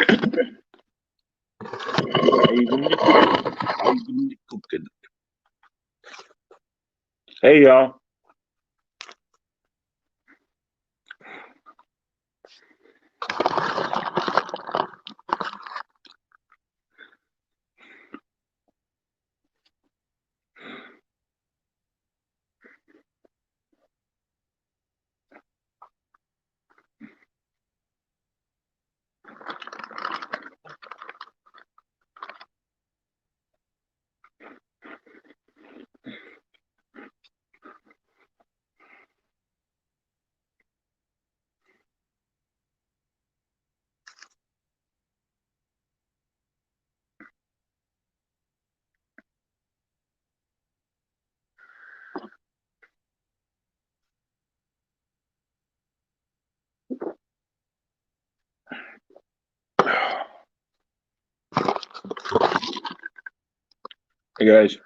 Eigenes Pumpkin. Hey y'all. Hey guys.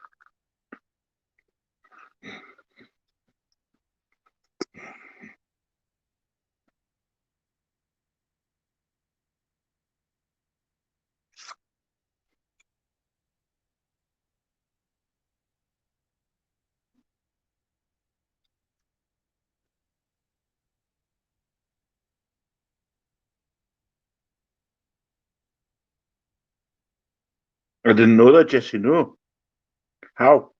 I didn't know that, Jesse. No. How?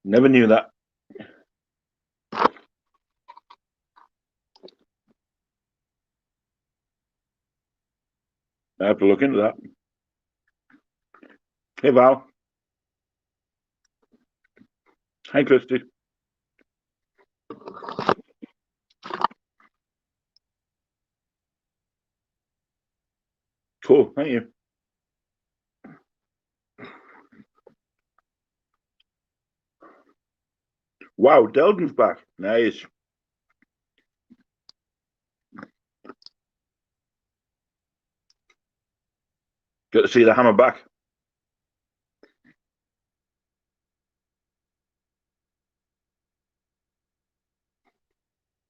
Never knew that. I have to look into that. Hey Val. Hi Christy. Cool. Thank you. Wow, Delden's back. Nice. Good to see the hammer back.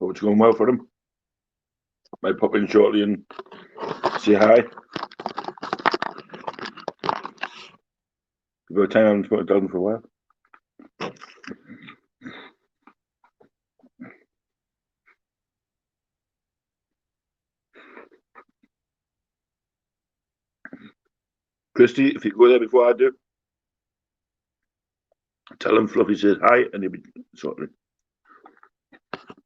Hope it's going well for him. Might pop in shortly and say hi. We've got time I haven't spoken to Delden for a while. Christy, if you go there before I do, tell him Fluffy says hi and he'll be sorted.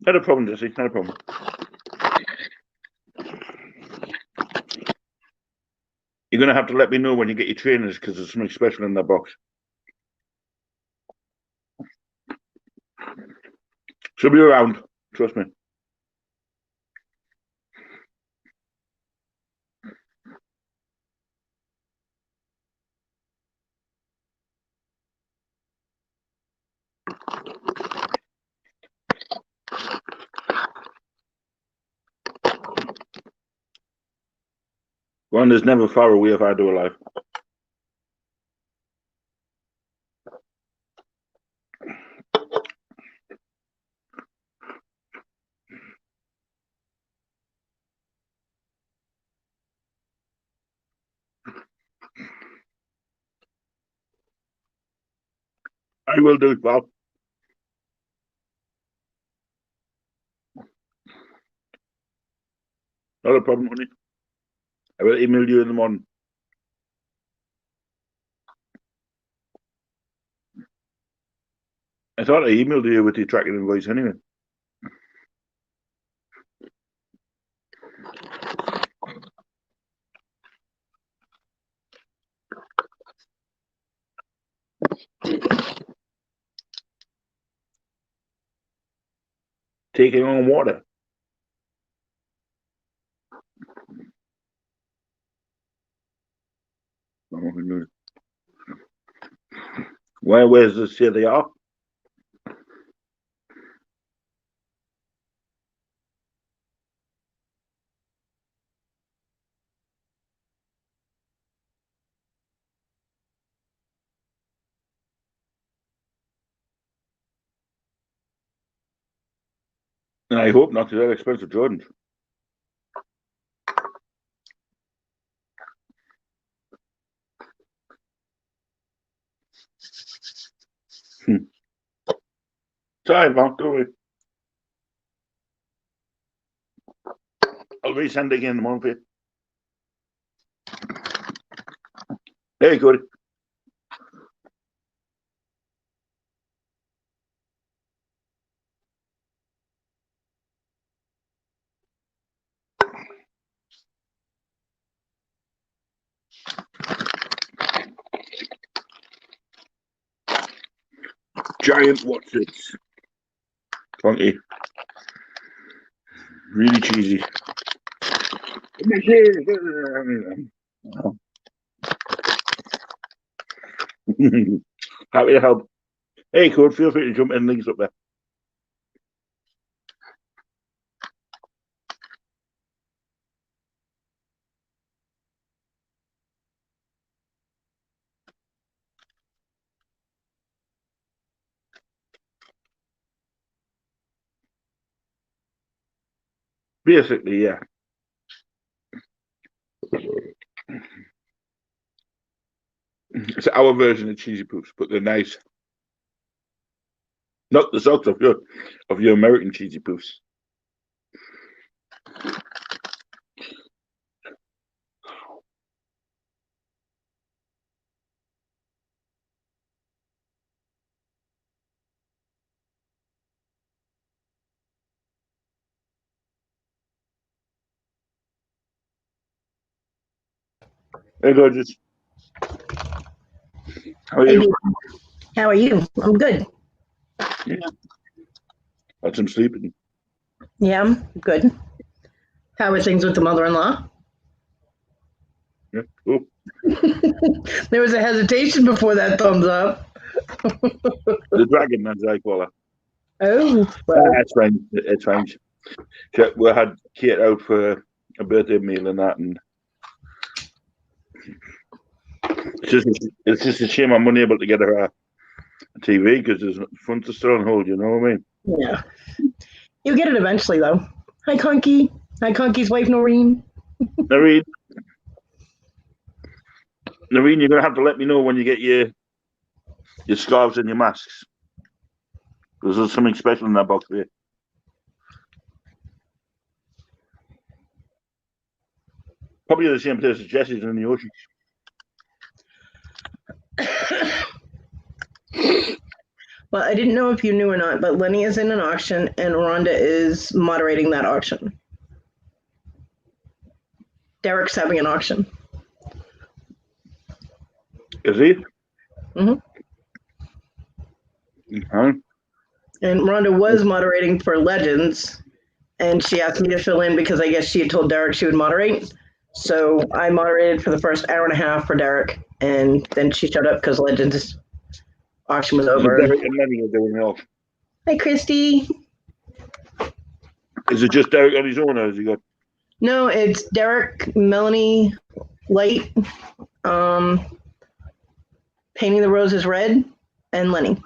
Not a problem, Jesse. Not a problem. You're going to have to let me know when you get your trainers because there's something special in that box. She'll be around. Trust me. One is never far away if I do a live. I will do it, Val. Not a problem, honey. I will email you in the morning. I thought I emailed you with the tracking invoice anyway. Taking on water. Where's the say they are? I hope not, because they're expensive Jordans. Sorry, Mark, don't worry. I'll resend again in the morning for you. Hey, good. Giant what's it? Funky. Really cheesy. Happy to help. Hey, Code, feel free to jump in, links up there. Basically, yeah. It's our version of cheesy poofs, but they're nice. Not the socks of your American cheesy poofs. Hey, gorgeous. How are you? How are you? I'm good. Yeah. Had some sleeping. Yeah, I'm good. How are things with the mother-in-law? Yeah, cool. There was a hesitation before that thumbs up. The dragon, as I call her. Oh, well. It's fine. It's fine. We had Kate out for a birthday meal and that, and it's just a shame I'm unable to get her a TV because there's funds are still on hold. You know what I mean? Yeah. You'll get it eventually, though. Hi, Conky. Hi, Conky's wife, Noreen. Noreen, you're gonna have to let me know when you get your scarves and your masks. Because there's something special in that box for you. Probably the same place as Jesse's in the ocean. Well, I didn't know if you knew or not, but Lenny is in an auction and Rhonda is moderating that auction. Derek's having an auction. Is he? Mm-hmm. Mm-hmm. And Rhonda was moderating for Legends, and she asked me to fill in because I guess she had told Derek she would moderate. So I moderated for the first hour and a half for Derek, and then she showed up because Legends auction was over. Derek and Lenny are doing it all. Hi, Christy. Is it just Derek on his own, or has he got? No, it's Derek, Melanie, Light, Painting the Roses Red, and Lenny.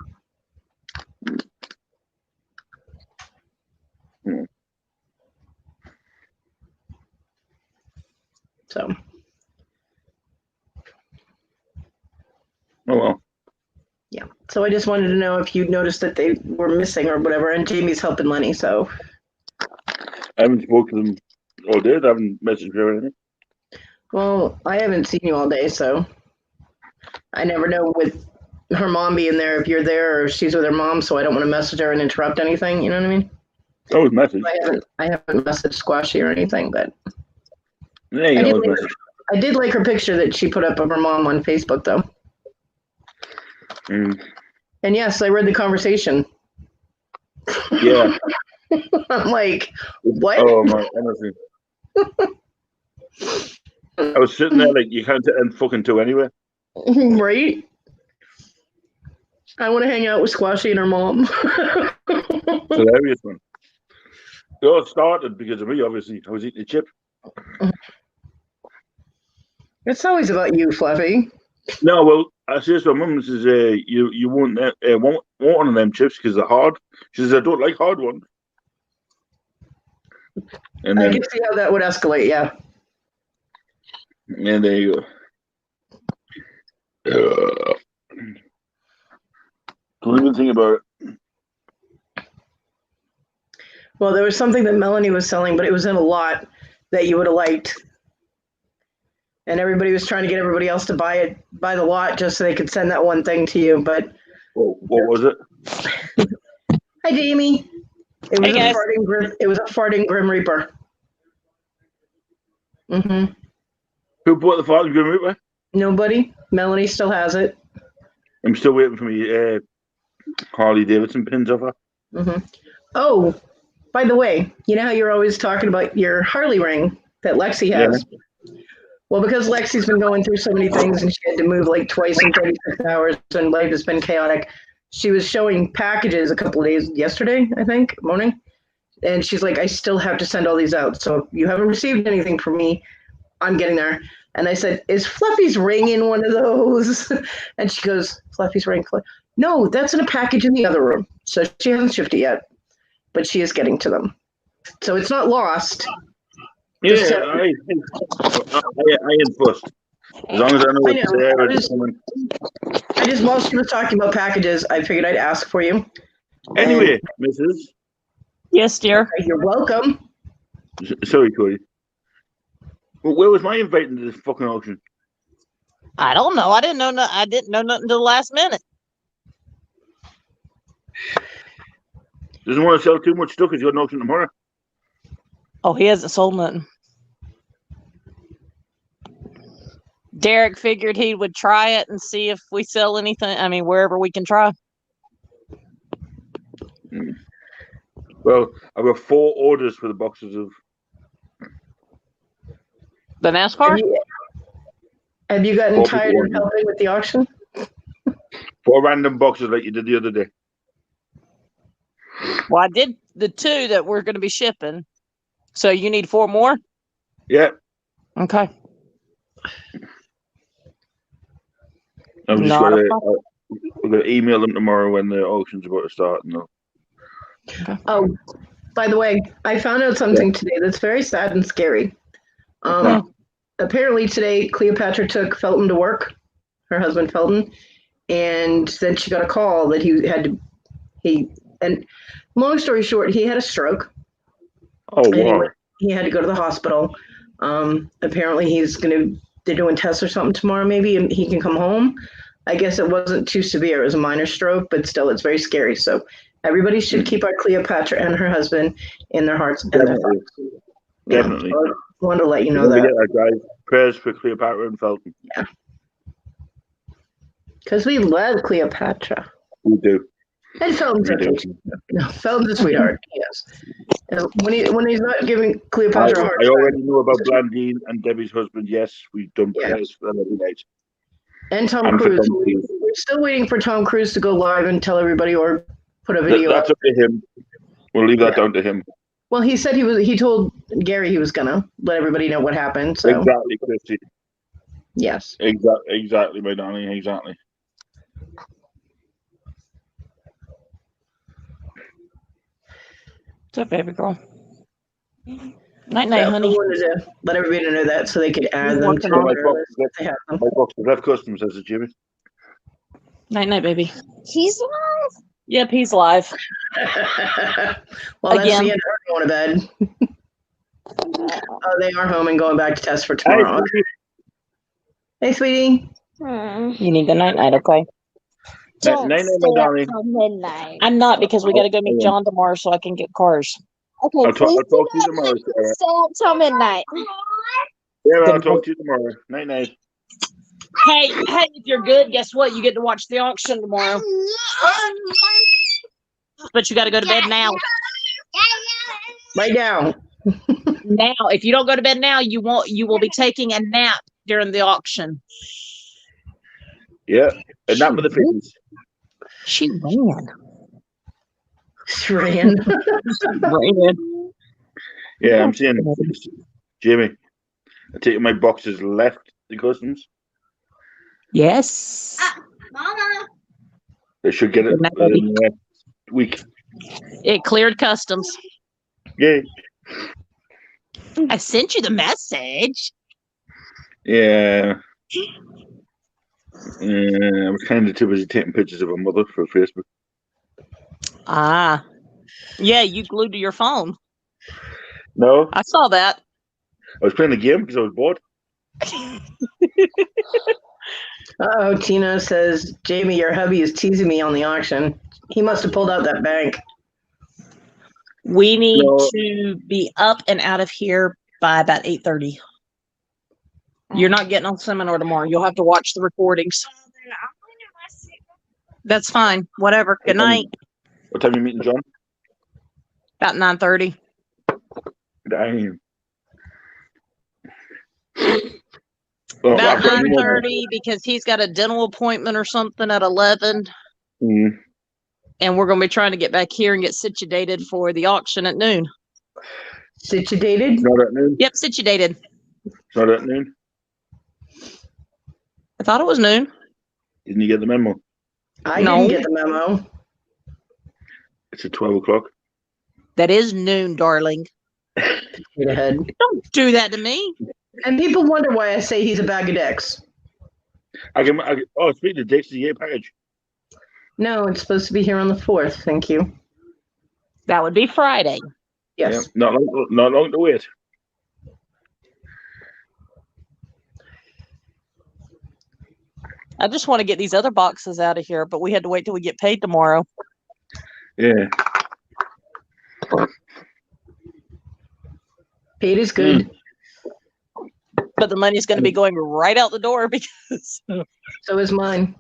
So. Oh well. Yeah. So I just wanted to know if you noticed that they were missing or whatever, and Jamie's helping Lenny. So. I haven't spoken to them all day. I haven't messaged her or anything. Well, I haven't seen you all day, so I never know with her mom being there if you're there or if she's with her mom. So I don't want to message her and interrupt anything. You know what I mean? I was messaged. I haven't messaged Squashy or anything, but Yeah, I did like her picture that she put up of her mom on Facebook, though. Mm. And yes, I read the conversation. Yeah. I'm like, what? Oh my, honestly. I was sitting there like you can't end fucking two anyway. Right? I want to hang out with Squashy and her mom. It's hilarious, man. It all started because of me, obviously. I was eating a chip. It's always about you, Fluffy. No, well, I says to my mum, says, you won't want one of them chips because they're hard. She says, I don't like hard ones. And I then, can see how that would escalate. Yeah. and there you go. Don't even think about it. Well, there was something that Melanie was selling, but it was in a lot that you would have liked. And everybody was trying to get everybody else to buy the lot just so they could send that one thing to you. But What was it? hi, Jamie. It was Hey, guys. it was a farting Grim Reaper. Mm-hmm. Who bought the farting Grim Reaper? Nobody. Melanie still has it. I'm still waiting for me Harley Davidson pins off her. Mm-hmm. Oh, by the way, you know how you're always talking about your Harley ring that Lexi has? Yeah. Well, because Lexi's been going through so many things and she had to move like twice in 36 hours and life has been chaotic. She was showing packages a couple of days yesterday, I think, morning. And she's like, I still have to send all these out. So if you haven't received anything from me, I'm getting there. And I said, is Fluffy's ring in one of those? And she goes, Fluffy's ring? No, that's in a package in the other room. So she hasn't shipped it yet, but she is getting to them. So it's not lost. Yeah, I am first. As long as I know it's there. I just, while she was talking about packages, I figured I'd ask for you. Anyway, Mrs. Yes, dear. You're welcome. Sorry, Cody. Well, where was my invite into this fucking auction? I don't know. I didn't know nothing until the last minute. Doesn't want to sell too much stuff. He's got an auction tomorrow. Oh, he hasn't sold nothing. Derek figured he would try it and see if we sell anything. I mean, wherever we can try. Well, I've got 4 orders for the boxes of The NASCAR? Have you gotten tired of helping with the auction? 4 random boxes like you did the other day. Well, I did the 2 that we're going to be shipping. So you need 4 more? Yeah. Okay. I'm just going to email them tomorrow when the auction's about to start. Okay. Oh, by the way, I found out something today that's very sad and scary. Apparently today, Cleopatra took Felton to work, her husband Felton, and then she got a call that and long story short, he had a stroke. Oh, wow. He had to go to the hospital. Apparently they're doing tests or something tomorrow maybe, and he can come home. I guess it wasn't too severe. It was a minor stroke, but still, it's very scary. So everybody should keep our Cleopatra and her husband in their hearts and their thoughts. Definitely. I wanted to let you know that. Guys. Prayers for Cleopatra and Felton. Yeah. Because we love Cleopatra. We do. And Felton's okay. No, Felton's a sweetheart. Yes. When he's not giving Cleopatra a hard time. I already know about Blandine and Debbie's husband. Yes, we've done prayers for them every night. And Tom Cruise. We're still waiting for Tom Cruise to go live and tell everybody or put a video. That's up to him. We'll leave that down to him. Well, he said he told Gary he was gonna let everybody know what happened. So. Exactly, Christy. Yes. Exactly, my darling. Exactly. What's up, baby girl? Night, honey. I wanted to let everybody know that so they could add them to my box is left customs, says Jimmy. Night, baby. He's live? Yep, he's live. Well, that's the end of her going to bed. Oh, they are home and going back to test for tomorrow. Hey, sweetie. You need the night, okay? Don't stay up till midnight. I'm not, because we got to go meet John tomorrow so I can get cars. Okay, I'll talk to you tomorrow, Sarah. Stay up till midnight. Yeah, I'll talk to you tomorrow. Night. Hey, if you're good, guess what? You get to watch the auction tomorrow. But you got to go to bed now. Right now. Now, if you don't go to bed now, you will be taking a nap during the auction. Yeah, a nap with the piggies. She ran. Yeah, I'm saying, Jimmy, I take my boxes left the customs. Yes. Mama. They should get it in the week. It cleared customs. Yeah. I sent you the message. Yeah. I was kind of too busy taking pictures of her mother for Facebook. Ah. Yeah, you glued to your phone. No, I saw that. I was playing the game because I was bored. Uh-oh, Tina says, Jamie, your hubby is teasing me on the auction. He must have pulled out that bank. We need No. to be up and out of here by about 8:30. You're not getting on seminar tomorrow. You'll have to watch the recordings. That's fine. Whatever. Good night. What time are you meeting John? About 9:30. Dang. Well, About I've got you more. 9:30 because he's got a dental appointment or something at 11. Mm. And we're going to be trying to get back here and get situated for the auction at noon. Situated? Not at noon. Yep, situated. Not at noon. I thought it was noon. Didn't you get the memo? I No. didn't get the memo. It's at 12 o'clock. That is noon, darling. Straight ahead. Don't do that to me. And people wonder why I say he's a bag of dicks. Speaking of dates, the year package. No, it's supposed to be here on the 4th. Thank you. That would be Friday. Yes. Yeah, not long to wait. I just want to get these other boxes out of here, but we had to wait till we get paid tomorrow. Yeah. Paid is good. But the money's going to be going right out the door because So is mine.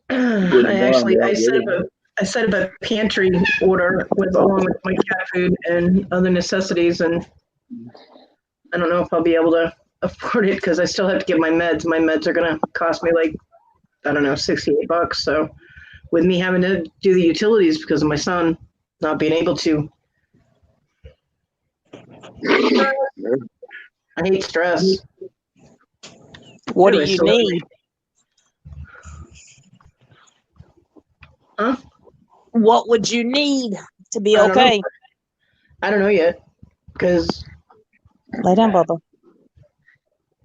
Good I set up a pantry order along with my cat food and other necessities, and I don't know if I'll be able to afford it because I still have to get my meds. My meds are gonna cost me like, I don't know, $68. So with me having to do the utilities because of my son not being able to. I hate stress. what do Anyway, you so- need? Huh? What would you need to be I don't know. okay? I don't know yet because Lay down, Bubba.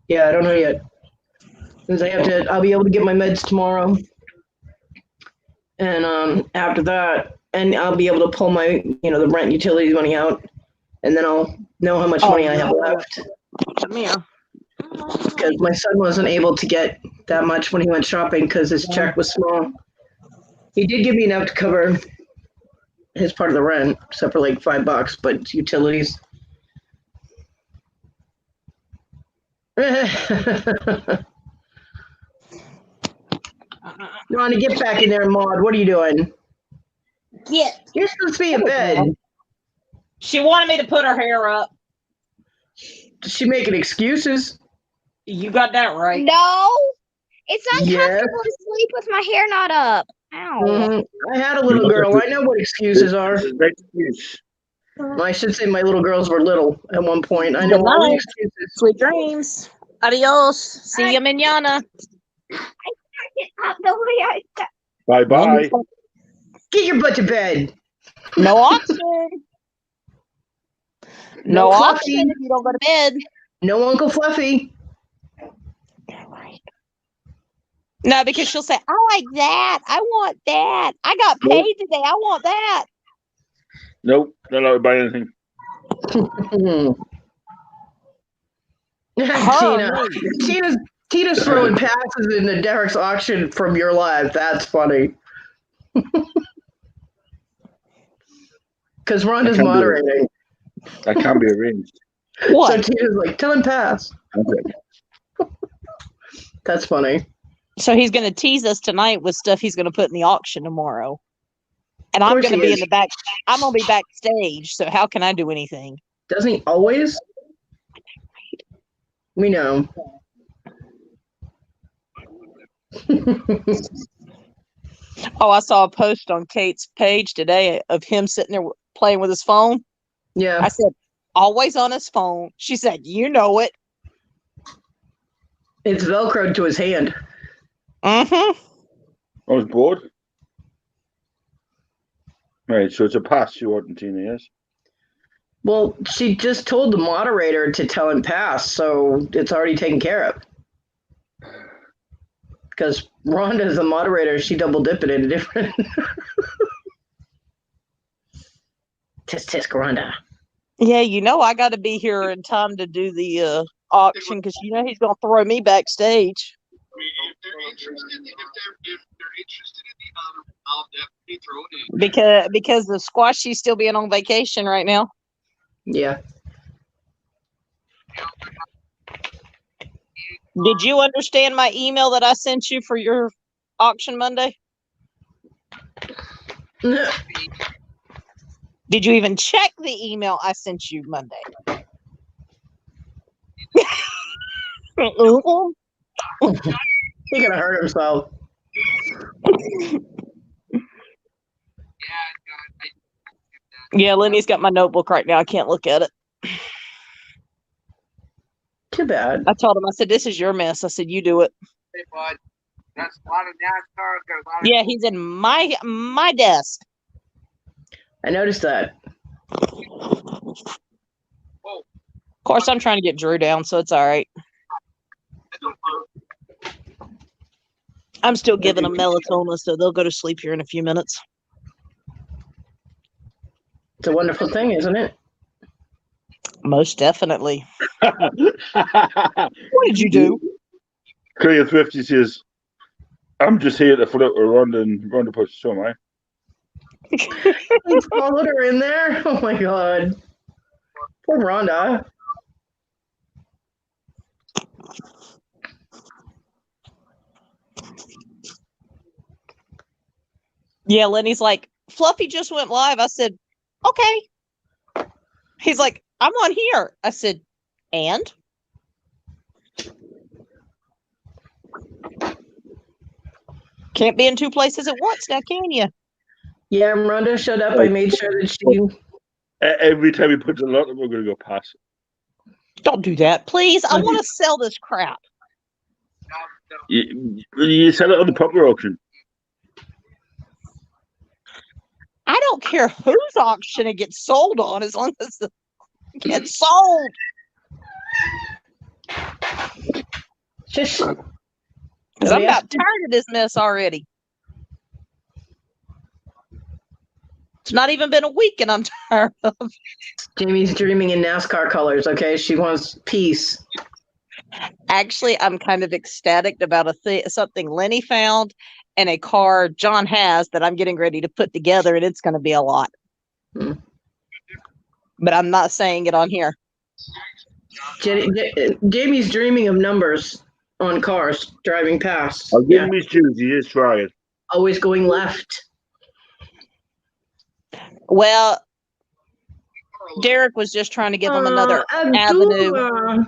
yeah, I don't know yet. Since I'll be able to get my meds tomorrow. And after that, and I'll be able to pull my, the rent and utilities money out. And then I'll know how much money I have left. Come here. Because my son wasn't able to get that much when he went shopping because his check was small. He did give me enough to cover his part of the rent, except for like $5, but it's utilities. Ronnie, get back in there, Maud. What are you doing? Get. You're supposed to be in bed. She wanted me to put her hair up. Is she making excuses? You got that right. No, it's Yes. uncomfortable to sleep with my hair not up. Ow. Mhm. I had a little girl. I know what excuses are. This is an excuse. I should say my little girls were little at one point. I know Good all the night. excuses. Sweet dreams. Adios. See you mañana. Get up the way I said. Bye-bye. Get your butt to bed. No auction. No Fluffy. auction if you don't go to bed. No Uncle Fluffy. No, because she'll say, I like that. I want that. I got paid today. I want that. Nope, not allowed to buy anything. Tina's throwing passes into Derek's auction from your live. That's funny. Because Rhonda's I can't do it. moderating. That can't be arranged. So What? Tina's like, tell him pass. Okay. That's funny. So he's going to tease us tonight with stuff he's going to put in the auction tomorrow. And I'm course going to he be is. in the back. I'm going to be backstage. So how can I do anything? Doesn't he always? We know. Oh, I saw a post on Kate's page today of him sitting there playing with his phone. Yeah. I said, always on his phone. She said, you know it. It's Velcroed to his hand. Mm-hmm. I was bored. Right, so it's a pass you want, Tina, yes? Well, she just told the moderator to tell him pass, so it's already taken care of. Because Rhonda is the moderator, she double dipping in a different. Tisk Rhonda. Yeah, I got to be here in time to do the auction because he's going to throw me backstage. If they're interested in the I'll definitely throw it in. Because the squashy's still being on vacation right now. Yeah. Did you understand my email that I sent you for your auction Monday? Did you even check the email I sent you Monday? He's gonna hurt himself. Yeah, Lenny's got my notebook right now. I can't look at it. Too bad. I told him, I said, this is your mess. I said, you do it. Hey, bud. That's a lot of NASCAR. Yeah, he's in my desk. I noticed that. Of course, I'm trying to get Drew down, so it's all right. I'm still giving them melatonin, so they'll go to sleep here in a few minutes. It's a wonderful thing, isn't it? Most definitely. What did you do? Clear 50 says, I'm just here to float around and run the push, so am I. He followed her in there. Oh my god. Poor Rhonda. Yeah, Lenny's like, Fluffy just went live. I said, okay. He's like, I'm on here. I said, and? Can't be in two places at once now, can you? Yeah, Rhonda showed up. I made sure that she. Every time he puts a lot, we're going to go past. Don't do that, please. I want to sell this crap. You sell it on the popular auction. I don't care whose auction it gets sold on as long as it gets sold. Just. Because I'm about tired of this mess already. It's not even been a week and I'm tired of it. Jamie's dreaming in NASCAR colors, okay? She wants peace. Actually, I'm kind of ecstatic about something Lenny found and a car John has that I'm getting ready to put together, and it's going to be a lot. But I'm not saying it on here. Jamie's dreaming of numbers on cars driving past. I'll give him his dues. He is trying. Always going left. Well, Derek was just trying to give him another avenue.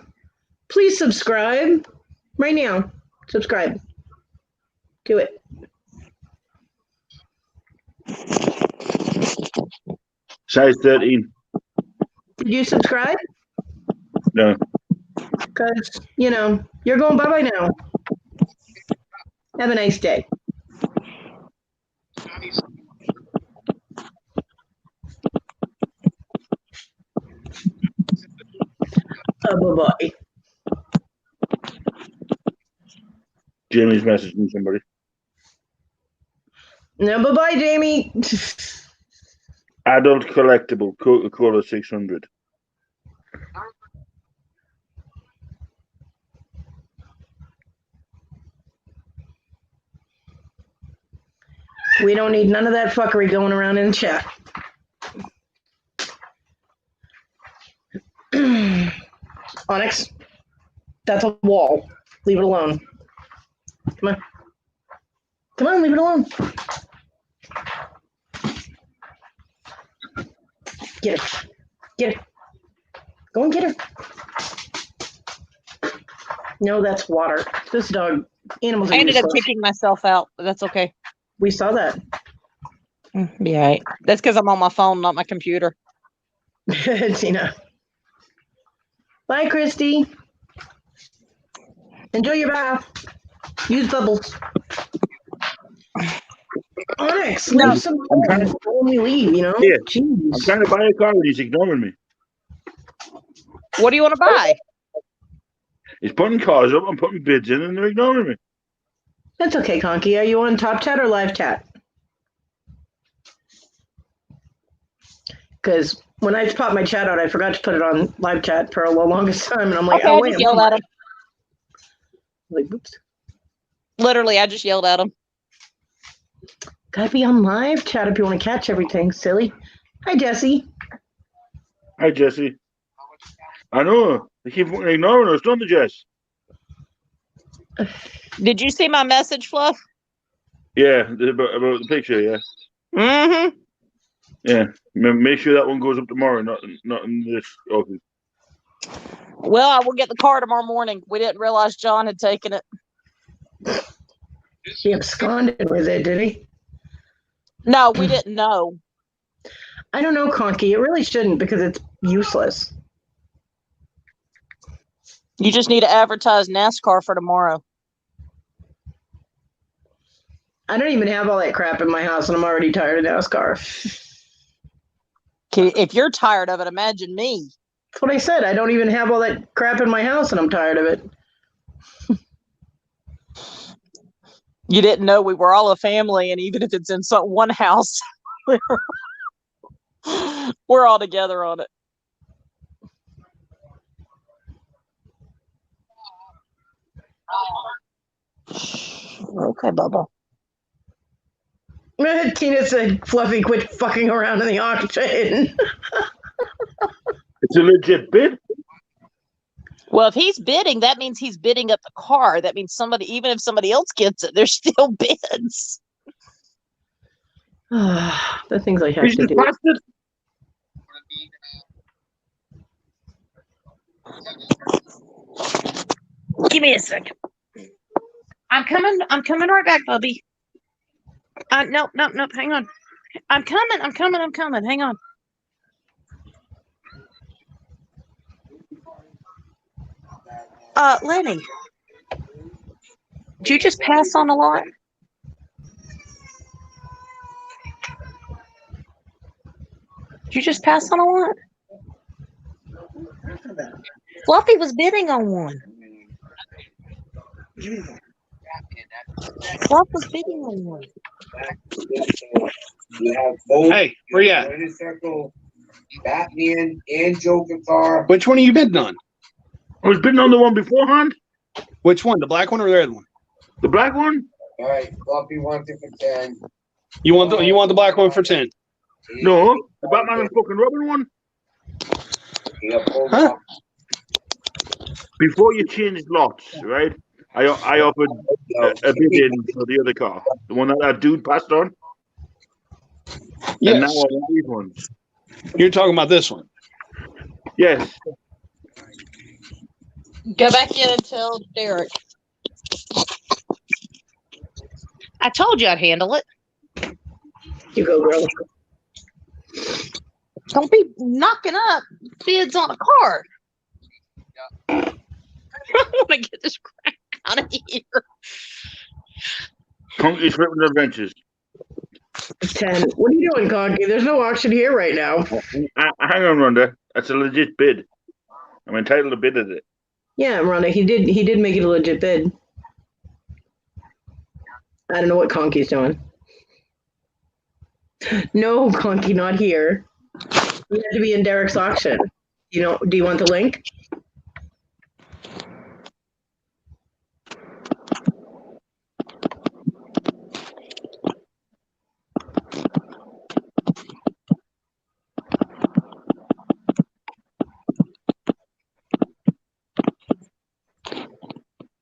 Please subscribe right now. Subscribe. Do it. Size 13. Did you subscribe? No. Because, you're going bye-bye now. Have a nice day. Bye-bye. Jamie's messaging somebody. No, bye-bye, Jamie. Adult collectible, Coca-Cola 600. We don't need none of that fuckery going around in the chat. Onyx, that's a wall. Leave it alone. Come on. Come on, leave it alone. Get her. Get her. Go and get her. No, that's water. This dog, animals are I ended up useless. kicking myself out, but that's okay. We saw that. Be all right. That's because I'm on my phone, not my computer. Tina. Bye, Christy. Enjoy your bath. Use bubbles. Onyx, leave some when we leave, Yeah. I'm Jeez. trying to buy a car and he's ignoring me. What do you want to buy? He's putting cars up and putting bids in, and they're ignoring me. That's okay, Conky. Are you on top chat or live chat? Because when I popped my chat out, I forgot to put it on live chat for the longest time, and I'm like, Okay, oh I wait, just yelled at him. like, oops. Literally, I just yelled at him. Gotta be on live chat if you want to catch everything, silly. Hi, Jesse. Hi, Jesse. I know. They keep fucking ignoring us, don't they, Jess? Did you see my message, Fluff? Yeah, about the picture, yeah. Mm-hmm. Yeah. Make sure that one goes up tomorrow, not in this office. Well, I will get the car tomorrow morning. We didn't realize John had taken it. He absconded with it, did he? No, we didn't know. I don't know, Conky. It really shouldn't because it's useless. You just need to advertise NASCAR for tomorrow. I don't even have all that crap in my house, and I'm already tired of NASCAR. If you're tired of it, imagine me. That's what I said. I don't even have all that crap in my house, and I'm tired of it. You didn't know we were all a family, and even if it's in one house, we're all together on it. Okay, Bubba. Tina said, Fluffy, quit fucking around in the auction. It's a legit bid. Well, if he's bidding, that means he's bidding up the car. That means somebody, even if somebody else gets it, there's still bids. The things I have He's to just do. bastard. Give me a second. I'm coming right back, Bubby. Nope. Hang on. I'm coming. Hang on. Lenny, did you just pass on a lot? Did you just pass on a lot? Fluffy was bidding on one. Fluff was bidding on one. Hey, where you at? Batman and Joker car. Which one are you bidding on? I was bidding on the one beforehand. Which one? The black one or the red one? The black one? All right, Floppy wants it for 10. You want the black one for 10? No, the Batman and fucking Robin one. Huh? Before you changed lots, right? I offered a bid in for the other car, the one that dude passed on. Yes. And now I want these ones. You're talking about this one. Yes. Go back in and tell Derek. I told you I'd handle it. You go, girl. Don't be knocking up bids on a car. I want to get this crap out of here. Conky's Ripping Adventures. 10. What are you doing, Conky? There's no auction here right now. Hang on, Rhonda. That's a legit bid. I'm entitled to bid at it. Yeah, Rhonda, he did make it a legit bid. I don't know what Conky's doing. No, Conky, not here. You have to be in Derek's auction. Do you want the link?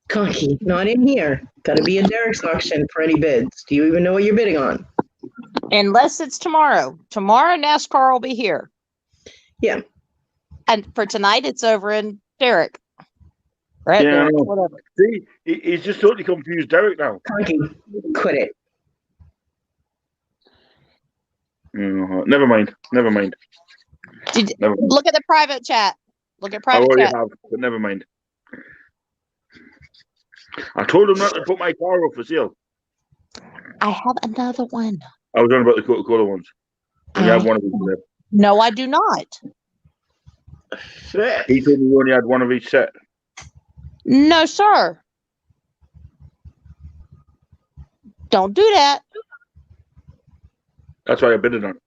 Conky, not in here. Got to be in Derek's auction for any bids. Do you even know what you're bidding on? Unless it's tomorrow. Tomorrow, NASCAR will be here. Yeah. And for tonight, it's over in Derek. Right? Yeah, Derek, whatever. See, he's just totally confused Derek now. Conky, quit it. Never mind. Never mind. Look at the private chat. Look at I private already chat. have, but never mind. I told him not to put my car up for sale. I have another one. I was on about the Coca-Cola ones. You have one of them left. No, I do not. He told me we only had one of each set. No, sir. Don't do that. That's why I bid it on.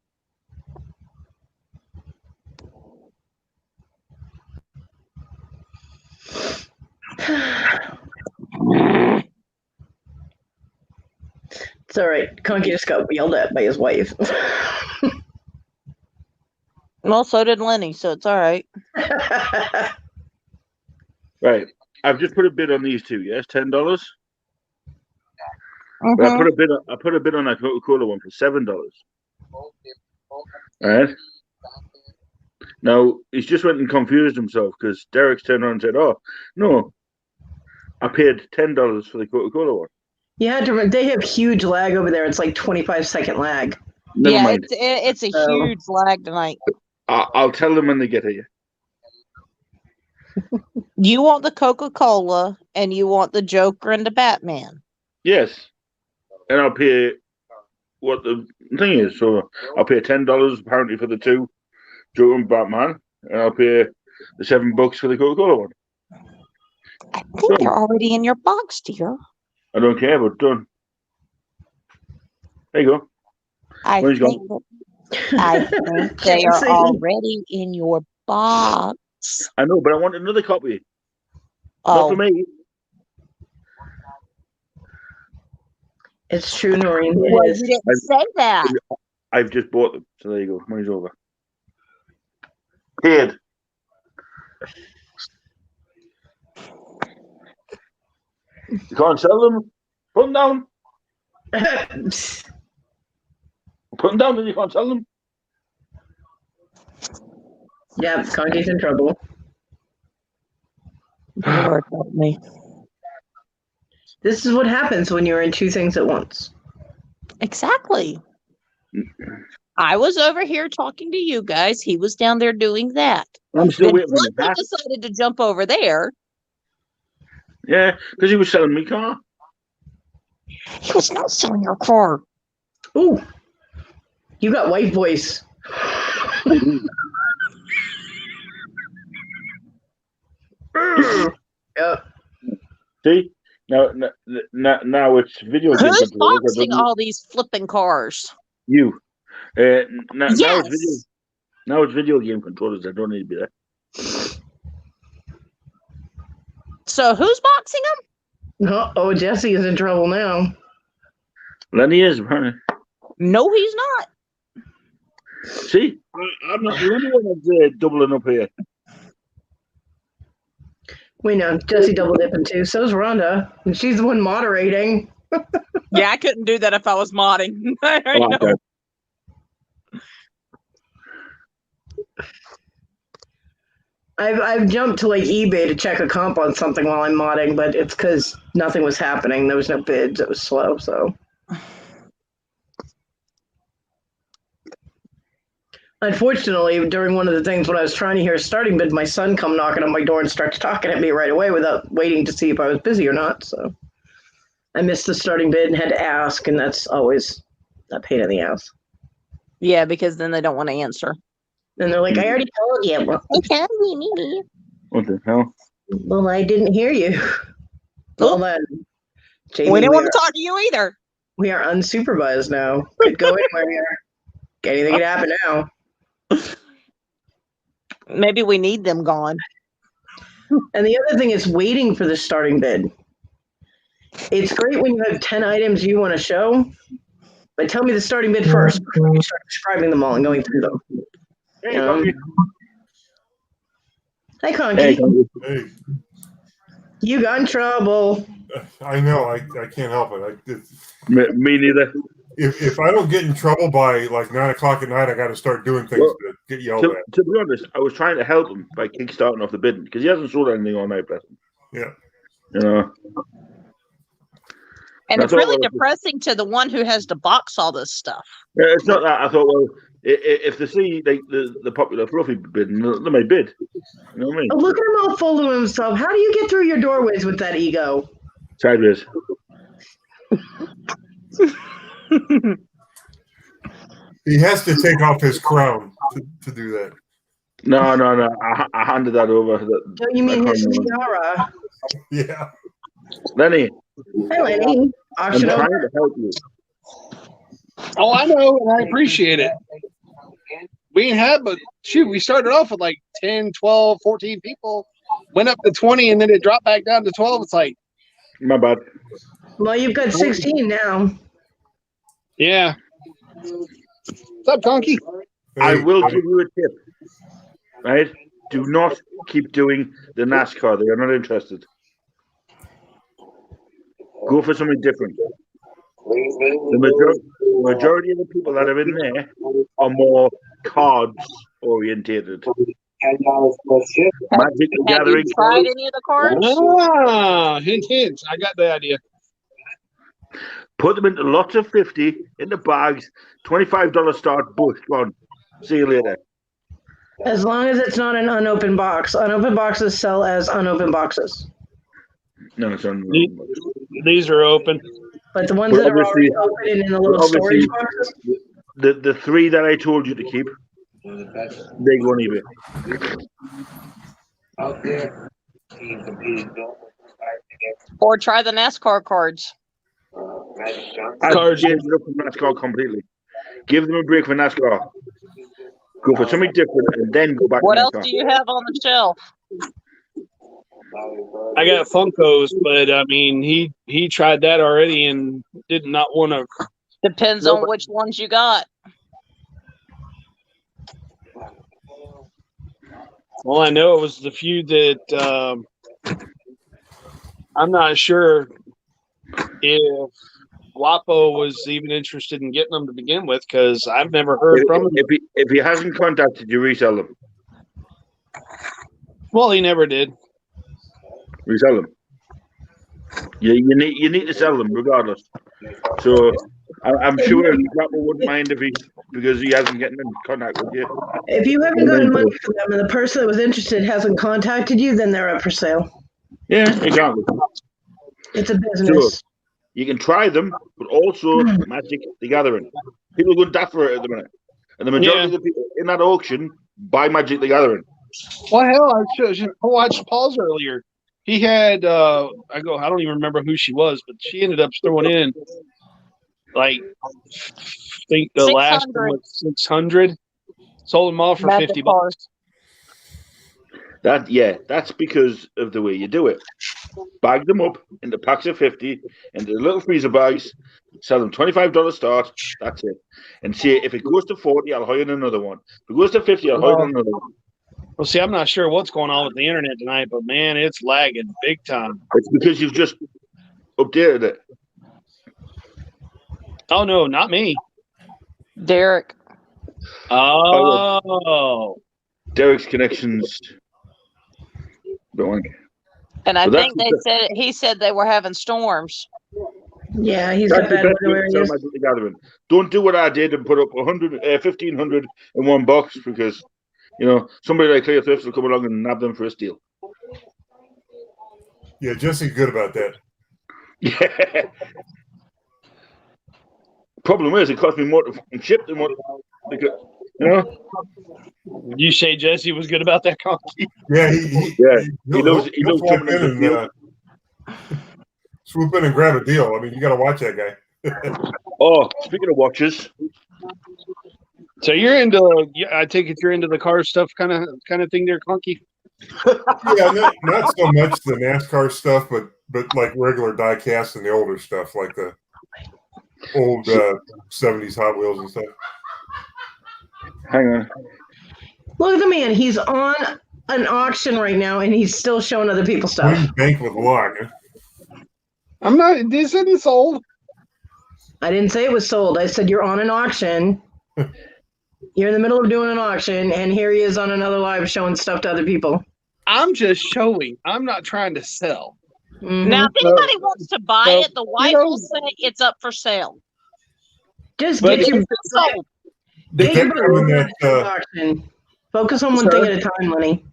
It's all right. Conky just got yelled at by his wife. Well, so did Lenny, so it's all right. Right. I've just put a bid on these two. Yes, $10. Mhm. But I put a bid on that Coca-Cola one for $7. All right. Now he's just went and confused himself because Derek's turned around and said, "Oh no, I paid $10 for the Coca-Cola one." You had to. They have huge lag over there. It's like 25-second lag. Never Yeah, mind. it's a So- huge lag tonight. I'll tell them when they get here. You want the Coca-Cola and you want the Joker and the Batman. Yes, and I'll pay what the thing is. So I'll pay $10 apparently for the two, Joker and Batman, and I'll pay the $7 for the Coca-Cola one. I think they're already in your box, dear. I don't care, but done. There you go. I Where's he think they are See? already in your box. I know, but I want another copy. Not Oh, for me. It's true, Noreen. well, It you is. didn't say that. I've just bought them, so there you go. Money's over. Paid. You can't sell them. Put them down. Put them down, and you can't sell them. Yeah, Conky's in trouble. Lord help me. This is what happens when you're in two things at once. Exactly. I was over here talking to you guys. He was down there doing that. I'm still Then waiting for Fluffy the hat. decided to jump over there. Yeah, because he was selling me car. He was not selling your car. Ooh, you got white voice. Yep. See? Now it's video game Who's controllers. boxing all these flipping cars? You. Now Yes. it's video game controllers. I don't need to be there. So who's boxing them? Oh, Jesse is in trouble now. Lenny is, apparently. No, he's not. See? I'm not the only one that's doubling up here. We know Jesse double dipping too. So's Rhonda, and she's the one moderating. Yeah, I couldn't do that if I was modding. I Oh, know. okay. I've jumped to like eBay to check a comp on something while I'm modding, but it's because nothing was happening. There was no bids. It was slow. So, unfortunately, during one of the things when I was trying to hear a starting bid, my son come knocking on my door and starts talking at me right away without waiting to see if I was busy or not. So, I missed the starting bid and had to ask, and that's always a pain in the ass. Yeah, because then they don't want to answer. And they're like, "I already told you." Well, What the hell? well, I didn't hear you. Well then, Jamie, We didn't want to talk to you either. we are unsupervised now. Could go anywhere here. Anything could happen now. Maybe we need them gone. And the other thing is waiting for the starting bid. It's great when you have 10 items you want to show, but tell me the starting bid first before you start describing them all and going through them. Hey, Conky. Hi, Conky. Hey, Conky. Hey, You got in trouble. I know. I can't help it. Me neither. If I don't get in trouble by like 9 o'clock at night, I got to start doing things Well, to get yelled To, at. to be honest, I was trying to help him by kickstarting off the bidding because he hasn't sold anything all night, bless him. Yeah. You know. And That's it's really all I was- depressing to the one who has to box all this stuff. Yeah, it's not that. I thought, well, if they see the popular Fluffy bidding, they may bid. You know what I mean? Oh, look at him all full of himself. How do you get through your doorways with that ego? Sideways. He has to take off his crown to do that. No. I handed that over. Don't you mean his tiara? Yeah. Lenny, Hi, Lenny. I'm Auction trying over. to help you. Oh, I know, and I appreciate it. We ain't had, but shoot, we started off with like 10, 12, 14 people, went up to 20, and then it dropped back down to 12. It's like, My bad. Well, you've got 16 now. yeah. What's up, Conky? I Hey, will buddy. give you a tip. Right? Do not keep doing the NASCAR. They are not interested. Go for something different. The majority of the people that are in there are more cards orientated. Magic the Have Gathering you tried cards. any of the cards? Ah, hint. I got the idea. Put them into lots of 50 in the bags. $25 start. Bush gone. See you later. As long as it's not an unopened box. Unopened boxes sell as unopened boxes. No, it's on. These are open. But the ones Well, that are already obviously- open in the little obviously- storage boxes, The three that I told you to keep, they go on eBay. Or try the NASCAR cards. I've Cards. changed it up from NASCAR completely. Give them a break for NASCAR. Go for something different and then go back What to else NASCAR. do you have on the shelf? I got Funkos, but I mean, he tried that already and did not want to. Depends on which ones you got. Well, I know it was the few that I'm not sure if Wapo was even interested in getting them to begin with, because I've never heard from him. If he hasn't contacted you, resell them. Well, he never did. Resell them. You need to sell them regardless. So I'm sure Wapo wouldn't mind if because he hasn't getting in contact with you. if you haven't gotten money from them and the person that was interested hasn't contacted you, then they're up for sale. Yeah, exactly. It's a business. You can try them, but also Magic the Gathering. People are going daft for it at the minute. And the majority of the people in that auction buy Magic the Gathering. Well, hell, I watched Paul's earlier. He had, I don't even remember who she was, but she ended up throwing in, like, I think the last one was 600. Sold them all for $50. That's because of the way you do it. Bag them up into packs of 50, into little freezer bags, sell them $25 start, that's it. And see, if it goes to 40, I'll hire another one. If it goes to 50, I'll hire another one. Well, see, I'm not sure what's going on with the internet tonight, but man, it's lagging big time. It's because you've just updated it. Oh, no, not me. Derek. Oh. Derek's connections. And I So think that's- he said they were having storms. Yeah, he's That's got the bad best weather way to sell areas. Magic the Gathering. Don't do what I did and put up 1,500 in one box because, somebody like Clear Thrift will come along and nab them for a steal. Yeah, Jesse's good about that. Yeah. Problem is, it cost me more to fucking ship than what, because, You say Jesse was good about that conky? Yeah, He he'll knows swoop jumping in into the and swoop in and grab a deal. I mean, you got to watch that guy. Oh, speaking of watches, So you're into, I take it you're into the car stuff kind of thing there, conky? Yeah, not so much the NASCAR stuff, but like regular die cast and the older stuff, like the old 70s Hot Wheels and stuff. hang on. Look at the man. He's on an auction right now, and he's still showing other people stuff. Queen's Bank with Lock. I'm not, this isn't sold. I didn't say it was sold. I said you're on an auction. You're in the middle of doing an auction, and here he is on another live showing stuff to other people. I'm just showing. I'm not trying to sell. Mhm. Now, if anybody wants to buy so, it, the wife will say it's up for sale. Just But get your It's not sold. get your Did that butt come in over that, to the auction. Focus on one Sir? thing at a time, Lenny.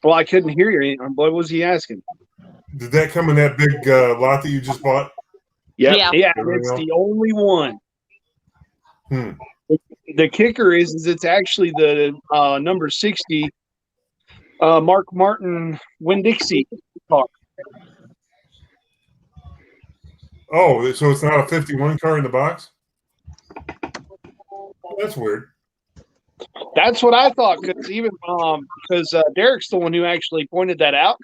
Well, I couldn't hear you. What was he asking? Did that come in that big lot that you just bought? Yeah. Yeah. Yeah, it's the only one. Hmm. The kicker is it's actually the number 60 Mark Martin Winn-Dixie car. Oh, so it's not a 51 car in the box? That's weird. That's what I thought, because Derek's the one who actually pointed that out,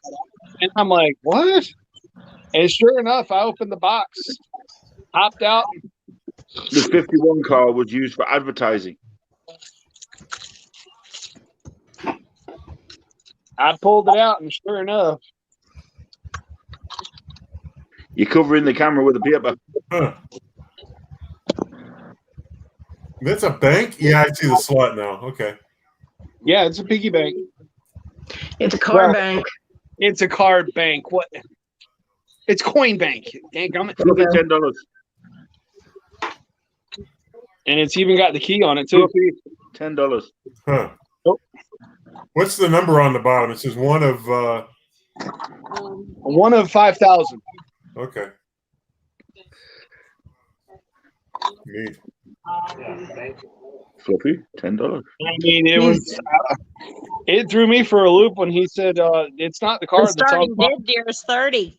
and I'm like, what? And sure enough, I opened the box, hopped out. The 51 car was used for advertising. I pulled it out, and sure enough, You're covering the camera with a paper. Huh. That's a bank? Yeah, I see the slot now. Okay. yeah, it's a piggy bank. It's a car Well, bank. It's a card bank. What? It's coin bank. Dang gummit. Fluffy, $10. And it's even got the key on it too. Fluffy, $10. Huh. Nope. What's the number on the bottom? It says one of. 1 of 5,000. Okay. Neat. Fluffy, $10. I mean, it threw me for a loop when he said it's not the car The that's on starting bid, dear, is 30.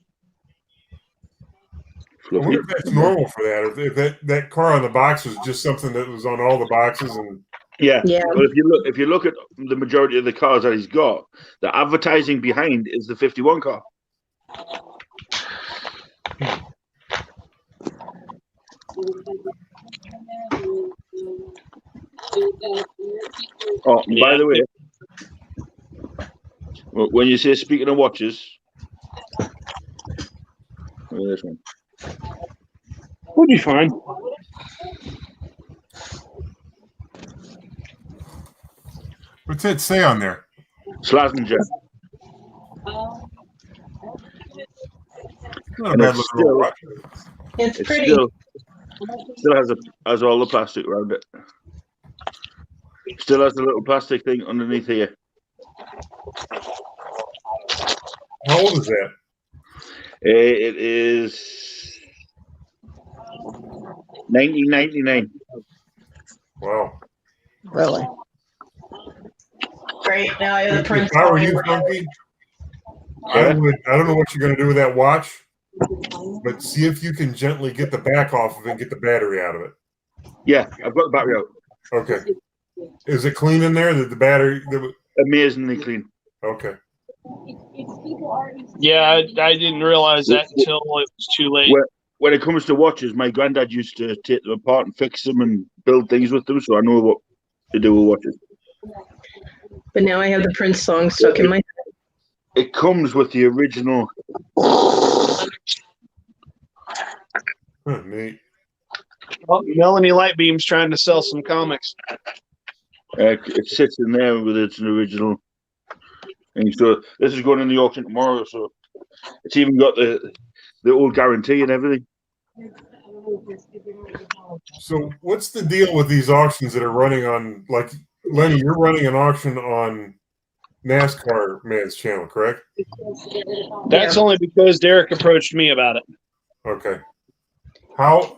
I wonder if that's normal for that. If that car on the box was just something that was on all the boxes and. Yeah. Yeah. But if you look at the majority of the cars that he's got, the advertising behind is the 51 car. Oh, and by the way, when you say speaking of watches, look at this one. We'll be fine. What's that say on there? Slazenger. Not a And bad it's looking still- little watch. It's It pretty. still has all the plastic around it. Still has a little plastic thing underneath here. How old is that? It is 1999. Wow. Really? Great. Now I have the Prince. If I were song. you, Funky, I don't know what you're going to do with that watch, but see if you can gently get the back off of it and get the battery out of it. Yeah, I've got the battery out. Okay. Is it clean in there? The battery? Amazingly clean. Okay. Yeah, I didn't realize that until it was too late. When it comes to watches, my granddad used to take them apart and fix them and build things with them, so I know what to do with watches. But now I have the Prince song stuck in my. It comes with the original. Huh, neat. Oh, Melanie Lightbeam's trying to sell some comics. It sits in there with its original. And so this is going in the auction tomorrow, so it's even got the old guarantee and everything. So what's the deal with these auctions that are running on, like, Lenny, you're running an auction on NASCAR Man's channel, correct? That's only because Derek approached me about it. Okay. How?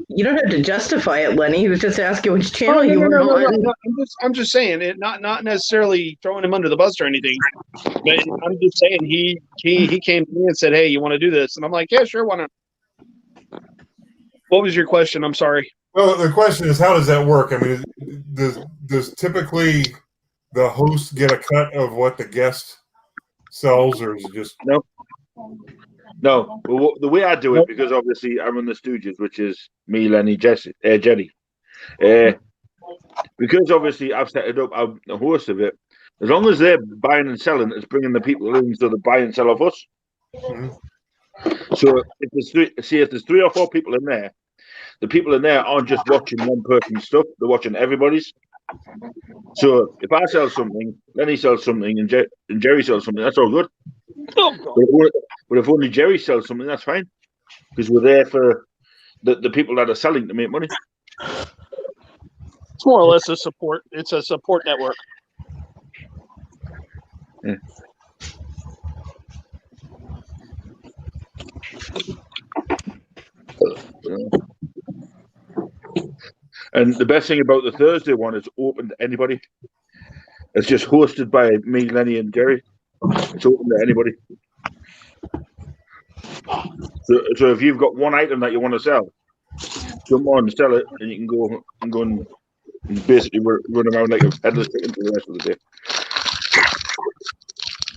You don't have to justify it, Lenny. He was just asking which channel Oh, you were on. no. I'm just saying it. Not necessarily throwing him under the bus or anything. But I'm just saying he came to me and said, "Hey, you want to do this?" And I'm like, "Yeah, sure, why not?" What was your question? I'm sorry. Well, the question is, how does that work? I mean, does typically the host get a cut of what the guest sells, or is it just No, well, the way I do it, because obviously I'm in the Stooges, which is me, Lenny, Jenny. Because obviously I've set it up, I'm the host of it. As long as they're buying and selling, it's bringing the people in, so they buy and sell off us. Mhm. So if there's 3 or 4 people in there, the people in there aren't just watching one person's stuff; they're watching everybody's. So if I sell something, Lenny sells something, and Jerry sells something, that's all good. But if only Jerry sells something, that's fine, because we're there for the people that are selling to make money. It's more or less a support. It's a support network. Yeah. And the best thing about the Thursday one is open to anybody. It's just hosted by me, Lenny, and Jerry. It's open to anybody. So if you've got one item that you want to sell, jump on and sell it, and you can go and basically run around like a headless chicken for the rest of the day.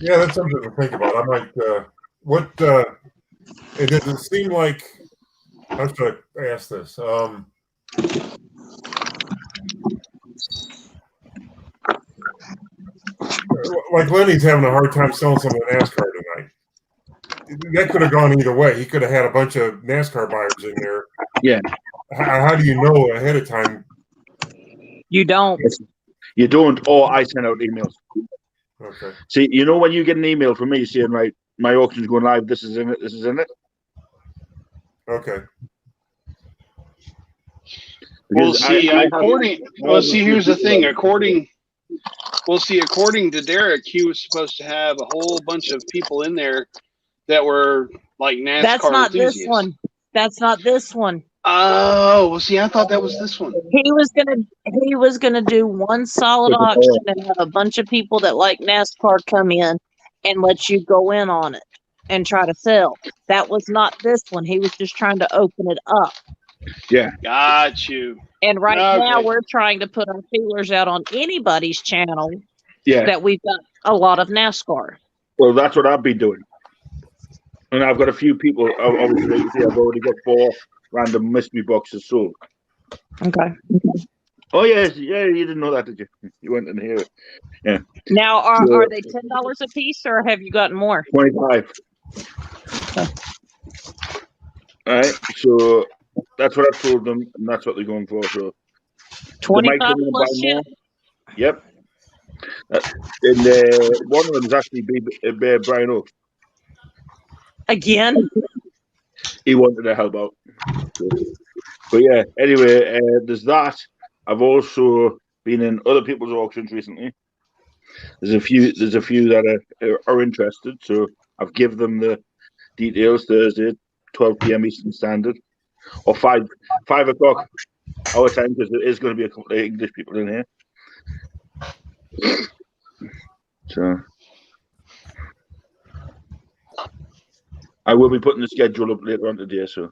Yeah, that's something to think about. I might. It doesn't seem like. How should I ask this? Like Lenny's having a hard time selling some of the NASCAR tonight. That could have gone either way. He could have had a bunch of NASCAR buyers in there. Yeah. How do you know ahead of time? You don't. You don't, or I send out emails. Okay. See, you know when you get an email from me saying, right, my auction's going live, this is in it, this is in it? Okay. We'll Because see. Here's the thing. According to Derek, he was supposed to have a whole bunch of people in there that were like NASCAR That's not enthusiasts. this one. That's not this one. Oh, well, see, I thought that was this one. He was gonna do one solid auction and have a bunch of people that like NASCAR come in and let you go in on it and try to sell. That was not this one. He was just trying to open it up. Yeah. Got you. And now we're trying to put our feelers out on anybody's channel that we've got a lot of NASCAR. Well, that's what I've been doing. And I've got a few people, obviously, you see, I've already got 4 random mystery boxes sold. Okay. Oh, yes. Yeah, you didn't know that, did you? You went in here. Yeah. Now, are they $10 a piece, or have you gotten more? 25. Okay. All right. So that's what I've told them, and that's what they're going for. So 25 plus ship? Yep. And one of them is actually Brian Oaks. Again? He wanted to help out. But yeah, anyway, there's that. I've also been in other people's auctions recently. There's a few that are interested, so I've given them the details. Thursday, 12 p.m. Eastern Standard, or 5 o'clock our time, because there is going to be a couple of English people in here. So I will be putting the schedule up later on today. So.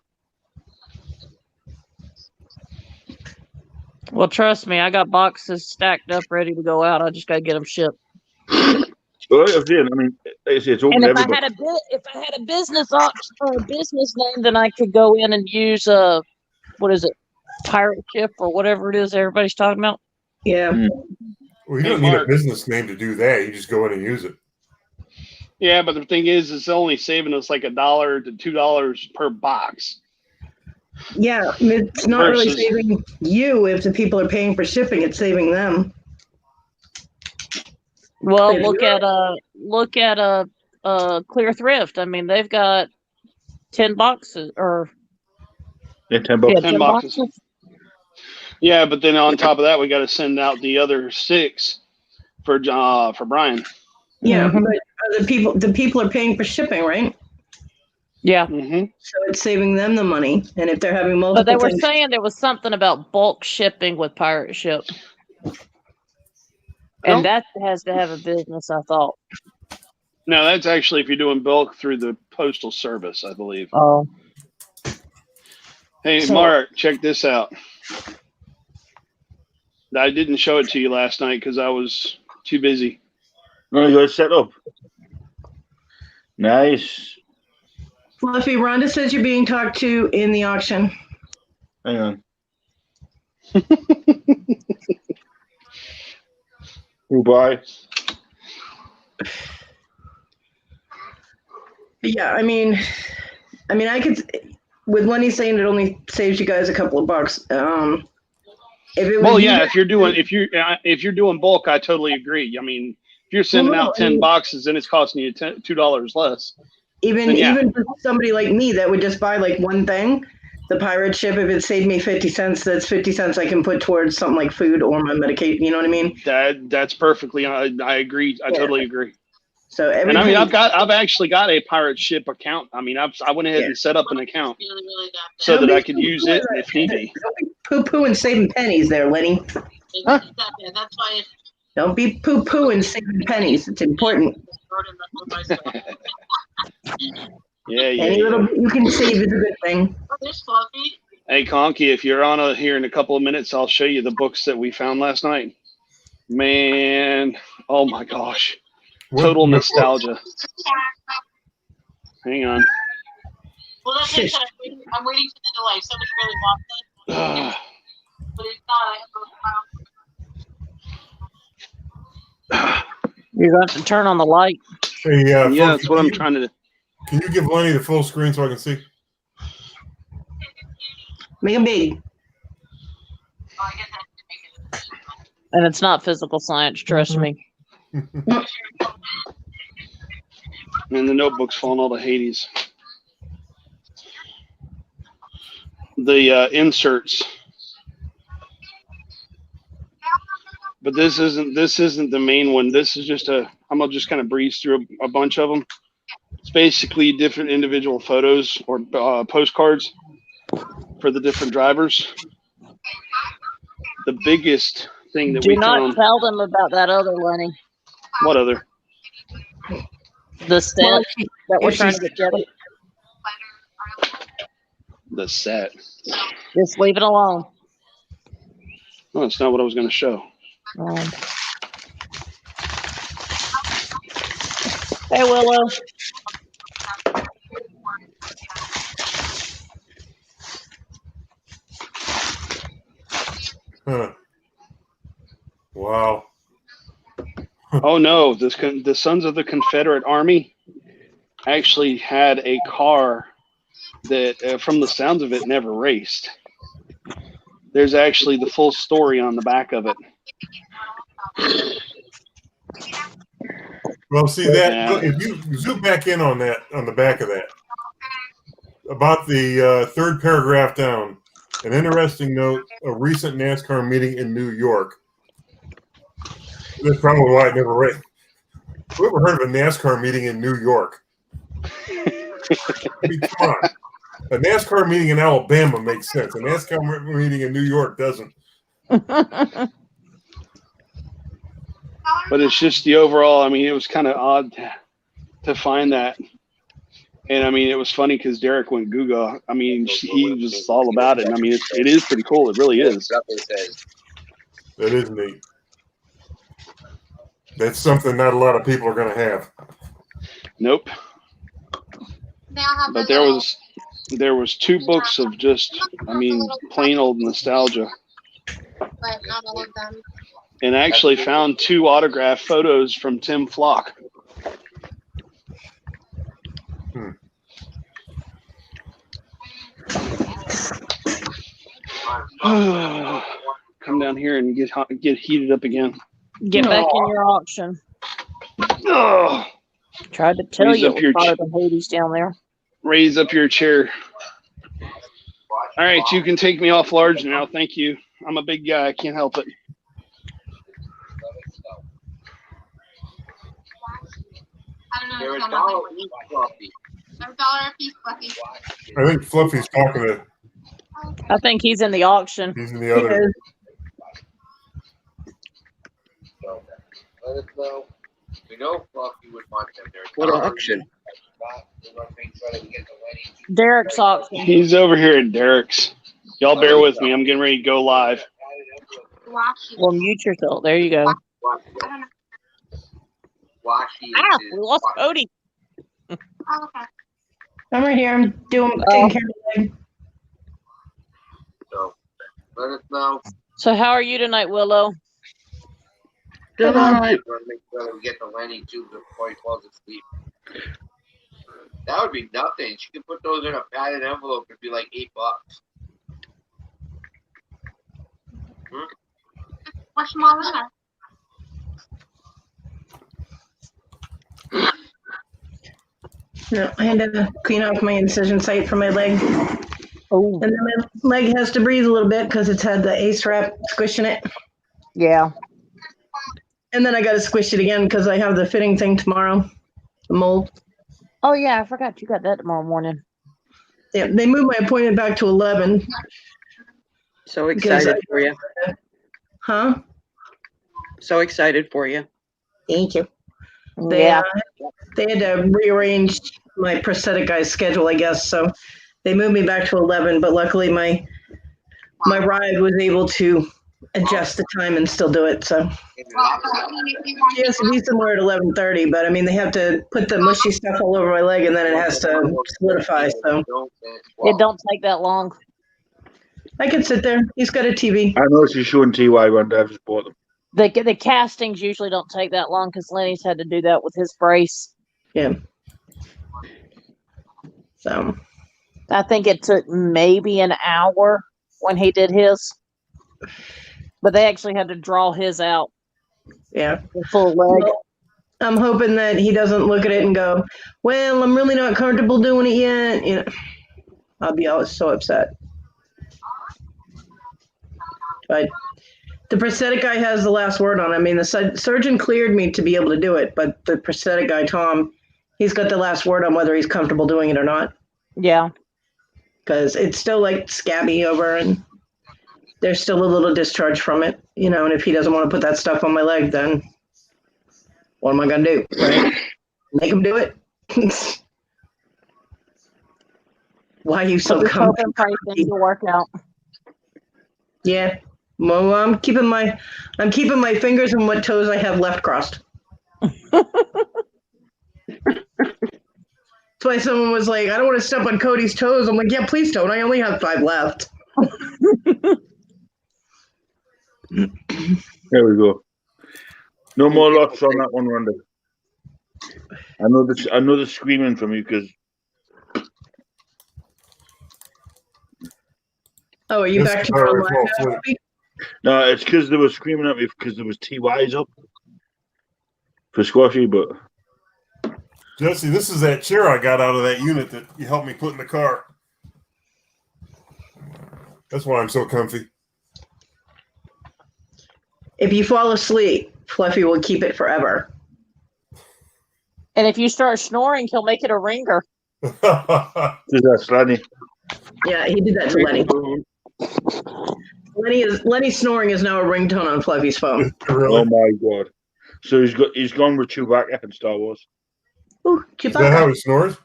Well, trust me, I got boxes stacked up ready to go out. I just got to get them shipped. Well, I mean, it's open and to if everybody. I had a business option or a business name, then I could go in and use what is it, pirate ship or whatever it is everybody's talking about. Yeah. Well, you don't need a business name to do that. You just go in and use it. Yeah, but the thing is, it's only saving us like $1 to $2 per box. Yeah, it's not really saving you if the people are paying for shipping. It's saving them. Well, look at Clear Thrift. I mean, they've got 10 boxes or 10 boxes. 10 boxes. Yeah, but then on top of that, we got to send out the other 6 for Brian. Yeah, but the people are paying for shipping, right? Yeah. Mm-hmm. So it's saving them the money, and if they're having multiple. But they were saying there was something about bulk shipping with pirate ship. And that has to have a business, I thought. No, that's actually if you're doing bulk through the postal service, I believe. Oh. Hey, Mark, check this out. I didn't show it to you last night because I was too busy. No, you got it set up. Nice. Fluffy, Rhonda says you're being talked to in the auction. Hang on. Who buy? Yeah, I mean, I could, with Lenny saying it only saves you guys a couple of bucks. If it was if you're doing bulk, I totally agree. I mean, if you're sending out 10 boxes and it's costing you $2 less. Even for somebody like me that would just buy like one thing, the pirate ship, if it saved me 50 cents, that's 50 cents I can put towards something like food or my medication. You know what I mean? That's perfectly. I agree. I totally agree. So and I mean, I've actually got a pirate ship account. I mean, I went ahead and set up an account so that I could use it if need be. poo-pooing saving pennies there, Lenny. Huh? That's why Don't be poo-pooing saving pennies. It's important. Yeah. Any little bit you can save is a good thing. There's Fluffy. Hey, Conky, if you're on here in a couple of minutes, I'll show you the books that we found last night. Man, oh my gosh. Total nostalgia. Hang on. Well, that's it. I'm waiting for the delay. Somebody really wants it. But if not, I have You're going to turn on the light. Hey, yeah, folks, that's what I'm trying to do. Can you give Lenny the full screen so I can see? Make them big. I guess I have to make it. And it's not physical science, trust me. And the notebook's falling all to Hades. The inserts. But this isn't the main one. This is just I'm gonna just kind of breeze through a bunch of them. It's basically different individual photos or postcards for the different drivers. The biggest thing that Do we not found. tell them about that other Lenny. What other? The set Well, that we're if trying she's- to get together. The set. Just leave it alone. No, that's not what I was going to show. Hey, Willow. Huh. Wow. Oh no, the Sons of the Confederate Army actually had a car that, from the sounds of it, never raced. There's actually the full story on the back of it. Well, see that Yeah. if you zoom back in on that, on the back of that, about the third paragraph down, an interesting note: a recent NASCAR meeting in New York. That's probably why it never rained. Who ever heard of a NASCAR meeting in New York? I mean, come on. A NASCAR meeting in Alabama makes sense. A NASCAR meeting in New York doesn't. But it's just the overall. I mean, it was kind of odd to find that. And I mean, it was funny because Derek went Google. I mean, he was all about it. And I mean, it is pretty cool. It really is. That is neat. That's something not a lot of people are going to have. Nope. But there was two books of just, I mean, plain old nostalgia. But not all of them. And I actually found 2 autographed photos from Tim Flock. Come down here and get heated up again. Get back in your auction. Oh, Tried to tell Raise you up it your was hotter than Hades down there. raise up your chair. All right, you can take me off large now. Thank you. I'm a big guy. I can't help it. I don't know. They're It's a not dollar like- each, Fluffy. They're $1 a piece, Fluffy. I think Fluffy's talking to. I think he's in the auction. He's in the other. So let us know. We know Fluffy would want them there. What auction? Derek's auction. He's over here at Derek's. Y'all bear with me. I'm getting ready to go live. Washi. Well, mute yourself. There you go. Washi Ah, is we lost Washi. Cody. Oh, okay. I'm right here. I'm taking care of the So let us know. So how are you tonight, Willow? Good We're one. gonna make sure we get the Lenny too before he falls asleep. That would be nothing. She could put those in a padded envelope. It'd be like $8. Wash them all in there. No, I had to clean off my incision site for my leg. Oh, And then my leg has to breathe a little bit because it's had the ace wrap squishing it. yeah. And then I got to squish it again because I have the fitting thing tomorrow. The mold. Oh, yeah. I forgot you got that tomorrow morning. Yeah, they moved my appointment back to 11. So excited for you. Huh? So excited for you. Thank you. They had to rearrange my prosthetic guy's schedule, I guess. So they moved me back to 11, but luckily my ride was able to adjust the time and still do it. So she has to be somewhere at 11:30, but I mean they have to put the mushy stuff all over my leg and then it has to solidify. So It don't take that long. I could sit there. He's got a TV. I know she's showing TY one day. I've just bought them. The castings usually don't take that long because Lenny's had to do that with his brace. Yeah. So I think it took maybe an hour when he did his, but they actually had to draw his out. Yeah. The full leg. Well, I'm hoping that he doesn't look at it and go, "Well, I'm really not comfortable doing it yet." You know, I'll be always so upset. But the prosthetic guy has the last word on it. I mean, the surgeon cleared me to be able to do it, but the prosthetic guy, Tom, he's got the last word on whether he's comfortable doing it or not. Yeah. Because it's still like scabby over and there's still a little discharge from it, you know, and if he doesn't want to put that stuff on my leg, then what am I going to do, right? Make him do it? Why are you so comfortable? Things will work out. Yeah. Well, I'm keeping my fingers and what toes I have left crossed. That's why someone was like, "I don't want to step on Cody's toes." I'm like, "Yeah, please don't. I only have 5 left." There we go. No more lots on that one, Randy. I know the screaming from you because. Oh, are you back to your live now? No, it's because they were screaming at me because there was TYs up for squashy, but. Jesse, this is that chair I got out of that unit that you helped me put in the car. That's why I'm so comfy. If you fall asleep, Fluffy will keep it forever. And if you start snoring, he'll make it a ringer. That's Lenny. Yeah, he did that to Lenny. Lenny's snoring is now a ringtone on Fluffy's phone. Really? Oh my god! So he's gone with Chewbacca in Star Wars. Ooh, Chewbacca. Is that how he snores?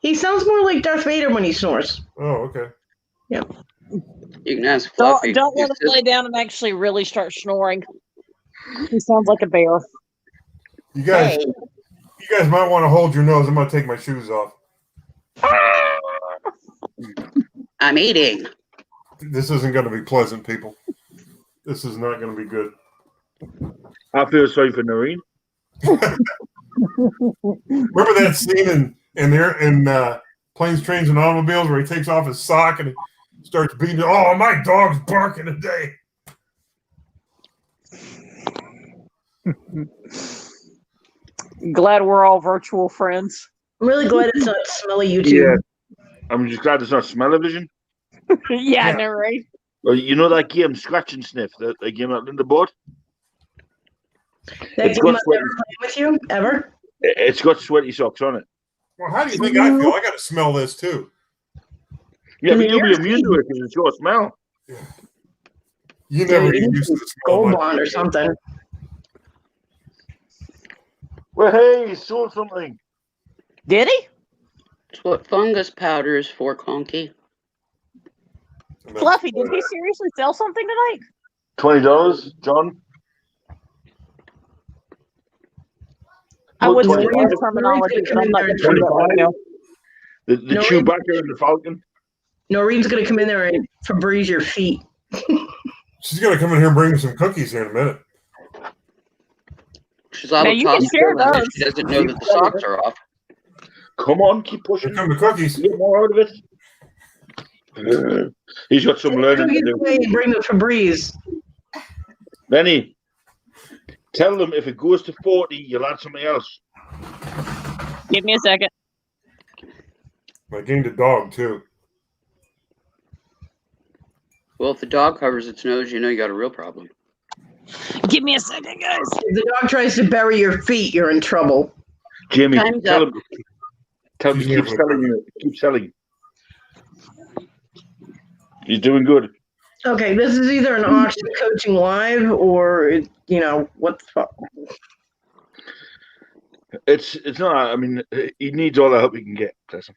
He sounds more like Darth Vader when he snores. Oh, okay. Yep. You can ask Fluffy. Don't let him lay down and actually really start snoring. He sounds like a bear. You guys might want to hold your nose. I'm going to take my shoes off. I'm eating. This isn't going to be pleasant, people. This is not going to be good. I feel sorry for Noreen. Remember that scene in Planes, Trains, and Automobiles where he takes off his sock and he starts beating it? Oh, my dog's barking today. Glad we're all virtual friends. I'm really glad it's not smelly YouTube. Yeah. I'm just glad it's not smell-o-vision. Yeah, I know, right? Well, you know that game, Scratch and Sniff, that game out in the board? That game I've never played with you, ever? It's got sweaty socks on it. Well, how do you think I feel? I got to smell this, too. Yeah, but you'll be immune to it because it's your smell. Yeah. You never get used to the smell. Gold Bond or something. Well, hey, he sold something. Did he? It's what fungus powder is for, Conky. Fluffy, did he seriously sell something tonight? $20, John? I wouldn't $20. use terminology, but I'm not going to do that right now. The Chewbacca and the Falcon? Noreen's going to come in there and Febreze your feet. She's going to come in here and bring me some cookies here in a minute. She's all you can share those. She doesn't know that the socks are off. Come on, keep pushing. Here come the cookies. Get more out of it. He's got some learning to do. Bring the Febreze. Lenny, tell them if it goes to 40, you'll add something else. Give me a second. I gained a dog, too. Well, if the dog covers its nose, you know you got a real problem. Give me a second, guys. If the dog tries to bury your feet, you're in trouble. Jamie, Time's tell up. him. Tell him to keep selling it. Keep selling. He's doing good. Okay, this is either an auction coaching live or what the fuck. It's not. I mean, he needs all the help he can get. Bless him.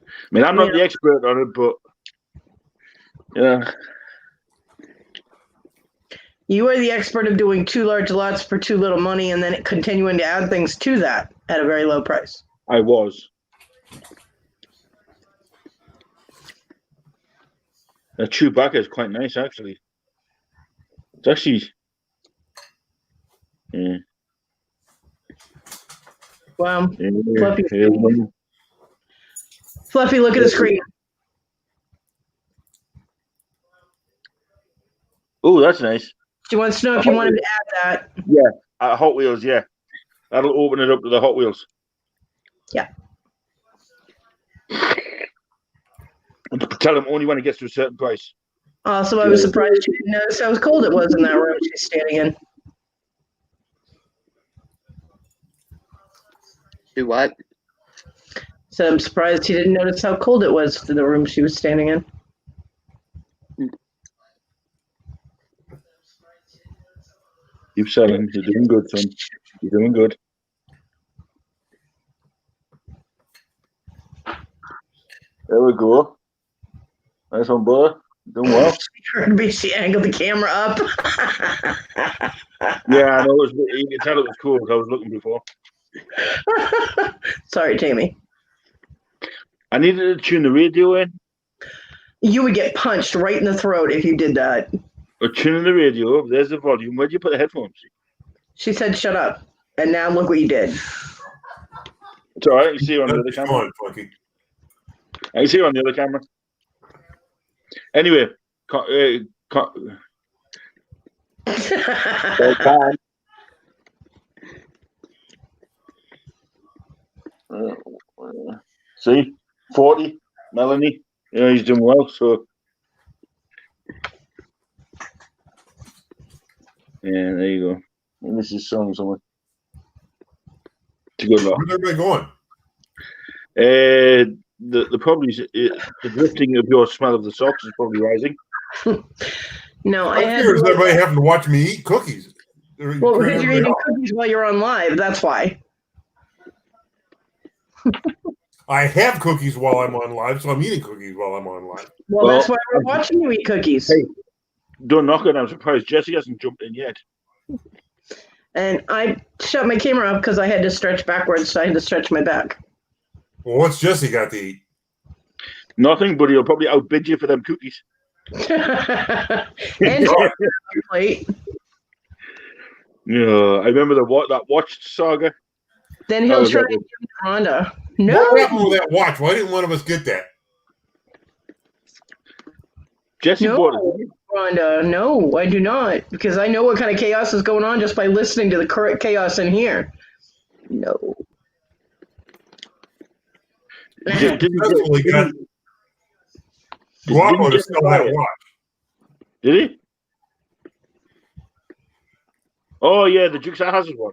I mean, I'm not the expert on it, but yeah. You are the expert of doing 2 large lots for too little money and then continuing to add things to that at a very low price. I was. That Chewbacca is quite nice, actually. It's actually. Yeah. Wow. Fluffy. Fluffy, look at the screen. Oh, that's nice. She wants to know if you wanted to add that. Yeah, Hot Wheels, yeah. That'll open it up to the Hot Wheels. Yeah. Tell him only when it gets to a certain price. Also, I was surprised you didn't notice how cold it was in that room she's standing in. Do what? So I'm surprised he didn't notice how cold it was in the room she was standing in. Keep selling. You're doing good, son. You're doing good. There we go. Nice one, brother. Doing well. She angled the camera up. Yeah, I know. You can tell it was cool because I was looking before. Sorry, Tammy. I needed to tune the radio in. You would get punched right in the throat if you did that. Or tuning the radio up. There's the volume. Where'd you put the headphones? She said, "Shut up." And now look what you did. It's all right. I can see you on the other camera. I can see you on the other camera. Anyway, see, 40, Melanie. Yeah, he's doing well. So, yeah, there you go. And this is showing someone. It's a good luck. Where's everybody going? The probably the drifting of your smell of the socks is probably rising. No, I hear everybody having to watch me eat cookies. Well, because you're eating cookies while you're on live. That's why. I have cookies while I'm on live, so I'm eating cookies while I'm on live. Well, that's why we're watching you eat cookies. Hey, don't knock it. I'm surprised Jesse hasn't jumped in yet. And I shut my camera up because I had to stretch backwards, so I had to stretch my back. Well, what's Jesse got to eat? Nothing, but he'll probably outbid you for them cookies. And plate. Yeah, I remember that watch saga. Then he'll try to get Rhonda. No. What happened with that watch? Why didn't one of us get that? Jesse bought it. Rhonda, no, I do not, because I know what kind of chaos is going on just by listening to the current chaos in here. No. Successfully got Guapo to sell that watch. Did he? Oh yeah, the Dukes of Hazzard one.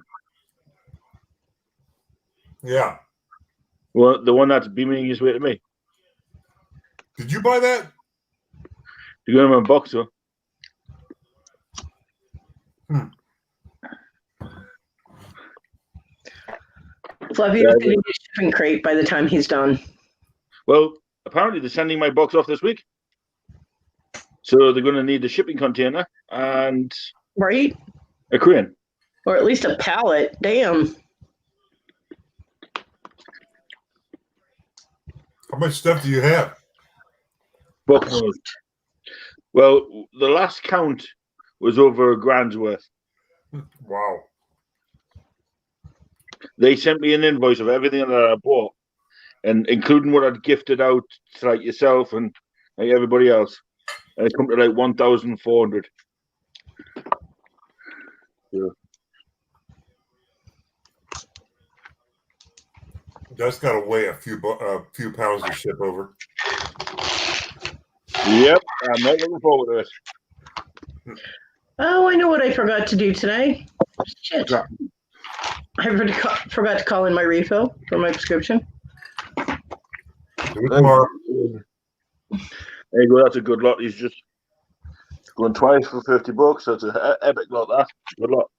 Yeah. Well, the one that's beaming his way to me. Did you buy that? You got him in a box, though. Fluffy is going to be a shipping crate by the time he's done. Well, apparently they're sending my box off this week. So they're going to need a shipping container and right, a crane. Or at least a pallet. Damn. How much stuff do you have? Books. Well, the last count was over $1,000's worth. Wow. They sent me an invoice of everything that I bought, and including what I'd gifted out to like yourself and like everybody else. And it come to like 1,400. Yeah. That's got to weigh a few pounds to ship over. Yep, I'm not looking forward to it. Oh, I know what I forgot to do today. Shit. I forgot to call in my refill for my prescription. Do it tomorrow. There you go. That's a good lot. He's just going twice for $50. That's an epic lot. That good lot.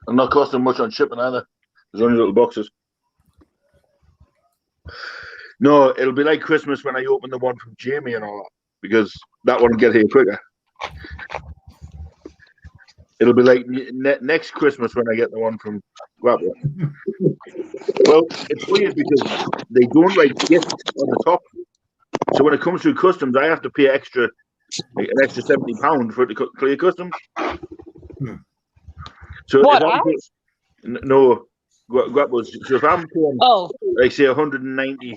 And not costing much on shipping either. There's only little boxes. No, it'll be like Christmas when I open the one from Jamie and all that, because that one will get here quicker. It'll be like next Christmas when I get the one from Grapple. Well, it's weird because they don't write gift on the top. So when it comes through customs, I have to pay an extra £70 for it to clear customs. So What? No, Grapples. So if I'm paying, like say £190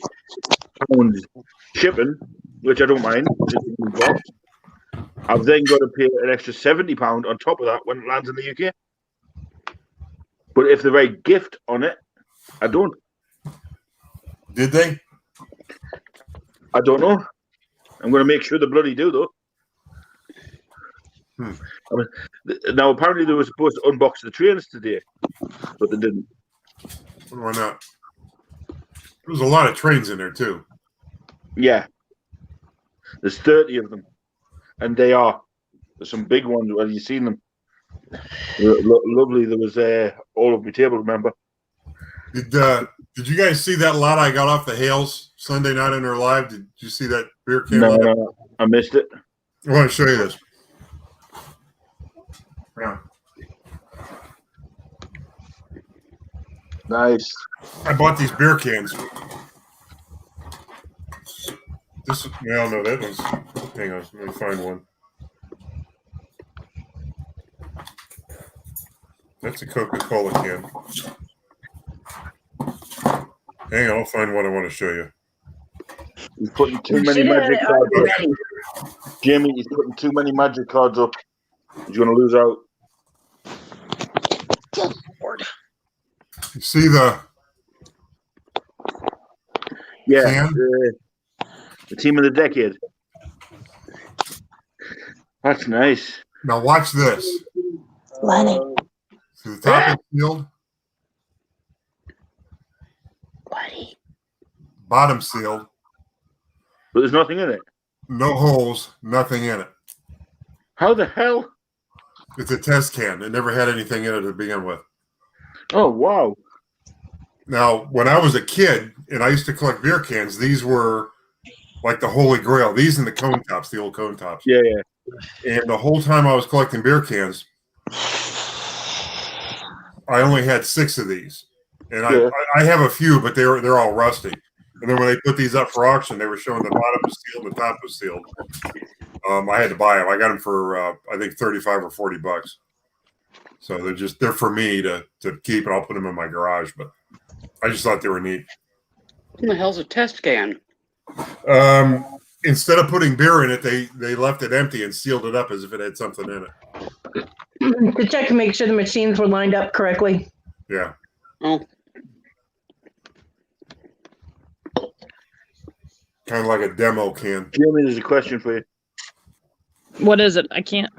shipping, which I don't mind, I've then got to pay an extra £70 on top of that when it lands in the UK. But if they write gift on it, I don't. Did they? I don't know. I'm going to make sure they bloody do, though. I mean, now, apparently they were supposed to unbox the trains today, but they didn't. Why not? There's a lot of trains in there, too. Yeah. There's 30 of them. And there's some big ones. Have you seen them? Lovely. There was all over my table, remember? Did you guys see that lot I got off the Hales Sunday night in their live? Did you see that beer can? No, I missed it. I want to show you this. Yeah. Nice. I bought these beer cans. No, that one's. Hang on, let me find one. That's a Coca-Cola can. Hang on, I'll find one I want to show you. He's putting too many magic cards up. Jamie, he's putting too many magic cards up. He's going to lose out. Good Lord. You see the the team of the decade. That's nice. Now watch this. Lenny. See the top is sealed. Buddy. Bottom sealed. But there's nothing in it. No holes, nothing in it. How the hell? It's a test can. It never had anything in it to begin with. Oh, wow. Now, when I was a kid and I used to collect beer cans, these were like the holy grail. These and the cone tops, the old cone tops. Yeah. And the whole time I was collecting beer cans, I only had 6 of these. And I have a few, but they're all rusty. And then when they put these up for auction, they were showing the bottom was sealed and the top was sealed. I had to buy them. I got them for I think $35 or $40. So they're for me to keep, and I'll put them in my garage. But I just thought they were neat. What the hell's a test can? Instead of putting beer in it, they left it empty and sealed it up as if it had something in it. To check and make sure the machines were lined up correctly. Yeah. Oh. Kind of like a demo can. Jamie, there's a question for you. What is it? I can't.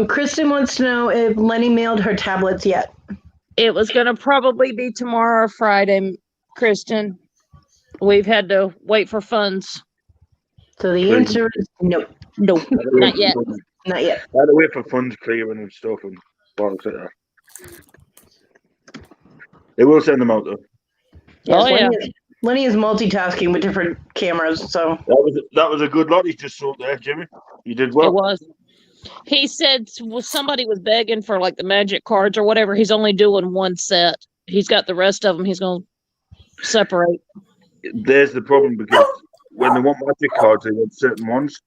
Kristen wants to know if Lenny mailed her tablets yet. It was going to probably be tomorrow or Friday, Kristen. We've had to wait for funds. So the answer is no. No, not yet. Not yet. I had to wait for funds clearing and stuff and bollocks like that. They will send them out though. Oh, yeah. Lenny is multitasking with different cameras, so that was a good lot he's just sold there, Jimmy. You did well. It was. He said somebody was begging for like the magic cards or whatever. He's only doing one set. He's got the rest of them. He's going to separate. There's the problem because when they want magic cards, they want certain ones.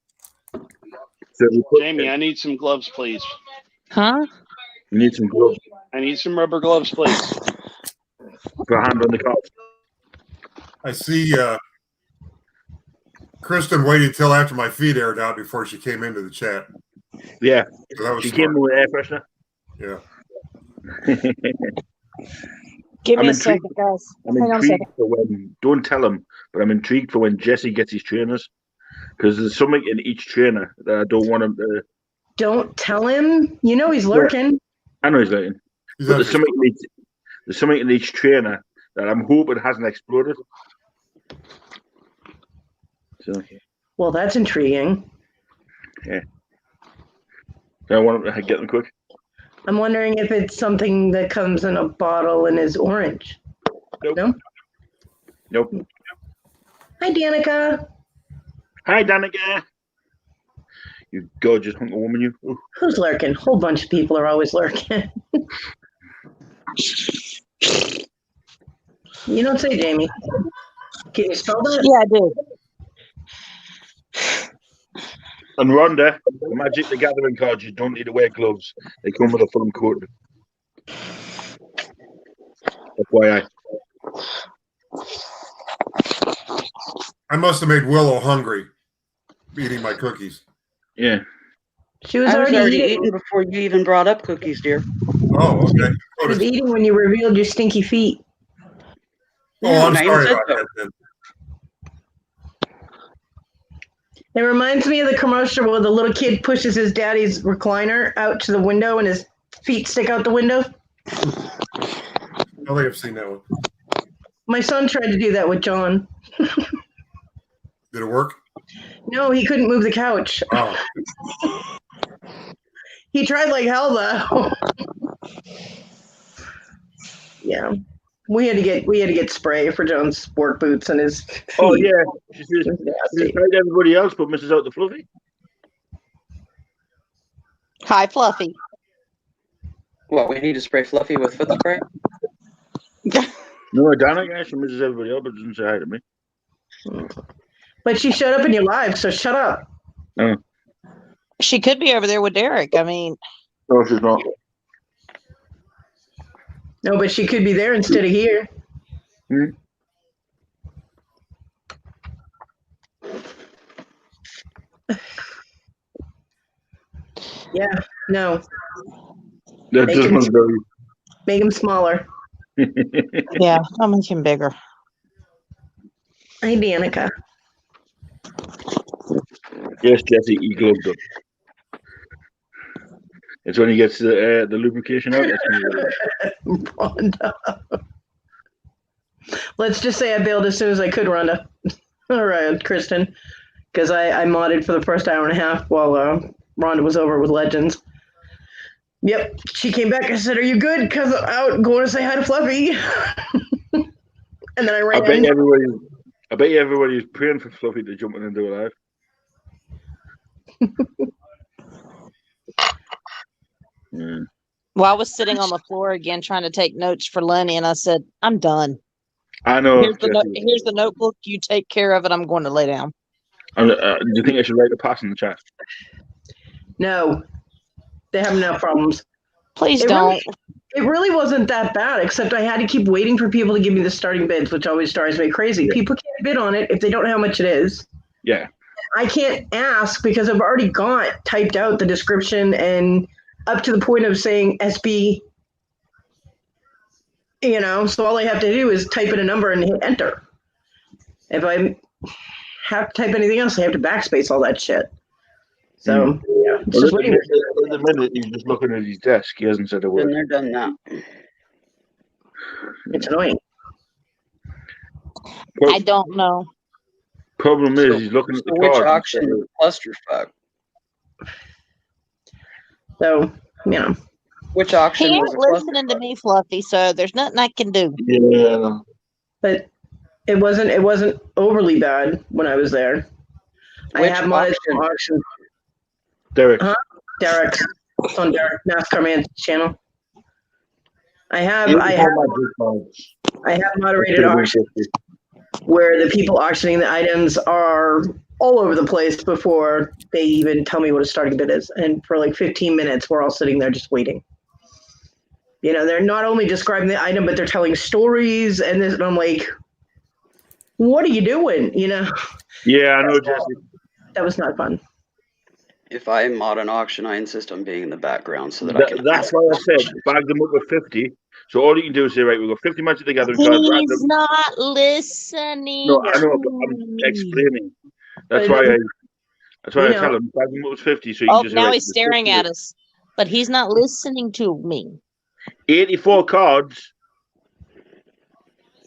So Jamie, I need some gloves, please. Huh? You need some gloves. I need some rubber gloves, please. For a hand on the cards. I see Kristen waited till after my feet aired out before she came into the chat. Yeah. So that was she smart. came with air freshener. Yeah. Give me a second, guys. I'm Hang on a intrigued second. for when, don't tell him, but I'm intrigued for when Jesse gets his trainers. Because there's something in each trainer that I don't want him to. don't tell him. You know he's lurking. I know he's lurking. But there's something in each trainer that I'm hoping hasn't exploded. So Well, that's intriguing. I want to get them quick. I'm wondering if it's something that comes in a bottle and is orange. Nope. No? Nope. Hi, Danica. Hi, Danica. You gorgeous hunk of woman, you. Ooh. Who's lurking? A whole bunch of people are always lurking. You don't say, Jamie. Can you spell that? Yeah, I do. And Rhonda, the Magic the Gathering cards, you don't need to wear gloves. They come with a full coat. FYI. I must have made Willow hungry eating my cookies. Yeah. She was I was already already eating. eating before you even brought up cookies, dear. Oh, okay. She was eating when you revealed your stinky feet. Oh, I'm Yeah, sorry I about said that then. It reminds me of the commercial where the little kid pushes his daddy's recliner out to the window and his feet stick out the window. I don't think I've seen that one. My son tried to do that with John. Did it work? No, he couldn't move the couch. Oh, He tried like hell though. Yeah. We had to get spray for John's sport boots and his feet. Oh, yeah. She's It was nasty. tried everybody else, but misses out the Fluffy. Hi, Fluffy. What, we need to spray Fluffy with foot spray? No, Danica, she misses everybody else, but doesn't say hi to me. But she showed up in your live, so shut up. She could be over there with Derek. I mean, No, she's not. No, but she could be there instead of here. Hmm. Yeah, no. That Make just him- was very. Make him smaller. yeah, I'll make him bigger. Hi, Danica. Yes, Jesse, he gloved up. It's when he gets the lubrication out. That's when he Rhonda. Let's just say I bailed as soon as I could, Rhonda. All right, Kristen. Because I modded for the first hour and a half while Rhonda was over with Legends. Yep, she came back. I said, "Are you good?" Because I'm out going to say hi to Fluffy. And then I I ran. bet you everybody's praying for Fluffy to jump in and do it live. Yeah. Well, I was sitting on the floor again trying to take notes for Lenny, and I said, I'm done. I know. Here's the notebook. You take care of it. I'm going to lay down. Do you think I should write a pass in the chat? No, they have enough problems. Please It don't. It really wasn't that bad, except I had to keep waiting for people to give me the starting bids, which always drives me crazy. Yeah. People can't bid on it if they don't know how much it is. Yeah. I can't ask because I've already got typed out the description and up to the point of saying SB. You know, so all I have to do is type in a number and hit enter. If I have to type anything else, I have to backspace all that shit. So, yeah, it's Well, just at waiting. the minute, he's just looking at his desk. He hasn't said a Been word. there, done that. It's annoying. I don't know. Problem is, he's looking at the Which cards. auction clusterfuck? So, you know. Which auction He was ain't a listening to clusterfuck? me, Fluffy, so there's nothing I can do. Yeah. But it wasn't overly bad when I was there. I Which have modded some auctions. Derek. Derek's on Derek NASCAR Man's channel. I have moderated auctions where the people auctioning the items are all over the place before they even tell me what a starting bid is. And for like 15 minutes, we're all sitting there just waiting. You know, they're not only describing the item, but they're telling stories. And I'm like, what are you doing? You know? Yeah, I know, Jesse. That was not fun. If I mod an auction, I insist on being in the background so that I can. That's why I said bag them up with 50. So all you can do is say, right, we've got 50 Magic the Gathering cards. He's not listening. No, I know, but I'm explaining. That's why I tell him bag them up with 50. So you Oh, can just now say, right, he's staring at us, but he's not listening to me. 84 cards.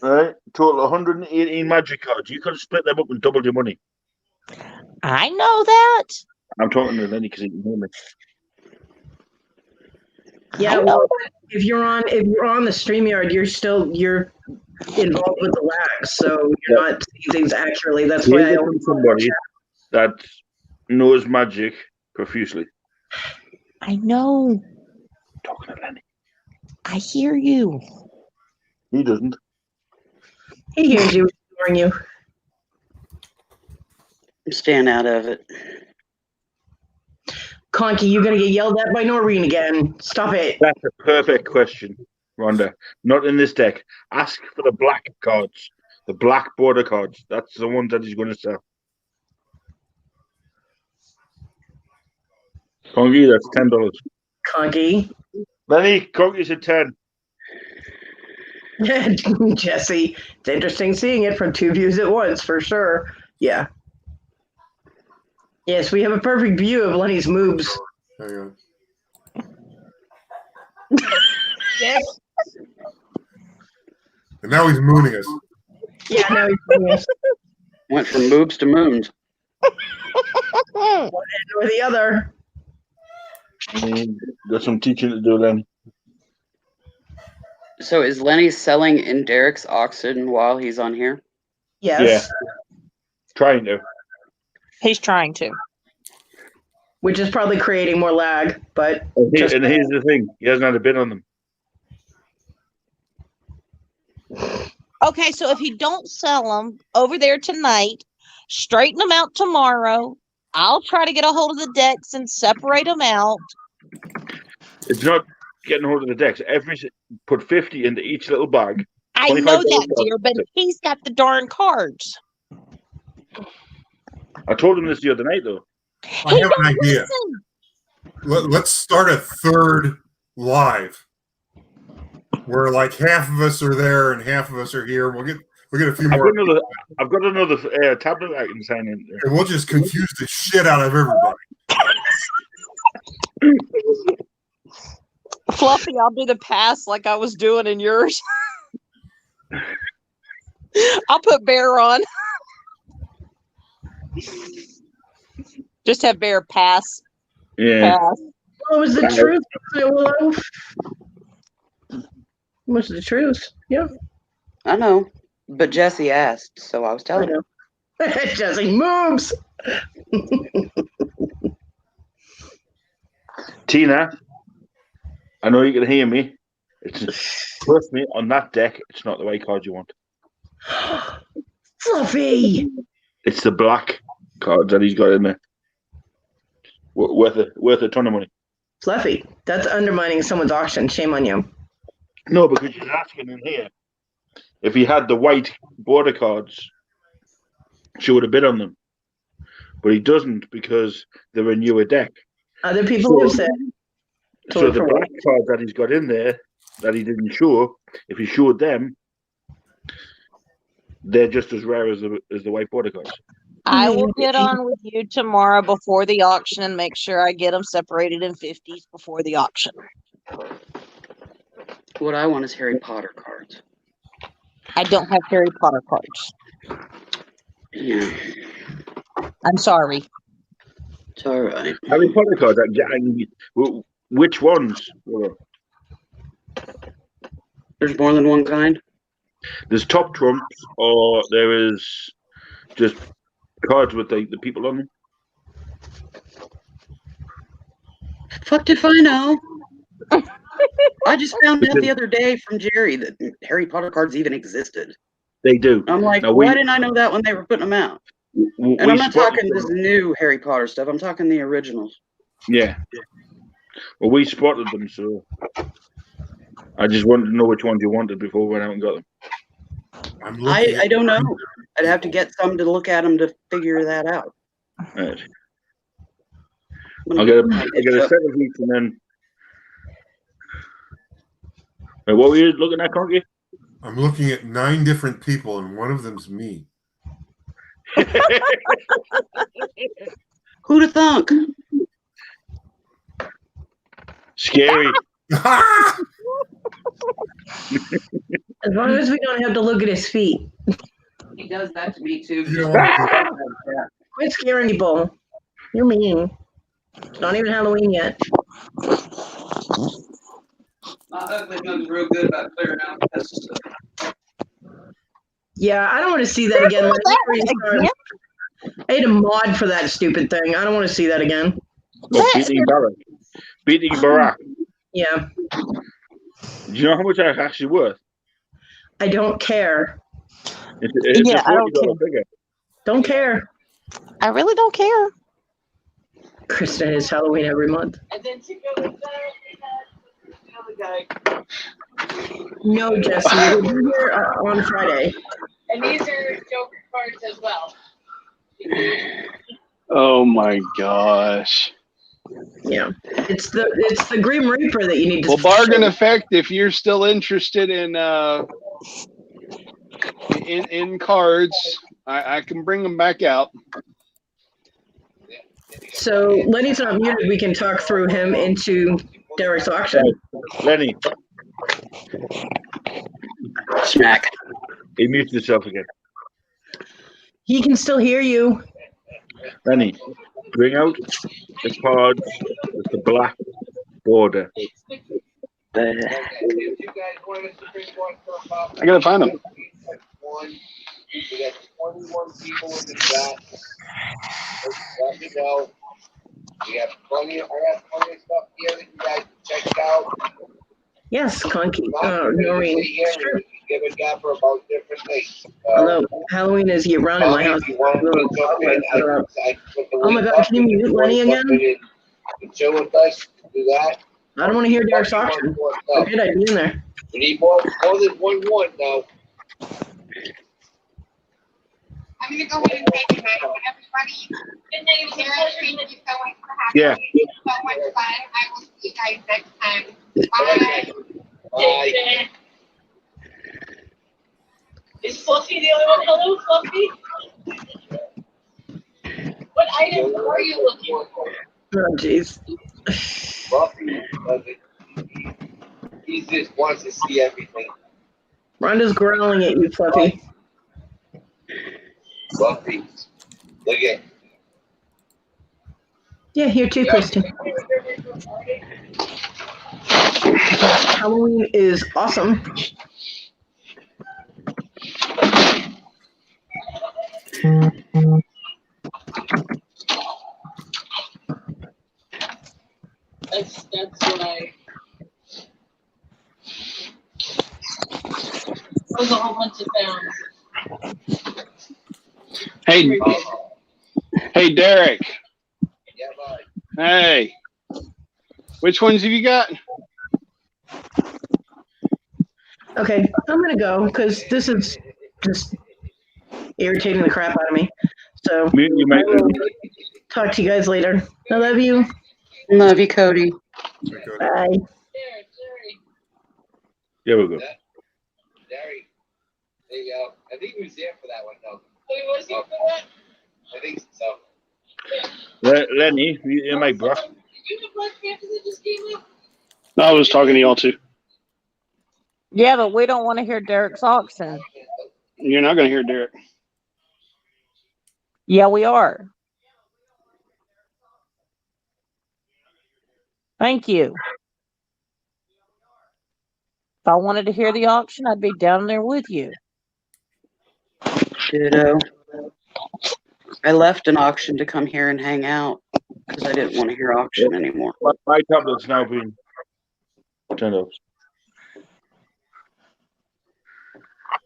Right, total 118 Magic cards. You could have split them up and doubled your money. I know that. I'm talking to Lenny because he can hear me. Yeah, well, if you're on the StreamYard, you're involved with the lag, so you're not seeing things accurately. That's why I Hear always from somebody that knows magic profusely. I know. Talking to Lenny. I hear you. He doesn't. He hears you, ignoring you. I'm staying out of it. Conky, you're gonna get yelled at by Noreen again. Stop it. That's a perfect question, Rhonda. Not in this deck. Ask for the black cards, the black border cards. That's the ones that he's going to sell. Conky, that's $10. Conky. Lenny, Conky's at 10. Jesse, it's interesting seeing it from two views at once, for sure. Yeah. Yes, we have a perfect view of Lenny's moves. Hang on. Yes. And now he's mooning us. Yeah, now he's doing this. Went from moobs to moons. One end or the other. Got some teaching to do, Lenny. So is Lenny selling in Derek's auction while he's on here? Yes. Yeah. Trying to. He's trying to. Which is probably creating more lag, but And here's the thing. He hasn't had a bid on them. Okay, so if you don't sell them over there tonight, straighten them out tomorrow. I'll try to get a hold of the decks and separate them out. It's not getting hold of the decks. Put 50 into each little bag. I know that, dear, but he's got the darn cards. I told him this the other night, though. I have an idea. Let's start a third live, where like half of us are there and half of us are here. We'll get a few more. I've got another tablet I can sign in there. And we'll just confuse the shit out of everybody. Fluffy, I'll do the pass like I was doing in yours. I'll put Bear on. Just have Bear pass. Yeah. Pass. what was the truth? What was the truth? Yeah. I know, but Jesse asked, so I was telling him. Jesse moves. Tina, I know you can hear me. Trust me, on that deck, it's not the white card you want. Fluffy. It's the black cards that he's got in there. Worth a ton of money. Fluffy. That's undermining someone's auction. Shame on you. No, because you're asking in here. If he had the white border cards, she would have bid on them. But he doesn't because they're a newer deck. Other people have said. So the black cards that he's got in there that he didn't show, if he showed them, they're just as rare as the white border cards. I will get on with you tomorrow before the auction and make sure I get them separated in 50s before the auction. What I want is Harry Potter cards. I don't have Harry Potter cards. Yeah. I'm sorry. It's all right. Harry Potter cards. Which ones? There's more than one kind? There's top trumps, or there is just cards with the people on them. Fuck if I know. I just found out the other day from Jerry that Harry Potter cards even existed. They do. I'm like, why didn't I know that when they were putting them out? And I'm not talking this new Harry Potter stuff. I'm talking the originals. Yeah. Well, we spotted them, so I just wanted to know which ones you wanted before we went out and got them. I don't know. I'd have to get some to look at them to figure that out. Right. I'll get a set of each and then. Wait, what were you looking at, Conky? I'm looking at 9 different people, and one of them's me. Who'd have thunk? Scary. As long as we don't have to look at his feet. He does that to me too. Quit scaring people. You're mean. It's not even Halloween yet. My husband knows real good about clearing out pests. Yeah, I don't want to see that again. That one again? I had a mod for that stupid thing. I don't want to see that again. Oh, beating Barack. Beating Barack. Yeah, Do you know how much that's actually worth? I don't care. It's Yeah, a I don't $40 figure. Don't care. I really don't care. Kristen is Halloween every month. And then to go with that, we had the other guy. No, Jesse, we'll be here on Friday. And these are Joker cards as well. Oh my gosh. Yeah, it's the Grim Reaper that you need to. Well, bargain effect. If you're still interested in cards, I can bring them back out. So Lenny's not muted. We can talk through him into Derek's auction. Lenny, Smack. he muted himself again. He can still hear you. Lenny, bring out the cards with the black border. I gotta find them. We got 21 people in the chat. Let me know. We have I got plenty of stuff here that you guys can check out. Yes, Conky. Noreen. Sure. Give a gap for about different things. Although Halloween is year round in my house. Oh my God, can you mute Lenny again? Chill with us. Do that. I don't want to hear Derek's auction. Good idea in there. We need more than one now. I'm going to go ahead and say goodnight to everybody. Good night, Sarah. Thank you so much for having Yeah. me. It was so much fun. I will see you guys next time. Bye. Bye. Is Fluffy the only one? Hello, Fluffy. What items are you looking for? Oh, jeez. Buffy doesn't. He just wants to see everything. Rhonda's growling at you, Fluffy. Buffy. Look at. Yeah, here too, Kristen. Halloween is awesome. That's what I. That was a whole bunch of sounds. Hey, Derek. Yeah, bye. Hey. Which ones have you got? Okay, I'm gonna go because this is just irritating the crap out of me. So Mute you, mate. I will talk to you guys later. I love you. Love you, Cody. Bye. There we go. Derry. There you go. I think he was there for that one, though. Wait, was he for that? I think so. Lenny, you my bro. Did you have Black Panther that just came up? I was talking to y'all too. Yeah, but we don't want to hear Derek's auction. You're not gonna hear Derek. Yeah, we are. Thank you. If I wanted to hear the auction, I'd be down there with you. Ditto. I left an auction to come here and hang out because I didn't want to hear auction anymore. My tablet's now been turned off.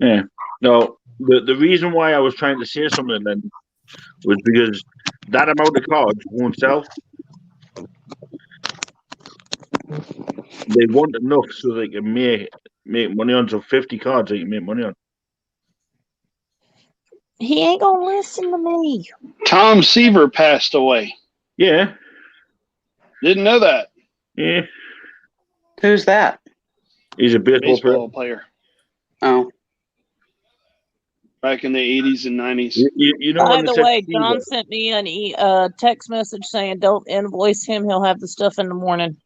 Yeah. No, the reason why I was trying to say something then was because that amount of cards won't sell. They want enough so they can make money on. So 50 cards they can make money on. He ain't gonna listen to me. Tom Seaver passed away. Yeah. Didn't know that. Yeah. Who's that? He's a Baseball player. Oh. Back in the 80s and 90s. You know. By the way, John sent me a text message saying, "Don't invoice him. He'll have the stuff in the morning."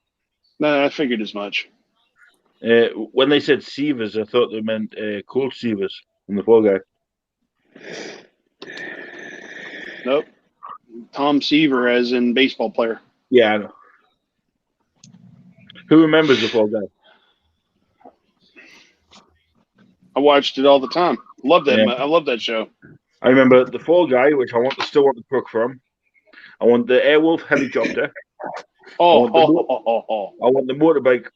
No, I figured as much. When they said Seavers, I thought they meant Colt Seavers from the Fall Guy. Nope. Tom Seaver, as in baseball player. Yeah, I know. Who remembers the Fall Guy? I watched it all the time. Love that. Yeah. I love that show. I remember the Fall Guy, which I still want the truck from. I want the Airwolf helicopter. I want the motorbike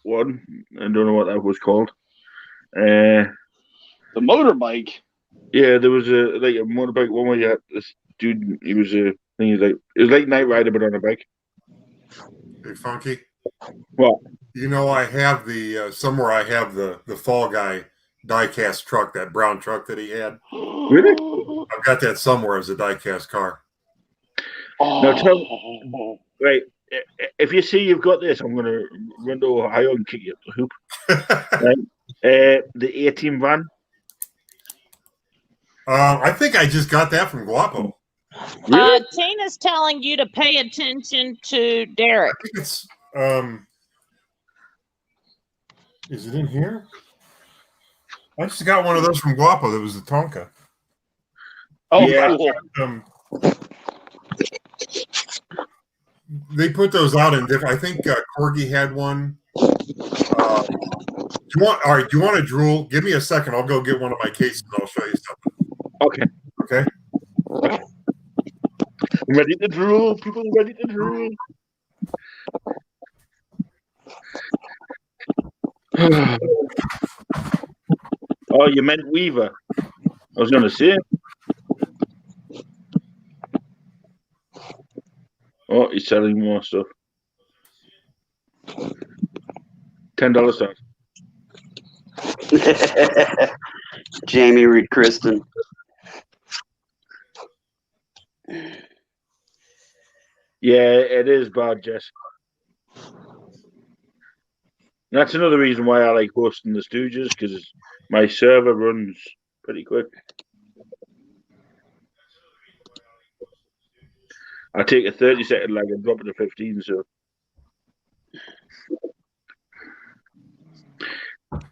one. I don't know what that was called. The motorbike. Yeah, there was a motorbike one where you had this dude. He was it was like Knight Rider but on a bike. Hey, Funky. What? You know, I have somewhere I have the Fall Guy diecast truck, that brown truck that he had. Really? I've got that somewhere as a diecast car. Now right, if you see you've got this, I'm going to run to Ohio and kick you up the hoop. Right? The A-Team van. I think I just got that from Guapo. Really? Tina's telling you to pay attention to Derek. I think it's is it in here? I just got one of those from Guapo. That was the Tonka. Oh, yeah. Cool. They put those out in different. I think Corgi had one. Do you want a drool? Give me a second. I'll go get one of my cases and I'll show you something. Okay. Okay. Ready to drool. People ready to drool. Oh, you meant Weaver. I was going to say. Oh, he's selling more stuff. $10 start. Jamie Reed Kristen. Yeah, it is bad, Jess. That's another reason why I like hosting the Stooges, because my server runs pretty quick. I take a 30-second lag and drop it to 15. So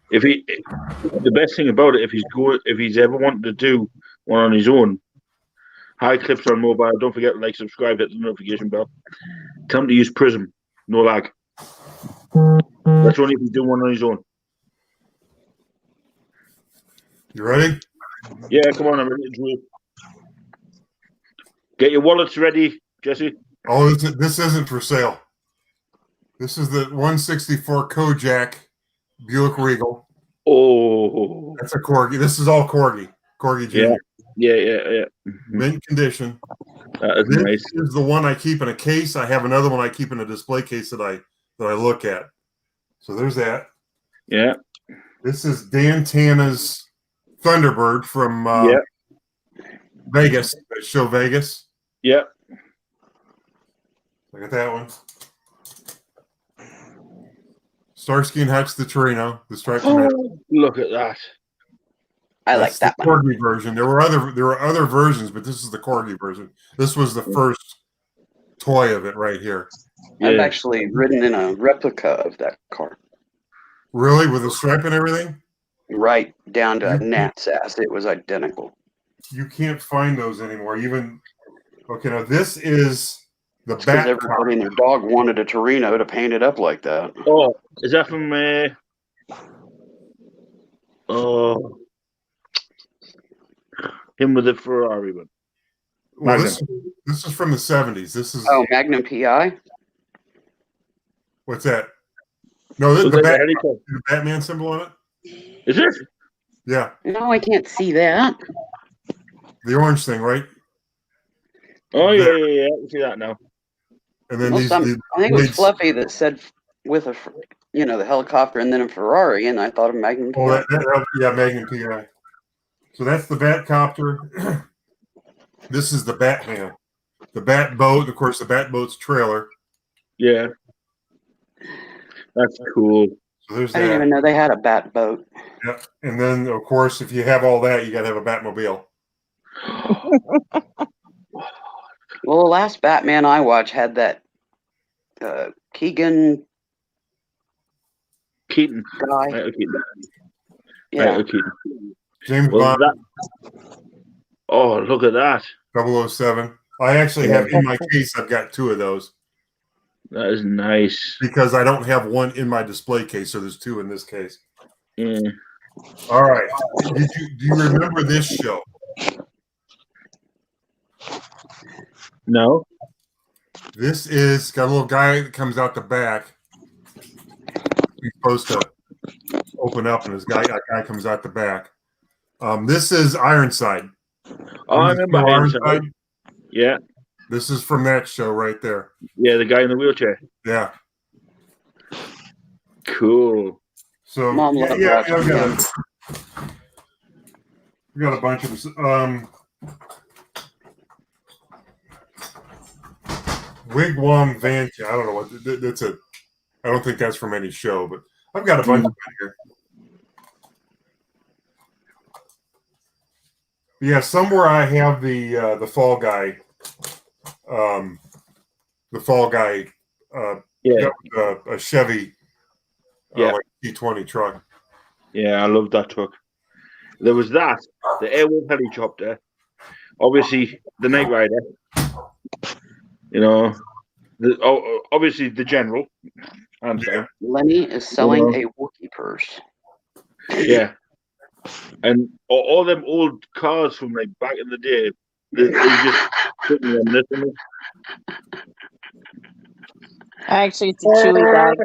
the best thing about it, if he's ever wanted to do one on his own, High Clips on mobile. Don't forget to like, subscribe, hit the notification bell. Tell him to use Prism, no lag. That's only if he's doing one on his own. You ready? Yeah, come on, I'm ready to drill. Get your wallets ready, Jesse. Oh, this isn't for sale. This is the 164 Kojak Buick Regal. Oh, that's a Corgi. This is all Corgi. Corgi Jr. Yeah. Mint condition. That is this nice. is the one I keep in a case. I have another one I keep in a display case that I look at. So there's that. Yeah. This is Dan Tana's Thunderbird from Vegas. Show Vegas. Yeah. Look at that one. Starsky and Hutch the Torino, the striped tomato. Look at that. I like that one. Corgi version. There were other versions, but this is the Corgi version. This was the first toy of it right here. I've actually ridden in a replica of that car. Really? With the stripe and everything? Right down to Nat's ass. It was identical. You can't find those anymore. Okay, now this is the Because back. everybody and their dog wanted a Torino to paint it up like that. Oh, is that from him with the Ferrari one? Well, this is from the 70s. This is Magnum PI. What's that? No, the Batman symbol on it. Is it? Yeah. No, I can't see that. The orange thing, right? Oh yeah. I can see that now. And then I think it was Fluffy that said with the helicopter and then a Ferrari, and I thought of Magnum PI. Oh, Magnum PI. So that's the Batcopter. This is the Batman. The Bat Boat, of course, the Bat Boat's trailer. Yeah. That's cool. So there's I didn't even know they had a Bat Boat. Yep. And then, of course, if you have all that, you got to have a Batmobile. Well, the last Batman I watched had that Keaton guy. Yeah. James Bond. Oh, look at that. 007. I actually have in my case. I've got 2 of those. That is nice. Because I don't have one in my display case, so there's 2 in this case. Yeah. All right. Do you remember this show? No. This is got a little guy that comes out the back. He's supposed to open up, and a guy comes out the back. This is Ironside. Oh, I remember Ironside. Yeah. This is from that show right there. Yeah, the guy in the wheelchair. Yeah. Cool. So Mom, we got a bunch of them. Wigwam Van. I don't know what that's a. I don't think that's from any show, but I've got a bunch of them here. Yeah, somewhere I have the Fall Guy. The Fall Guy. A Chevy. Like T20 truck. Yeah, I love that truck. There was that, the Airwolf helicopter, obviously the Knight Rider, you know, obviously the General. Lenny is selling a Wookiee purse. Yeah. And all them old cars from like back in the day, they just sitting reminiscing. Actually, it's a Chewy bag.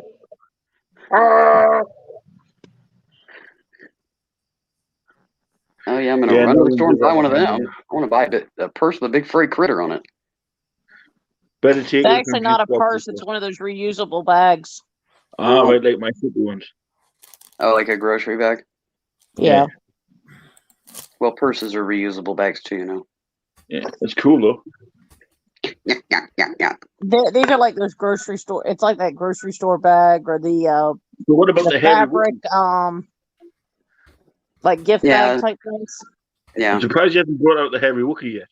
Oh yeah, I'm gonna run to the store and buy one of them. I want to buy a purse with a big furry critter on it. Better take It's actually not a purse. It's one of those reusable bags. Oh, right, like my super ones. Oh, like a grocery bag? Yeah. Well, purses are reusable bags too, you know. Yeah, it's cool though. Yeah. These are like those grocery store. It's like that grocery store bag or the. So what about the fabric? Like gift bag type things. Yeah. I'm surprised you haven't brought out the heavy Wookiee yet.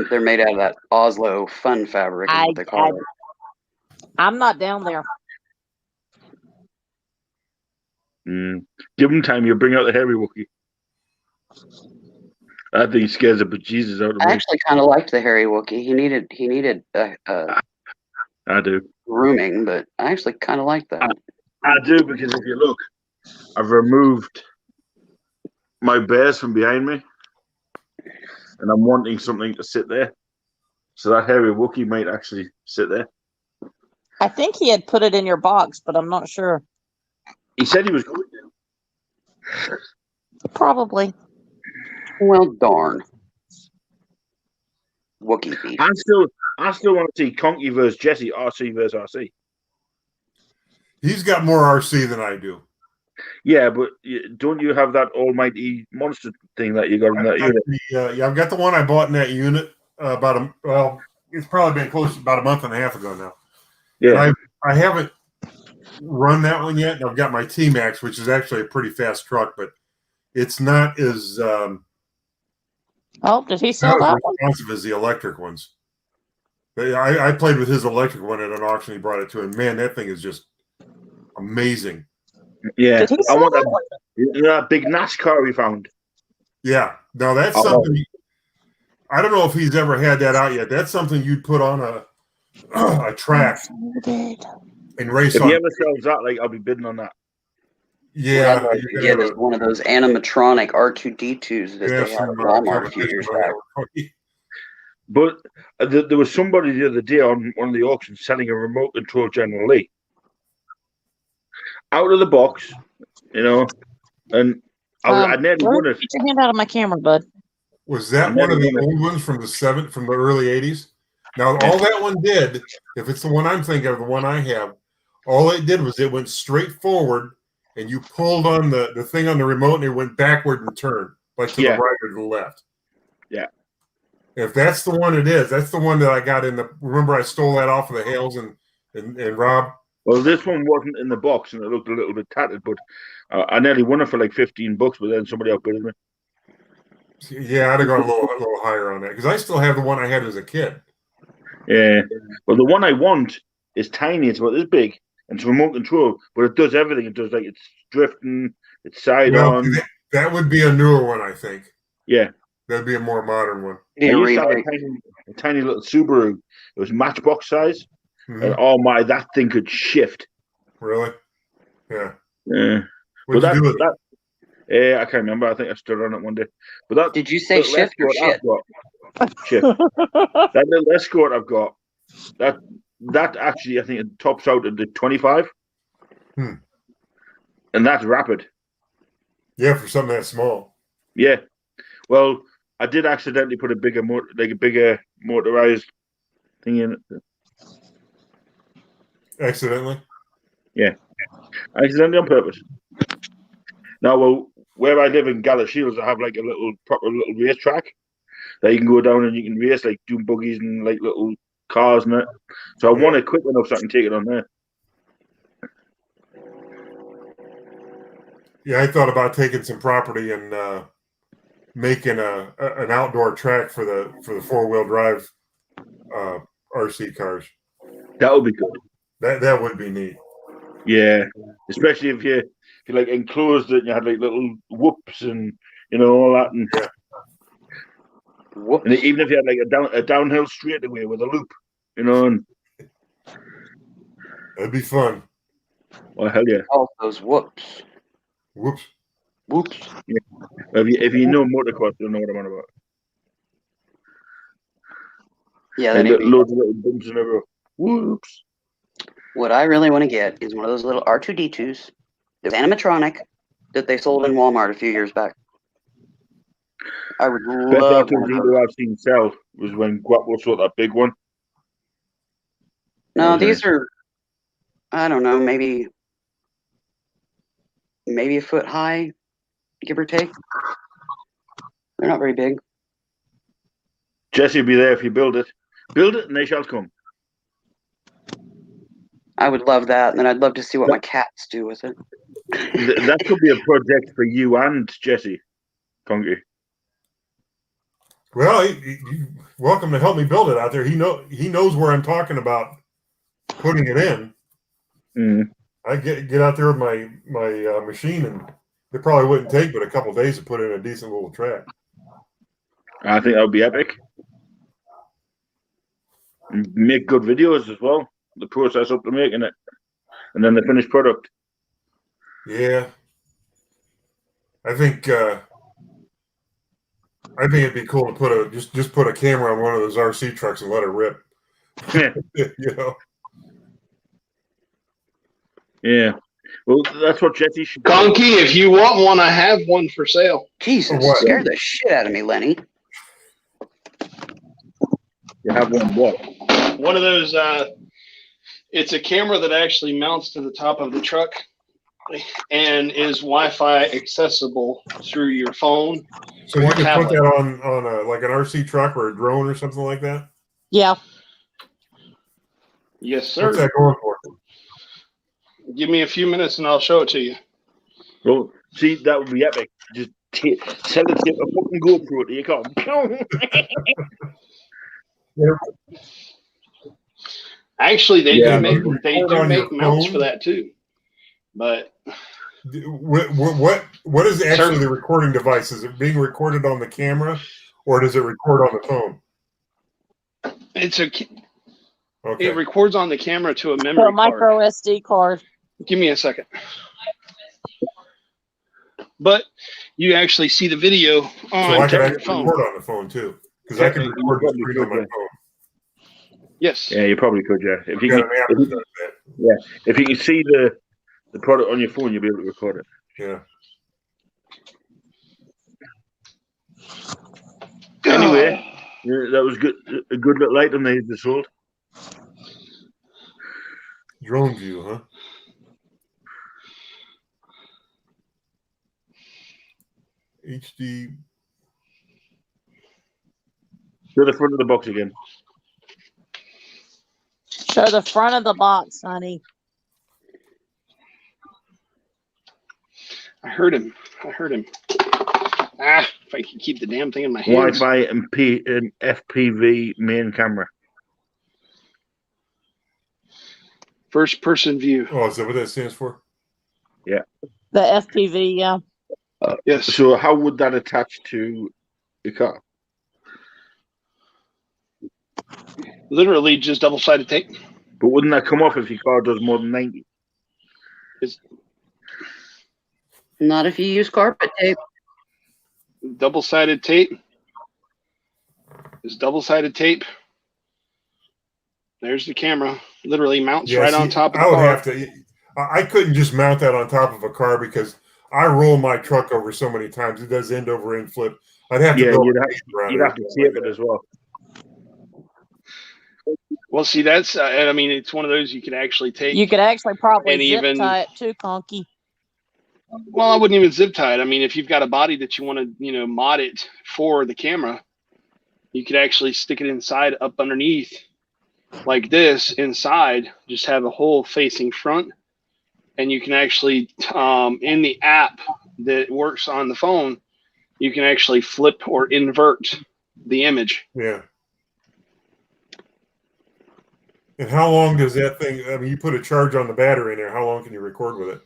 They're made out of that Oslo fun fabric, is what they call it. I'm not down there. Give him time. You'll bring out the heavy Wookiee. I think he scares the bejesus out of me. I actually kind of liked the hairy Wookiee. He needed I do. grooming, but I actually kind of like that. I do, because if you look, I've removed my bears from behind me, and I'm wanting something to sit there. So that hairy Wookiee might actually sit there. I think he had put it in your box, but I'm not sure. He said he was going to. Probably. Well, darn. Wookiee thief. I still want to see Conky versus Jesse, RC versus RC. He's got more RC than I do. Yeah, but don't you have that almighty monster thing that you got in that unit? Yeah, I've got the one I bought in that unit it's probably been close to about a month and a half ago now. Yeah. And I haven't run that one yet, and I've got my T-Max, which is actually a pretty fast truck, but it's not as did he sell that one? responsive as the electric ones. I played with his electric one at an auction. He brought it to him. Man, that thing is just amazing. Yeah, I want that big NASCAR we found. Yeah, now that's something. I don't know if he's ever had that out yet. That's something you'd put on a track and race if on. If he ever sells that, like, I'll be bidding on that. Yeah, is one of those animatronic R2D2s that they had at Walmart a few years back. But there was somebody the other day on one of the auctions selling a remote control General Lee. Out of the box, you know, and I nearly won it. Get your hand out of my camera, bud. Was that one of the old ones from the early 80s? Now, all that one did, if it's the one I'm thinking of, the one I have, all it did was it went straight forward, and you pulled on the thing on the remote, and it went backward and turned, like to the right or to the left. Yeah. If that's the one it is, that's the one that I got in the. Remember, I stole that off of the Hales and Rob. Well, this one wasn't in the box, and it looked a little bit tattered, but I nearly won it for like $15, but then somebody outbid me. Yeah, I'd have gone a little higher on that, because I still have the one I had as a kid. Yeah. Well, the one I want is tiny. It's about this big, and it's remote control, but it does everything. It does, like, it's drifting, it's side on. That would be a newer one, I think. Yeah. That'd be a more modern one. I used to have a tiny little Subaru. It was matchbox size, and oh my, that thing could shift. Really? Yeah. Yeah. What'd you do with it? I can't remember. I think I stood on it one day. But that Did you say shift or shit? Shift. That little Escort I've got, that actually I think it tops out at the 25. And that's rapid. Yeah, for something that small. Yeah. Well, I did accidentally put a bigger motorized thing in it. Accidentally? Yeah. Accidentally on purpose. Now, well, where I live in Galashiels, I have like a proper little race track that you can go down and you can race, like doing buggies and like little cars and that. So I want it quick enough so I can take it on there. Yeah, I thought about taking some property and making an outdoor track for the 4-wheel drive RC cars. That would be good. That would be neat. Yeah, especially if you like enclosed it and you had like little whoops and all that, and and even if you had like a downhill straightaway with a loop, and that'd be fun. Oh hell yeah! All those whoops. Whoops. Yeah. If you know motocross, you'll know what I'm on about. Yeah, and loads of little bumps and everything. Whoops. What I really want to get is one of those little R2D2s, the animatronic that they sold in Walmart a few years back. I would love Best R2D2 I've seen sell was when Guapo sold that big one. No, these are, I don't know, maybe a foot high, give or take. They're not very big. Jesse will be there if you build it. Build it and they shall come. I would love that, and then I'd love to see what my cats do with it. That could be a project for you and Jesse, Conky. Well, you're welcome to help me build it out there. He knows where I'm talking about putting it in. I get out there with my machine, and it probably wouldn't take but a couple of days to put in a decent little track. I think that would be epic. Make good videos as well. The process up to making it, and then the finished product. Yeah, I think it'd be cool to put just put a camera on one of those RC trucks and let it rip. Yeah. Well, that's what Jesse should. Conky, if you want one, I have one for sale. Jesus, scared the shit out of me, Lenny. You have one what? One of those. It's a camera that actually mounts to the top of the truck and is Wi-Fi accessible through your phone. So you can put that on like an RC truck or a drone or something like that? Yeah. Yes, sir. What's that going for? Give me a few minutes and I'll show it to you. Well, see, that would be epic. Just sell it to a fucking GoPro to you, come. Actually, they do make mounts for that too. But what is actually the recording device? Is it being recorded on the camera, or does it record on the phone? It records on the camera to a memory So a card. micro SD card. Give me a second. But you actually see the video on so I can your actually phone. record on the phone too, because I can record the screen on my phone. Yes. Yeah, you probably could. Yeah, if you can see the product on your phone, you'll be able to record it. Yeah. Anyway, that was good. A good little item they sold. Drone view, huh? HD. Show the front of the box again. Show the front of the box, honey. I heard him. If I can keep the damn thing in my hands. Wi-Fi and FPV main camera. First person view. Oh, is that what that stands for? Yeah. The FPV, yeah. Yes. So how would that attach to your car? Literally just double-sided tape. But wouldn't that come off if your car does more than 90? Not if you use carpet tape. Double-sided tape is double-sided tape. There's the camera. Literally mounts right on top of the car. I couldn't just mount that on top of a car because I roll my truck over so many times. It does end over end flip. I'd have to build you'd have to tape it as well. Well, see, that's I mean, it's one of those you could actually take. You could actually probably and zip even tie it too, Conky. Well, I wouldn't even zip tie it. I mean, if you've got a body that you want to, mod it for the camera, you could actually stick it inside up underneath like this inside, just have a hole facing front. And you can actually, in the app that works on the phone, you can actually flip or invert the image. Yeah. And how long does that thing, I mean, you put a charge on the battery in there, how long can you record with it?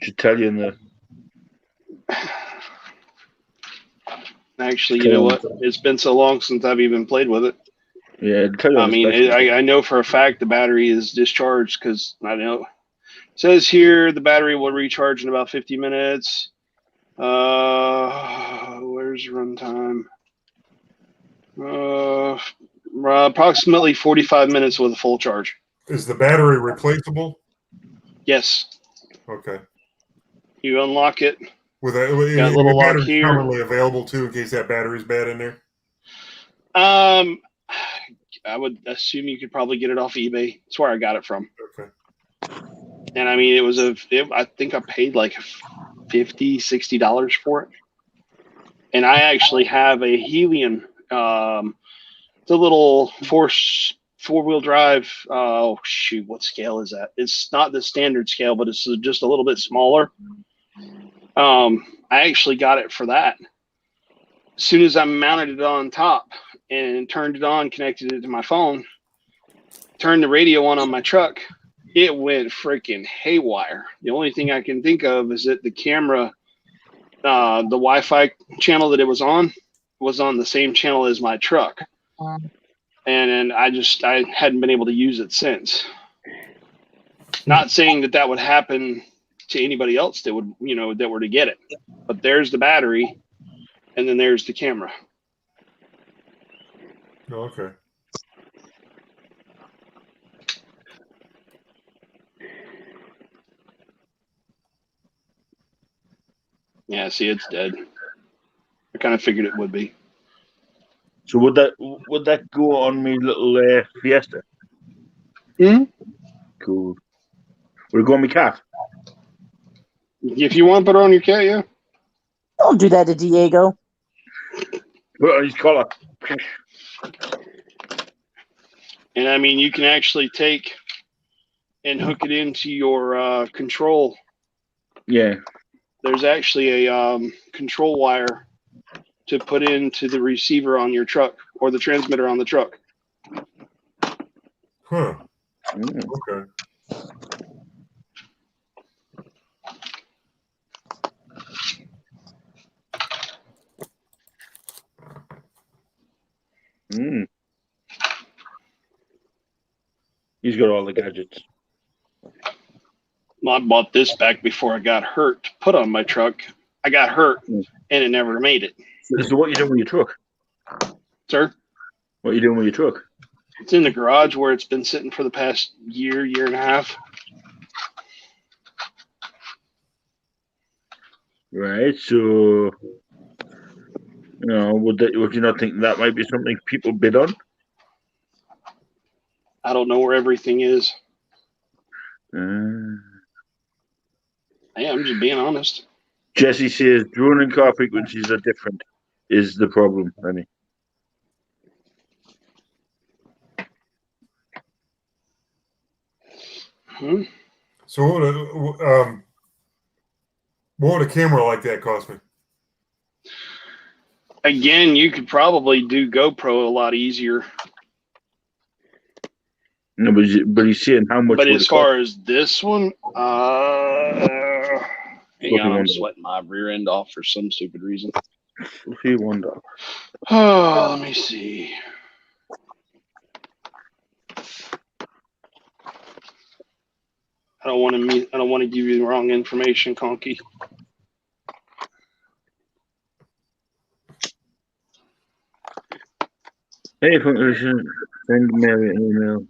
Should tell you in the. Actually, you know what? It's been so long since I've even played with it. Yeah, tell you. I mean, I know for a fact the battery is discharged because I know. It says here the battery will recharge in about 50 minutes. Where's runtime? Approximately 45 minutes with a full charge. Is the battery replaceable? Yes. Okay. You unlock it. With a got a little lock battery here. commonly available too, in case that battery's bad in there. I would assume you could probably get it off eBay. That's where I got it from. Okay. And I mean, I think I paid like $50, $60 for it. And I actually have a Helion, the little four-wheel drive. Oh shoot, what scale is that? It's not the standard scale, but it's just a little bit smaller. I actually got it for that. As soon as I mounted it on top and turned it on, connected it to my phone, turned the radio on my truck, it went freaking haywire. The only thing I can think of is that the camera, the Wi-Fi channel that it was on the same channel as my truck. And I hadn't been able to use it since. Not saying that would happen to anybody else that would, that were to get it. But there's the battery, and then there's the camera. Oh, okay. Yeah, see, it's dead. I kind of figured it would be. So would that go on me little Fiesta? Hmm. Cool. Would it go on me cat? If you want to put it on your cat, yeah. Don't do that to Diego. Put it on his collar. And I mean, you can actually take and hook it into your control. Yeah. There's actually a control wire to put into the receiver on your truck or the transmitter on the truck. Huh. Okay. He's got all the gadgets. Well, I bought this back before I got hurt to put on my truck. I got hurt and it never made it. So what are you doing with your truck? Sir? What are you doing with your truck? It's in the garage where it's been sitting for the past year and a half. Right, so would you not think that might be something people bid on? I don't know where everything is. Hey, I'm just being honest. Jesse says drone and car frequencies are different. Is the problem, honey? So what would a camera like that cost me? Again, you could probably do GoPro a lot easier. No, but he's saying how much. But as far as this one, Hang on, I'm sweating my rear end off for some stupid reason. Fluffy Wonder. Oh, let me see. I don't want to give you the wrong information, Conky. Hey, send Mary an email.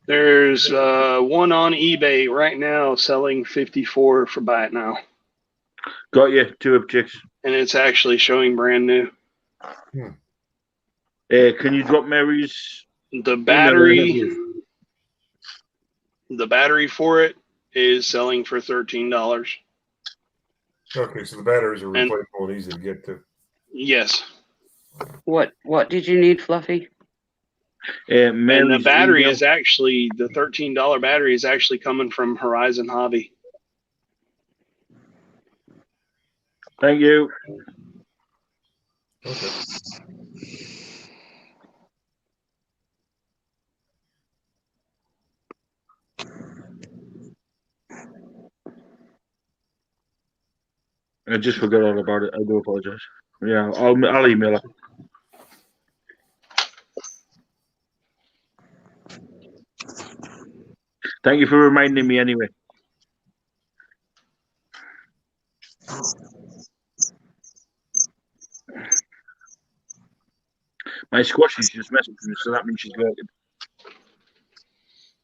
There's one on eBay right now selling 54 for buy it now. Got you, 2 objects. And it's actually showing brand new. Can you drop Mary's? The battery for it is selling for $13. Okay, so the batteries are replaceable and easy to get to. Yes. What did you need, Fluffy? And the battery is actually, the $13 battery is actually coming from Horizon Hobby. Thank you. Okay. I just forgot all about it. I do apologize. Yeah, I'll email her. Thank you for reminding me anyway. My squashy's just messaged me, so that means she's working.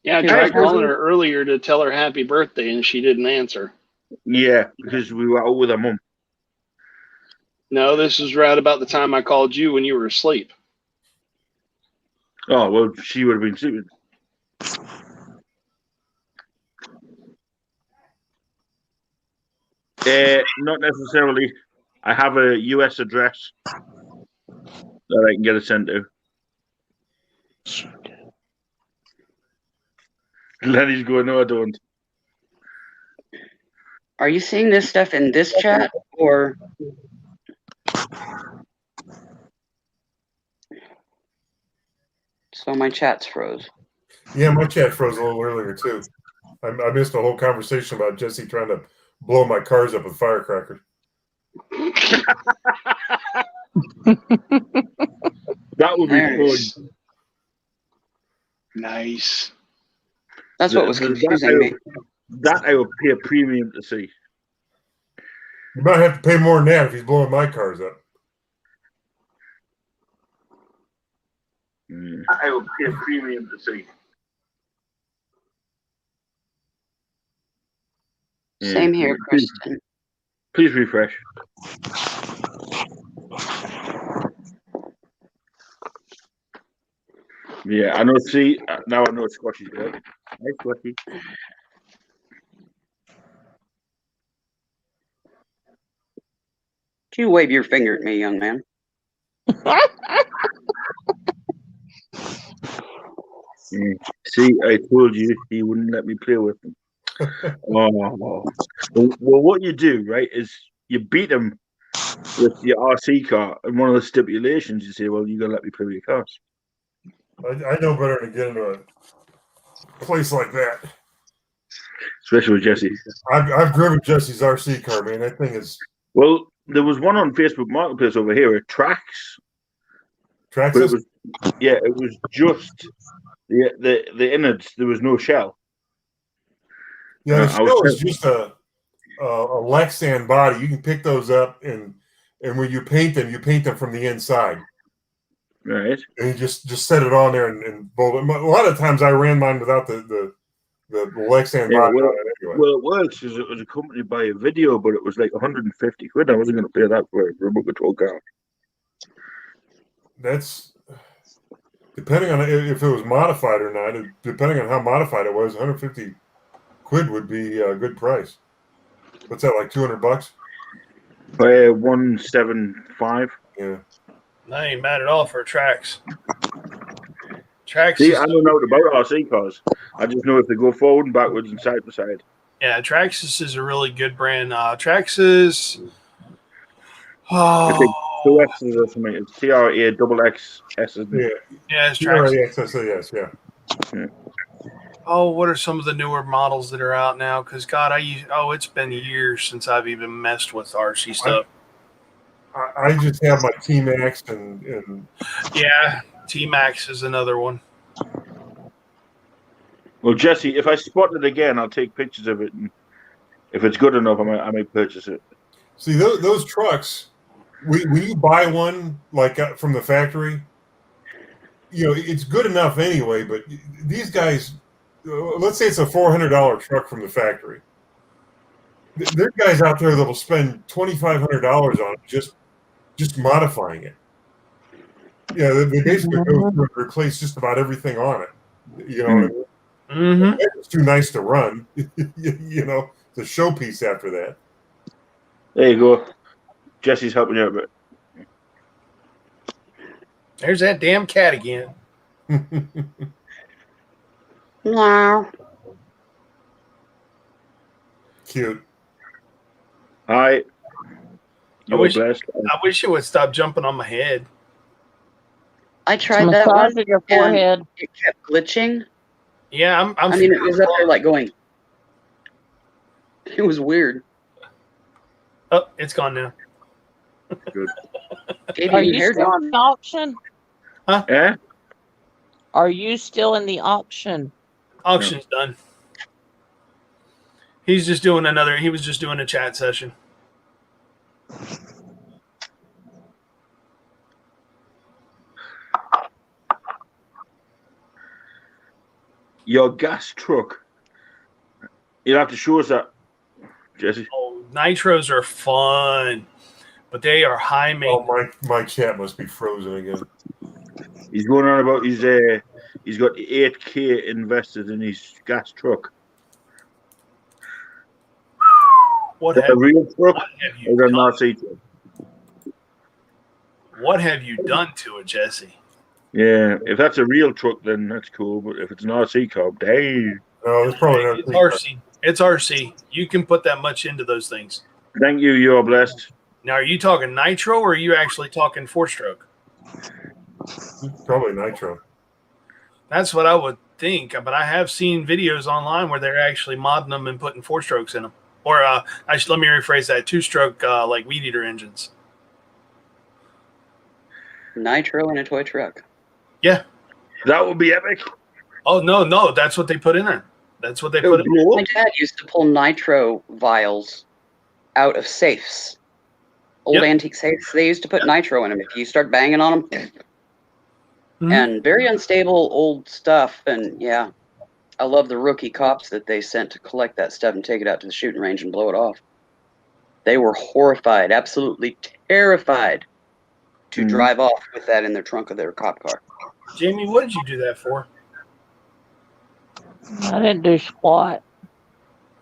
Yeah, I tried calling her earlier to tell her happy birthday, and she didn't answer. Yeah, because we were out with her mum. No, this was right about the time I called you when you were asleep. Oh, well, she would have been sleeping. Not necessarily. I have a US address that I can get it sent to. Lenny's going, no, I don't. Are you seeing this stuff in this chat or? So my chat's froze. Yeah, my chat froze a little earlier too. I missed a whole conversation about Jesse trying to blow my cars up with firecrackers. That would be fun. Nice. That's what was confusing me. That I would pay a premium to see. You might have to pay more than that if he's blowing my cars up. I would pay a premium to see. Same here, Kristen. Please refresh. Yeah, I know. See, now I know it's Squashy's good. Hey, Squashy. You wave your finger at me, young man. See, I told you he wouldn't let me play with him. Well, what you do, right, is you beat him with your RC car, and one of the stipulations you say, well, you got to let me play with your cars. I know better than to get into a place like that. Especially with Jesse. I've driven Jesse's RC car, man. That thing is... Well, there was one on Facebook Marketplace over here at Trax. Trax? But it was just the innards. There was no shell. Yeah, the shell is just a Lexan body. You can pick those up, and when you paint them from the inside. Right. And you just set it on there and bolt it. A lot of times I ran mine without the Lexan body on it anyway. Well, it works because it was accompanied by a video, but it was like 150 quid. I wasn't going to pay that for a remote control car. That's depending on if it was modified or not. Depending on how modified it was, 150 quid would be a good price. What's that, like $200? 175. Yeah. That ain't bad at all for Trax. Trax. See, I don't know about RC cars. I just know if they go forward and backwards and side to side. Yeah, Traxxas is a really good brand. Traxxas. Oh. Two X's or something. It's TRAXXS. Yeah. Yeah, it's Traxxas. TRAXXS, yeah. Oh, what are some of the newer models that are out now? Because God, it's been years since I've even messed with RC stuff. I just have my T-Max and Yeah, T-Max is another one. Well, Jesse, if I spot it again, I'll take pictures of it, and if it's good enough, I may purchase it. see those trucks. When you buy one like from the factory, it's good enough anyway. But these guys, let's say it's a $400 truck from the factory. There are guys out there that will spend $2,500 on it just modifying it. Yeah, they basically go through and replace just about everything on it. It's too nice to run. It's a showpiece after that. There you go. Jesse's helping you out a bit. There's that damn cat again. No. Cute. Hi. You're blessed. I wish it would stop jumping on my head. I tried that one. Massage your forehead. And it kept glitching. Yeah, I mean, it was up there like going. It was weird. Oh, it's gone now. Good. Are you still in the auction? Huh? Yeah. Are you still in the auction? Auction's done. He was just doing a chat session. Your gas truck. You'll have to show us that, Jesse. Oh, nitros are fun, but they are high maintenance. Oh, my chat must be frozen again. He's going on about he's got $8,000 invested in his gas truck. What Is that a real truck or is that an RC truck? What have you done to it, Jesse? Yeah, if that's a real truck, then that's cool. But if it's an RC car, dang. No, it's probably not. It's RC. It's RC. You can put that much into those things. Thank you. You're blessed. Now, are you talking nitro or are you actually talking 4-stroke? Probably nitro. That's what I would think. But I have seen videos online where they're actually modding them and putting 4-strokes in them. Or let me rephrase that: 2-stroke like weed eater engines. Nitro in a toy truck. Yeah, that would be epic. Oh no, that's what they put in there. That's what they put in there. My dad used to pull nitro vials out of safes, old antique safes. They used to put nitro in them. If you start banging on them, and very unstable old stuff. And yeah, I love the rookie cops that they sent to collect that stuff and take it out to the shooting range and blow it off. They were horrified, absolutely terrified, to drive off with that in their trunk of their cop car. Jamie, what did you do that for? I didn't do squat.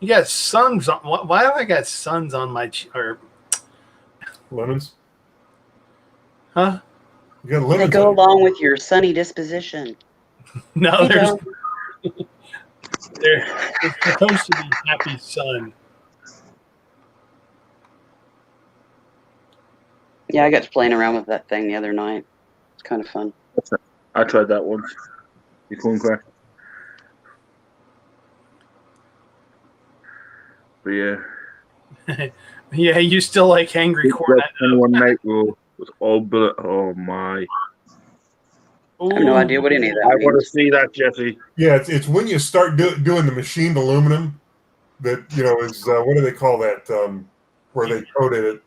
You got suns on. Why have I got suns on my or lemons? Huh? You got lemons. They go along with your sunny disposition. No, they're supposed to be happy sun. Yeah, I got to playing around with that thing the other night. It's kind of fun. I tried that once. You couldn't crack. But yeah. Yeah, you still like Angry Cornet. One night with all bullet. Oh my. I have no idea what any of that I means. want to see that, Jesse. Yeah, it's when you start doing the machined aluminum that is what do they call that? Where they coated it.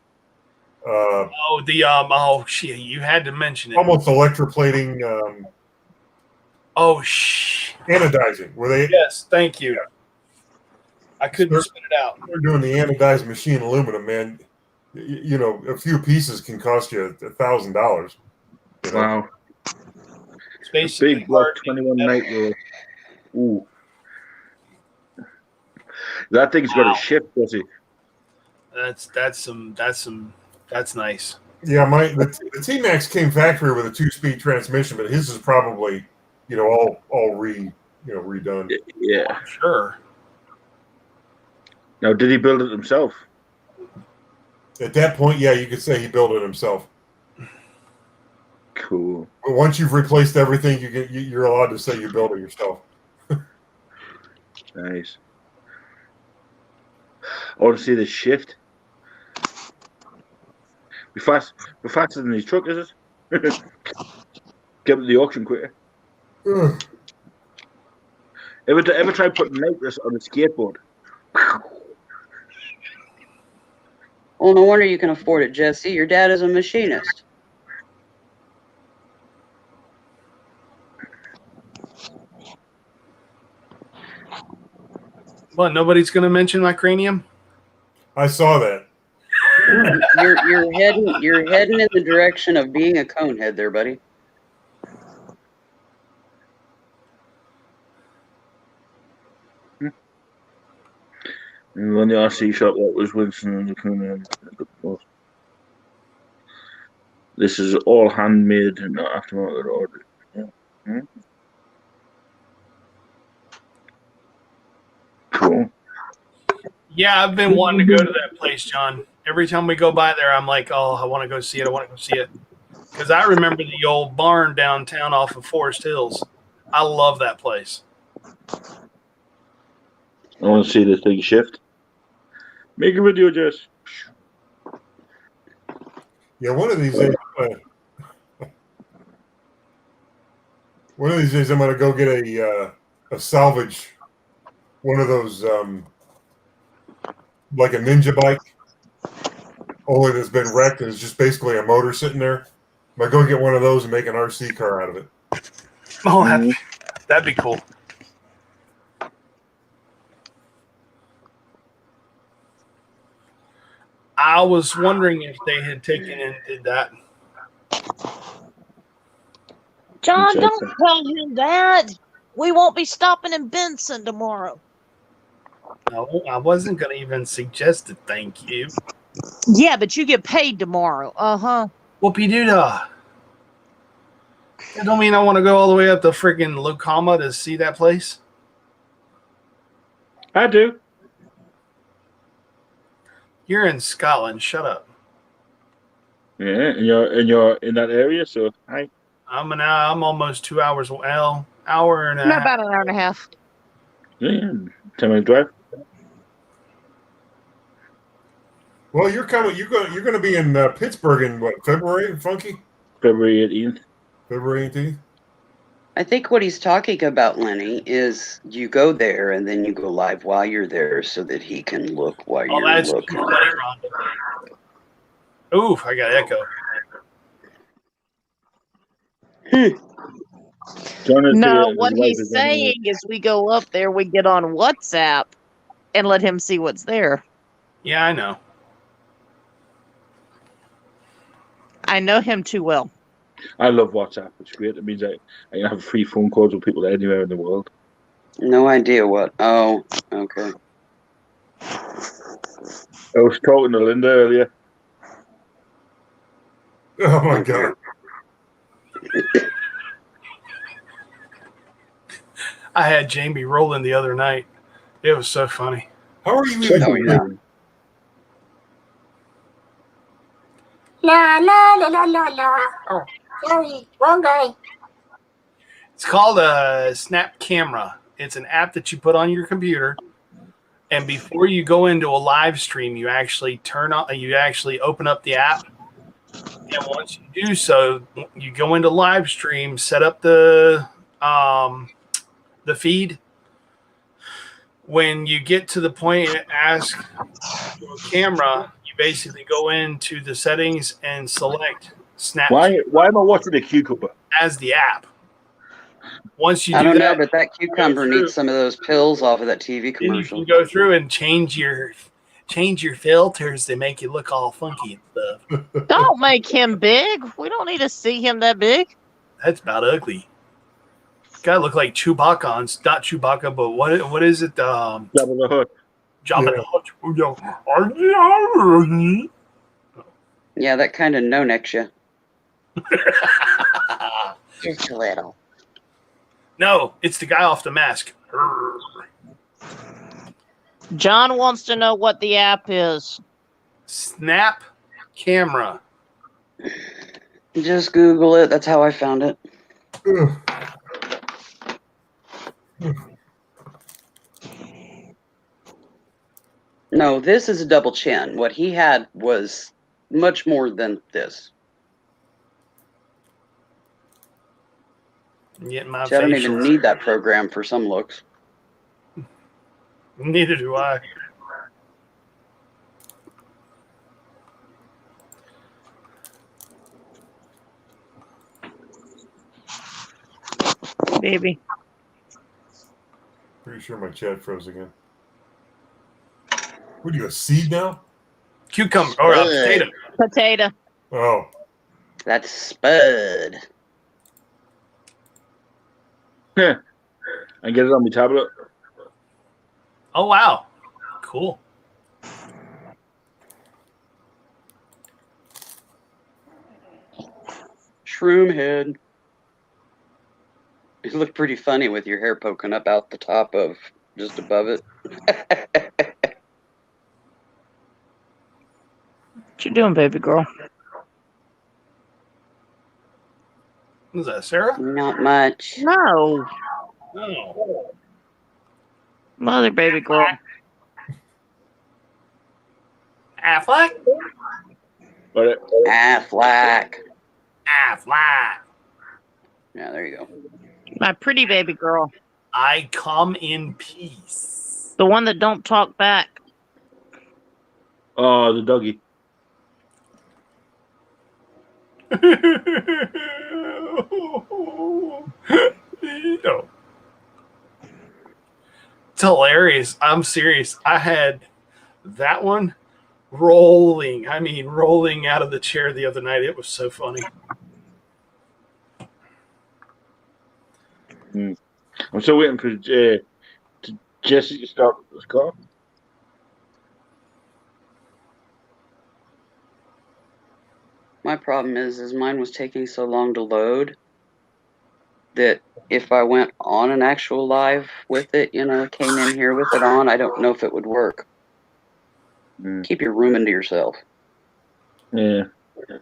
Shit! You had to mention it. Almost electroplating. Anodizing. Where they? Yes, thank you. I couldn't spit it out. They're doing the anodized machine aluminum, man. A few pieces can cost you $1,000. Wow. It's basically big block 21 nitro. Ooh. That thing's got a ship, does it? That's nice. Yeah, the T-Max came factory with a 2-speed transmission, but his is probably, all redone. Yeah, sure. Now, did he build it himself? At that point, yeah, you could say he built it himself. Cool. But once you've replaced everything, you're allowed to say you built it yourself. Nice. I want to see this shift. We're faster than these truckers. Get them to the auction quicker. Ever try putting nitrous on a skateboard? Well, no wonder you can afford it, Jesse. Your dad is a machinist. What? Nobody's going to mention my cranium? I saw that. You're heading in the direction of being a conehead there, buddy. And when the RC shop, that was Winston and the Coon. This is all handmade and not aftermarket order. Yeah. Hmm? Cool. Yeah, I've been wanting to go to that place, John. Every time we go by there, I'm like, oh, I want to go see it. I want to go see it. Because I remember the old barn downtown off of Forest Hills. I love that place. I want to see this thing shift. Make a video, Jess. Yeah, one of these days, I'm gonna go get a salvage, one of those like a ninja bike, only that's been wrecked and it's just basically a motor sitting there. I'm gonna go get one of those and make an RC car out of it. Oh, that'd be cool. I was wondering if they had taken and did that. John, don't tell him that. We won't be stopping in Benson tomorrow. No, I wasn't going to even suggest it. Thank you. Yeah, but you get paid tomorrow. Uh-huh. Whoopie-doo-dah. That don't mean I want to go all the way up to freaking Lucama to see that place. I do. You're in Scotland. Shut up. Yeah, and you're in that area, so hi. I'm almost 2 hours. Well, hour and a half. About an hour and a half. Yeah, 10-minute drive. Well, you're coming. You're going to be in Pittsburgh in what, February, Funky? February 18th. February 18th. I think what he's talking about, Lenny, is you go there and then you go live while you're there so that he can look while you're looking. Oof, I got echo. No, what he's saying is we go up there, we get on WhatsApp and let him see what's there. Yeah, I know. I know him too well. I love WhatsApp. It's great. It means I can have free phone calls with people anywhere in the world. No idea what. Oh, okay. I was talking to Linda earlier. Oh my God. I had Jamie rolling the other night. It was so funny. How are you even Oh, yeah. La la la la la la. Oh, sorry, wrong guy. It's called a Snap Camera. It's an app that you put on your computer, and before you go into a live stream, you actually open up the app, and once you do so, you go into live stream, set up the feed. When you get to the point and ask your camera, you basically go into the settings and select Snap. Why am I watching a cucumber? As the app. Once you do I don't that, know, but that cucumber needs some of those pills off of that TV then you commercial. can go through and change your filters to make it look all funky and stuff. Don't make him big. We don't need to see him that big. That's about ugly. Gotta look like Chewbacca not Chewbacca, but what is it? Jabba the Hutt. Jabba the Hutt. Yeah, that kind of no-necks you. Just a little. No, it's the guy off The Mask. John wants to know what the app is. Snap Camera. Just Google it. That's how I found it. No, this is a double chin. What he had was much more than this. Getting my See, I don't facial. even need that program for some looks. Neither do I. Baby. Pretty sure my chat froze again. What are you, a seed now? Cucumber or a potato. Potato. Oh. That's Spud. Yeah. I get it on my tablet. Oh wow. Cool. Shroom head. You look pretty funny with your hair poking up out the top of just above it. What you doing, baby girl? Was that Sarah? Not much. No. No. Mother, baby girl. Affleck? But Affleck. Affleck. Yeah, there you go. My pretty baby girl. I come in peace. The one that don't talk back. oh, the doggy. No. It's hilarious. I'm serious. I had that one rolling. I mean, rolling out of the chair the other night. It was so funny. I'm still waiting for Jesse to start the car. My problem is mine was taking so long to load that if I went on an actual live with it, came in here with it on, I don't know if it would work. Keep your room into yourself. Yeah.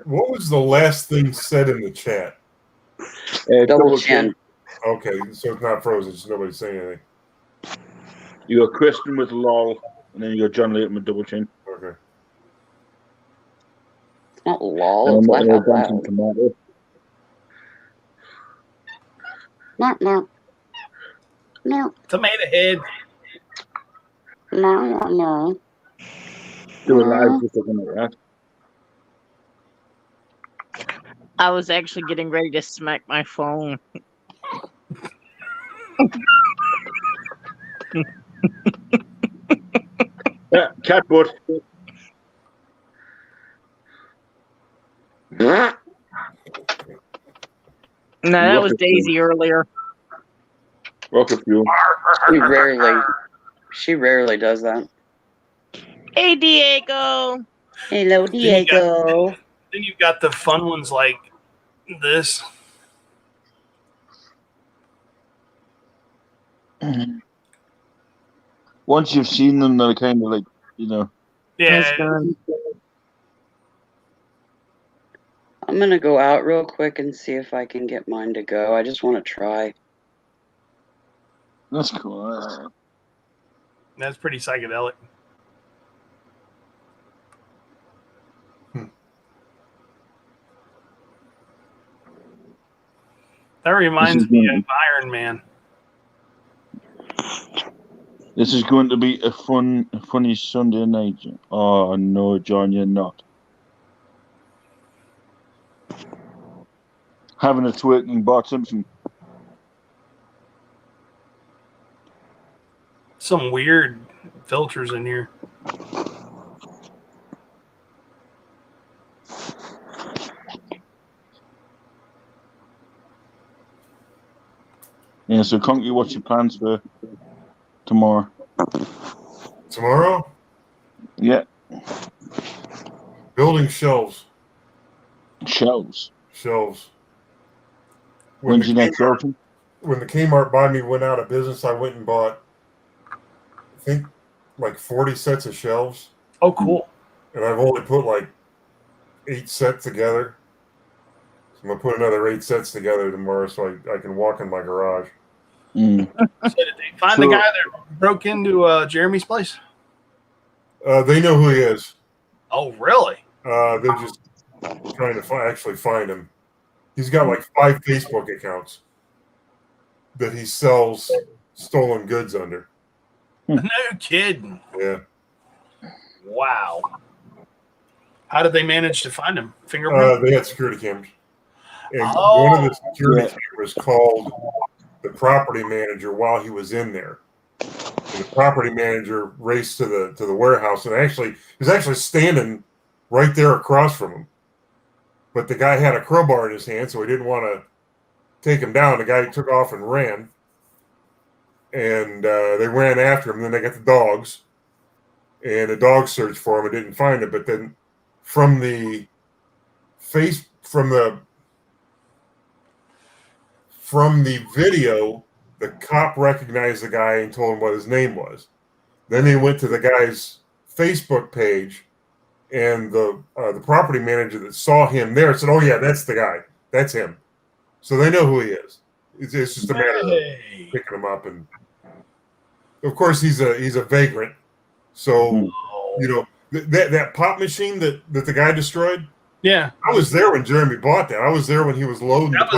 What was the last thing said in the chat? Double chin. Okay, so it's not frozen. Just nobody's saying anything. You got Kristen with lol, and then you got John Layton with double chin. Okay. It's not lol. It's laugh out loud. Tomato. No. Tomato head. No. Do a live just looking like that. I was actually getting ready to smack my phone. Yeah, cat butt. No, that was Daisy earlier. Rocket fuel. She rarely does that. Hey, Diego. Hello, Diego. Then you've got the fun ones like this. Once you've seen them, they're kind of like, Yeah. I'm going to go out real quick and see if I can get mine to go. I just want to try. That's cool. That's pretty psychedelic. That reminds me of Iron Man. This is going to be a funny Sunday night. Oh no, John, you're not. Having a twerking Bart Simpson. Some weird filters in here. Yeah, so Conky, what's your plans for tomorrow? Tomorrow? Yeah. Building shelves. Shelves. When When's your next open? When the Kmart by me went out of business, I went and bought, I think, like 40 sets of shelves. Oh, cool. And I've only put like 8 sets together. So I'm going to put another 8 sets together tomorrow so I can walk in my garage. So did they find the guy that broke into Jeremy's place? They know who he is. Oh, really? They're just trying to actually find him. He's got like 5 Facebook accounts that he sells stolen goods under. No kidding. Yeah. Wow. How did they manage to find him? Fingerprint? They had security cameras. And one of the security cameras called the property manager while he was in there. And the property manager raced to the warehouse and he was actually standing right there across from him. But the guy had a crowbar in his hand, so he didn't want to take him down. The guy took off and ran. And they ran after him. Then they got the dogs. And the dogs searched for him and didn't find him. But then from the video, the cop recognized the guy and told him what his name was. Then they went to the guy's Facebook page, and the property manager that saw him there said, "Oh yeah, that's the guy. That's him." So they know who he is. It's just a matter of picking him up, and of course he's a vagrant. So that pop machine that the guy destroyed. Yeah, I was there when Jeremy bought that. I was there when he was loading. That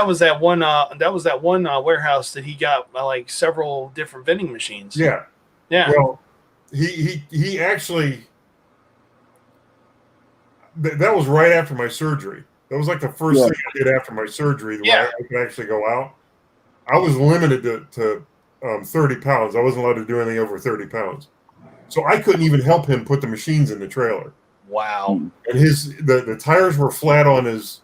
was that one warehouse that he got like several different vending machines. Yeah. Well, he actually that was right after my surgery. That was like the first thing I did after my surgery. Where I could actually go out. I was limited to 30 pounds. I wasn't allowed to do anything over 30 pounds. So I couldn't even help him put the machines in the trailer. Wow. And the tires were flat on his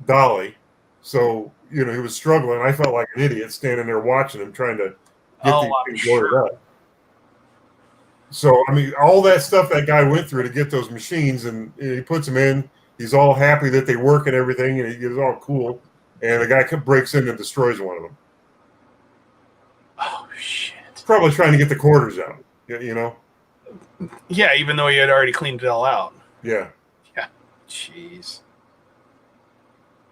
dolly. So, he was struggling. I felt like an idiot standing there watching him trying to get these things loaded up. So, I mean, all that stuff that guy went through to get those machines, and he puts them in. He's all happy that they work and everything, and he's all cool. And the guy breaks in and destroys one of them. Oh, shit. Probably trying to get the quarters out, Yeah, even though he had already cleaned it all out. Yeah. Yeah. Jeez.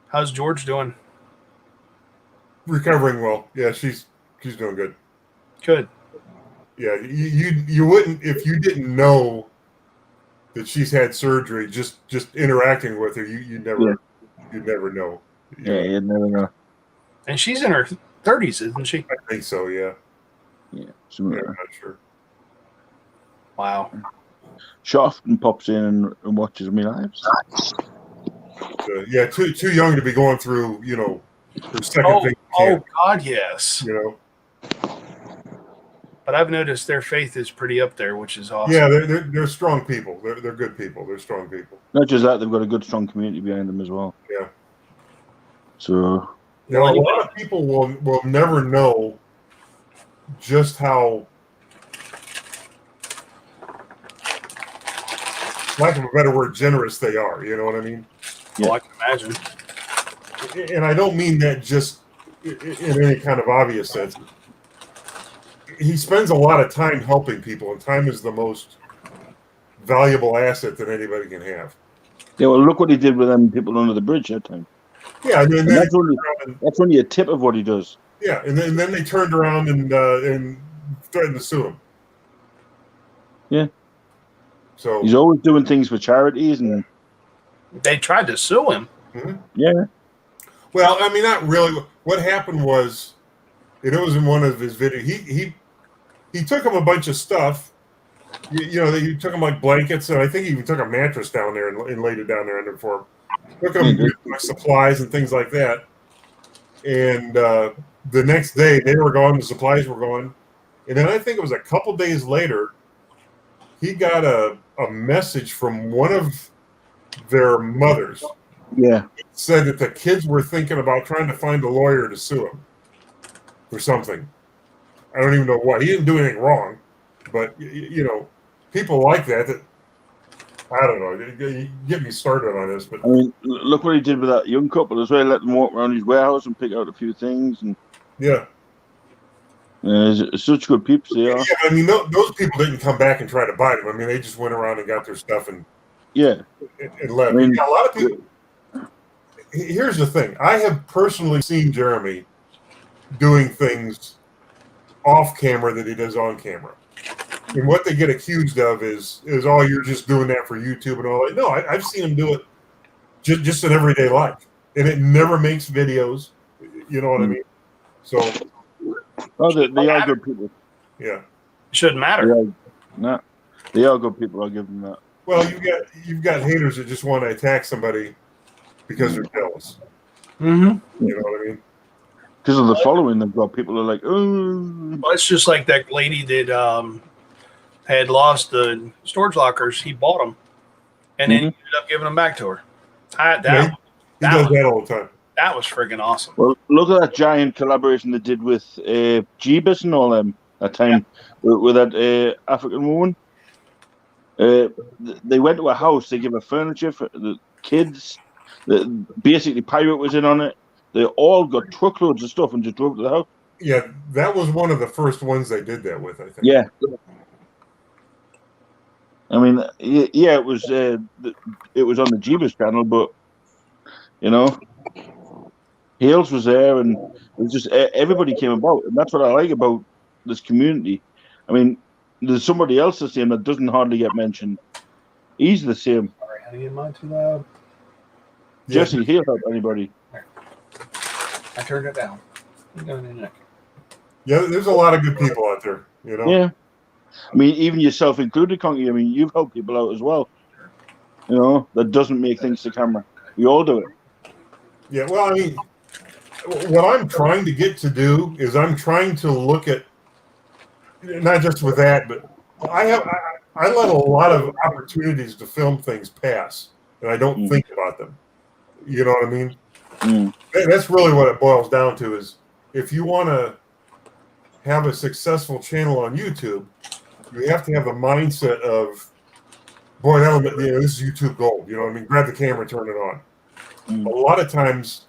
How's George doing? Recovering well. Yeah, she's doing good. Good. Yeah, you wouldn't, if you didn't know that she's had surgery, just interacting with her, you'd never know. Yeah, you'd never know. And she's in her 30s, isn't she? I think so, yeah. Yeah, I'm not sure. Wow. She often pops in and watches me lives. Yeah, too young to be going through, her second thing. Oh, God, yes. But I've noticed their faith is pretty up there, which is awesome. Yeah, they're strong people. They're good people. They're strong people. Not just that, they've got a good, strong community behind them as well. Yeah. So. A lot of people will never know just how, lack of a better word, generous they are. You know what I mean? Yeah. Oh, I can imagine. And I don't mean that just in any kind of obvious sense. He spends a lot of time helping people, and time is the most valuable asset that anybody can have. Yeah, well, look what he did with them people under the bridge that time. Yeah, I mean, that's only a tip of what he does. Yeah, and then they turned around and threatened to sue him. Yeah. So he's always doing things for charities, and they tried to sue him. Mm-hmm. Yeah. Well, I mean, not really. What happened was, it was in one of his videos. He took him a bunch of stuff. He took him like blankets, and I think he even took a mattress down there and laid it down there under for him. Took him supplies and things like that. And the next day, they were gone. The supplies were gone. And then I think it was a couple days later, he got a message from one of their mothers. Yeah. It said that the kids were thinking about trying to find a lawyer to sue him for something. I don't even know what. He didn't do anything wrong. But, people like that I don't know. You get me started on this. But I mean, look what he did with that young couple as well. Let them walk around his warehouse and pick out a few things. And yeah. Such good peeps they are. Yeah, I mean, those people didn't come back and try to buy them. I mean, they just went around and got their stuff and left. I mean, a lot of people. Here's the thing. I have personally seen Jeremy doing things off camera that he does on camera. And what they get accused of is oh, you're just doing that for YouTube and all that. No, I've seen them do it just in everyday life, and it never makes videos. You know what I mean? So, they are good people. Yeah, shouldn't matter. They are good people. I'll give them that. Well, you've got haters that just want to attack somebody because they're jealous. Mm-hmm. You know what I mean? Because of the following they've got, people are like, oh. Well, it's just like that lady that had lost the storage lockers. He bought them, and then he ended up giving them back to her. He does that all the time. That was friggin' awesome. Well, look at that giant collaboration they did with Jeebus and all them that time with that African woman. They went to a house. They gave her furniture for the kids. Basically, Pirate was in on it. They all got truckloads of stuff and just drove to the house. Yeah, that was one of the first ones they did that with, I think. Yeah. I mean, yeah, it was on the Jeebus channel, but you know, Hales was there, and it was just everybody came about, and that's what I like about this community. I mean, there's somebody else the same that doesn't hardly get mentioned. He's the same. Sorry, how do you get mine too loud? Jesse, he'll help anybody. I turned it down. Yeah, there's a lot of good people out there, you know. Yeah, I mean, even yourself included, Conky. I mean, you've helped people out as well. You know, that doesn't make things to camera. We all do it. Yeah, well, I mean, what I'm trying to get to do is I'm trying to look at not just with that, but I let a lot of opportunities to film things pass, and I don't think about them. You know what I mean? That's really what it boils down to. Is if you want to have a successful channel on YouTube, you have to have the mindset of, boy, this is YouTube gold. You know what I mean? Grab the camera, turn it on. A lot of times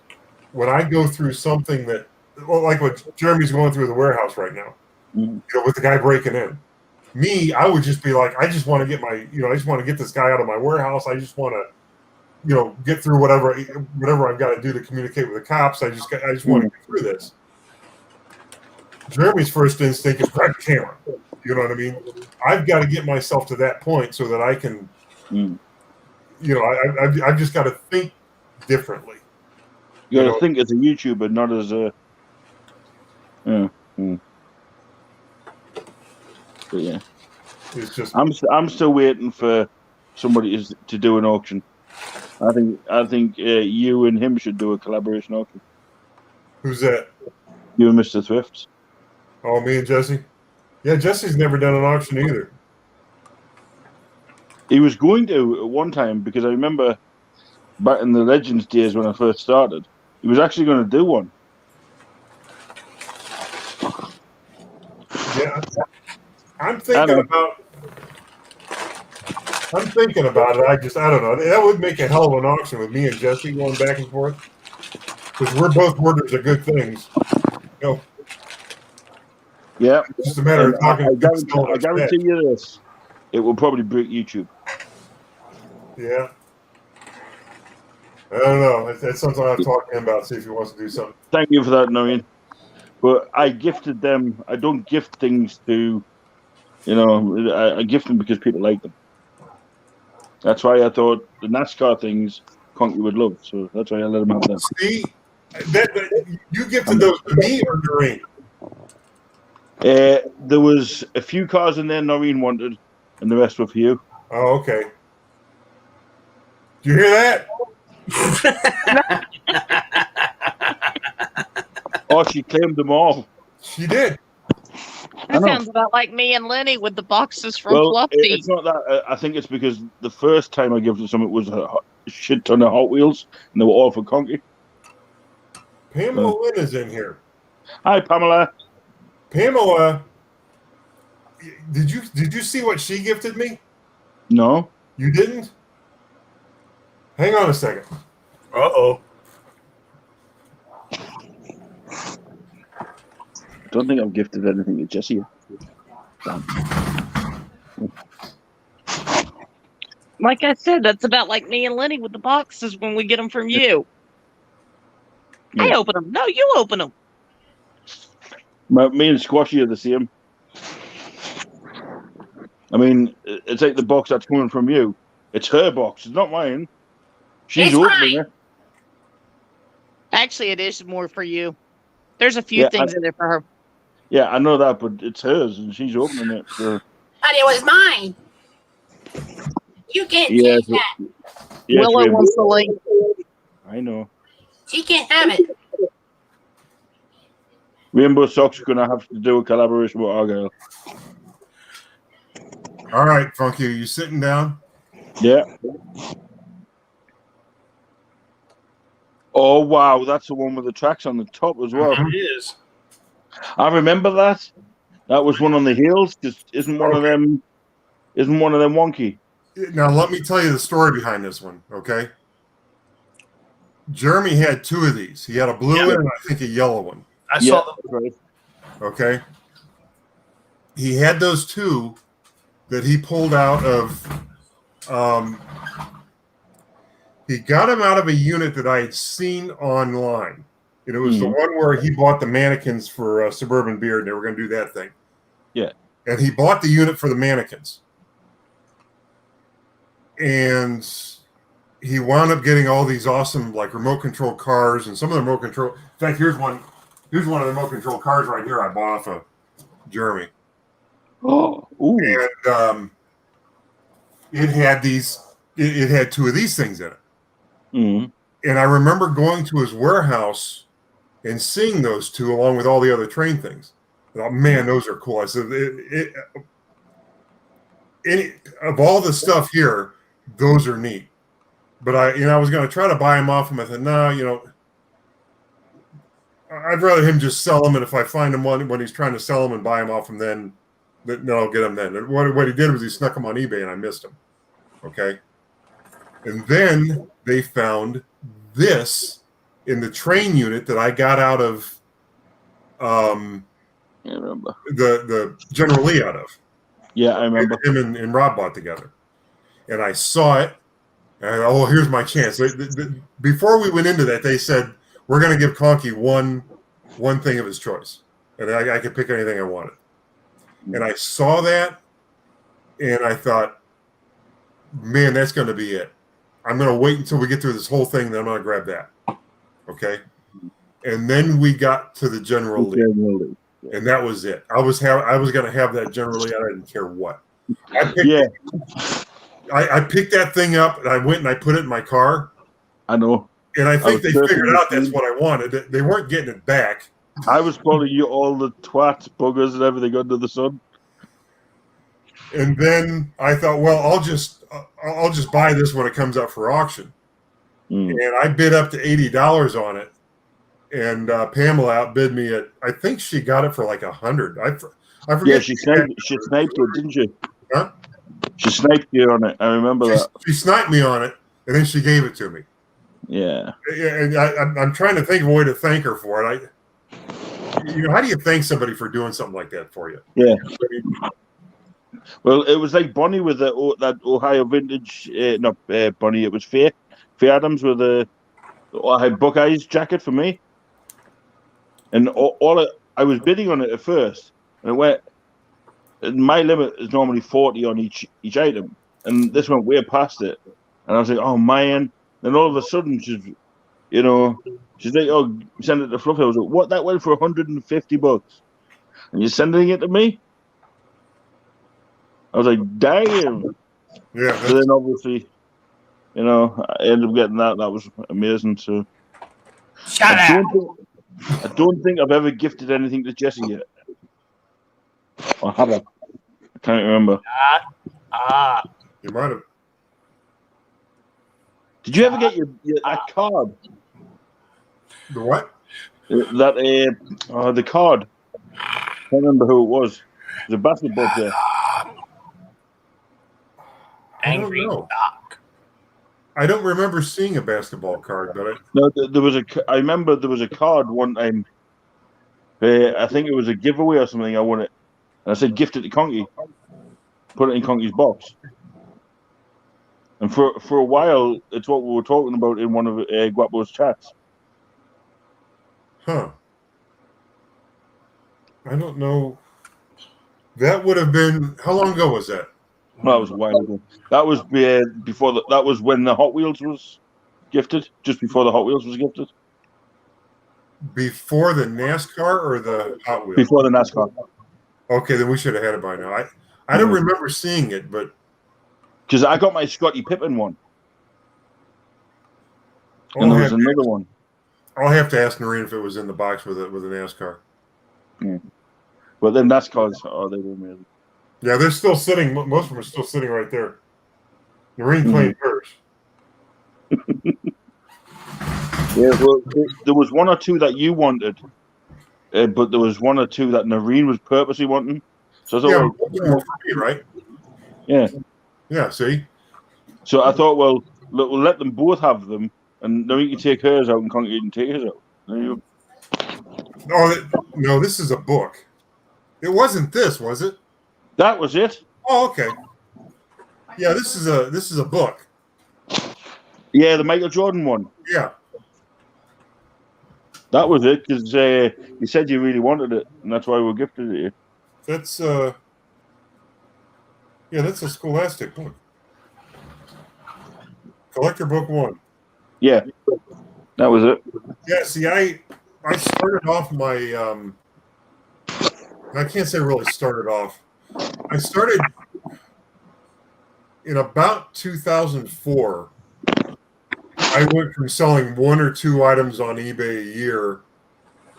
when I go through something that, like what Jeremy's going through the warehouse right now, you know, with the guy breaking in, I would just be like, I just want to get I just want to get this guy out of my warehouse. I just want to, you know, get through whatever I've got to do to communicate with the cops. I just want to get through this. Jeremy's first instinct is grab the camera. You know what I mean? I've got to get myself to that point so that I can, you know, I've just got to think differently. You got to think as a YouTuber, not as a. But yeah, it's just. I'm still waiting for somebody to do an auction. I think you and him should do a collaboration auction. Who's that? You and Mr. Thrift. Oh, me and Jesse? Yeah, Jesse's never done an auction either. He was going to at one time, because I remember back in the Legends days when I first started, he was actually going to do one. Yeah, I'm thinking about it. I don't know. That would make a hell of an auction with me and Jesse going back and forth, because we're both worders of good things. You know? Yeah. It's just a matter of talking. I guarantee you this. It will probably break YouTube. Yeah. I don't know. That's something I'll talk to him about, see if he wants to do something. Thank you for that, Noreen. But I gifted them. I don't gift things to, you know, I gift them because people like them. That's why I thought the NASCAR things Conky would love. So that's why I let him have them. See, you gifted those to me or Noreen? There was a few cars in there Noreen wanted, and the rest were for you. Oh, okay. Do you hear that? Oh, she claimed them all. She did. That sounds about like me and Lenny with the boxes from Fluffy. It's not that. I think it's because the first time I gave it to someone, it was a shit ton of Hot Wheels, and they were all for Conky. Pamela Lynn is in here. Hi, Pamela. Pamela, did you see what she gifted me? No. You didn't? Hang on a second. Uh-oh. Don't think I've gifted anything to Jesse. Like I said, that's about like me and Lenny with the boxes when we get them from you. Yeah. I open them. No, you open them. Me and Squashy are the same. I mean, it's like the box that's coming from you. It's her box. It's not mine. She's It's opening it. Actually, it is more for you. There's a few Yeah, things in there for her. Yeah, I know that, but it's hers, and she's opening it. So. But it was mine. You can't Yes, take that. yes, Willow Rainbow. wants the link. I know. She can't have it. Rainbow Sock's going to have to do a collaboration with Argyle. All right, Funky, are you sitting down? Yeah. Oh, wow. That's the one with the tracks on the top as well. It is. I remember that. That was one on the hills. Just isn't one of them wonky? Now, let me tell you the story behind this one, okay? Jeremy had two of these. He had a blue one and I think a yellow one. I saw them. Right. Okay. He had those two that he pulled out of. He got them out of a unit that I had seen online. And it was the one where he bought the mannequins for Suburban Beard, and they were going to do that thing. Yeah. And he bought the unit for the mannequins. And he wound up getting all these awesome, like, remote control cars, and some of the remote control. In fact, here's one of the remote control cars right here I bought off of Jeremy. Oh, ooh. And it had it had two of these things in it. Mm-hmm. And I remember going to his warehouse and seeing those two along with all the other train things. I thought, man, those are cool. I said, of all the stuff here, those are neat. But I was going to try to buy him off him. I said, no, I'd rather him just sell them. And if I find him when he's trying to sell them and buy him off him, then I'll get him then. And what he did was he snuck them on eBay and I missed him. Okay. And then they found this in the train unit that I got out of I remember. the General Lee out of. Yeah, I remember. Him and Rob bought together. And I saw it. And I thought, here's my chance. Before we went into that, they said, we're going to give Conky one thing of his choice. And I could pick anything I wanted. And I saw that, and I thought, man, that's going to be it. I'm going to wait until we get through this whole thing, then I'm going to grab that. Okay? And then we got to the General Lee. And that was it. I was going to have that General Lee. I didn't care what. I picked that thing up, and I went and I put it in my car. I know. And I think they figured out that's what I wanted. They weren't getting it back. I was calling you all the twats, buggers, and everything under the sun. And then I thought, well, I'll just buy this when it comes up for auction. And I bid up to $80 on it. And Pamela outbid me at, I think she got it for like $100. I forget. Yeah, she sniped you, didn't she? Huh? She sniped you on it. I remember that. She sniped me on it, and then she gave it to me. Yeah. And I'm trying to think of a way to thank her for it. How do you thank somebody for doing something like that for you? Yeah. Well, it was like Bonnie with that Ohio vintage. Not Bonnie. It was Faye Adams with the Ohio Buckeyes jacket for me. And I was bidding on it at first, and it went. My limit is normally 40 on each item, and this went way past it. And I was like, oh man! Then all of a sudden, she's like, oh, send it to Fluffy. I was like, what? That went for $150, and you're sending it to me? I was like, damn. Yeah. So then obviously, I ended up getting that. That was amazing. So I don't think I've ever gifted anything to Jesse yet. Or have I? I can't remember. You might have. Did you ever get that card? The what? The card. I can't remember who it was. The basketball player. Angry Doc. I don't remember seeing a basketball card, but there was I remember there was a card one time. I think it was a giveaway or something. I won it. And I said, gift it to Conky. Put it in Conky's box. And for a while, it's what we were talking about in one of Guapo's chats. Huh. I don't know. That would have been, how long ago was that? Well, that was a while ago. That was before that was when the Hot Wheels was gifted. Just before the Hot Wheels was gifted. Before the NASCAR or the Hot Wheels? Before the NASCAR. Okay, then we should have had it by now. I don't remember seeing it, but because I got my Scottie Pippen one, and there was another one. I'll have to ask Noreen if it was in the box with a NASCAR. Yeah. But then NASCAR's they were amazing. Yeah, they're still sitting. Most of them are still sitting right there. Noreen played hers. Yeah, well, there was one or two that you wanted, but there was one or two that Noreen was purposely wanting. So I thought, for me, right? Yeah. Yeah. See. So I thought, well, look, we'll let them both have them, and Noreen can take hers out, and Conky can take hers out. There you go. Oh no, this is a book. It wasn't this, was it? That was it. Oh, okay. Yeah, this is a book. Yeah, the Michael Jordan one. Yeah. That was it, because you said you really wanted it, and that's why we gifted it to you. That's that's a Scholastic book. Collector Book 1. Yeah, that was it. Yeah, see, I started off my I can't say really started off. I started in about 2004. I went from selling one or two items on eBay a year,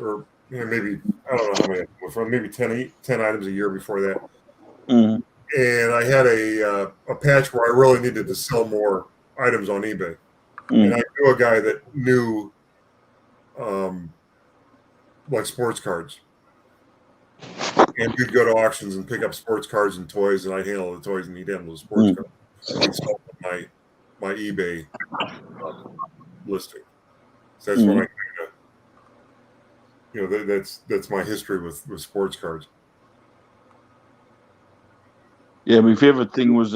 or maybe, I don't know how many, from maybe 10 items a year before that. Mm-hmm. And I had a patch where I really needed to sell more items on eBay. Mm. And I knew a guy that knew like sports cards. And we'd go to auctions and pick up sports cards and toys, and I'd handle the toys and he'd handle the sports cards. And he'd sell my eBay listing. So that's when I kind of, that's my history with sports cards. Yeah, my favorite thing was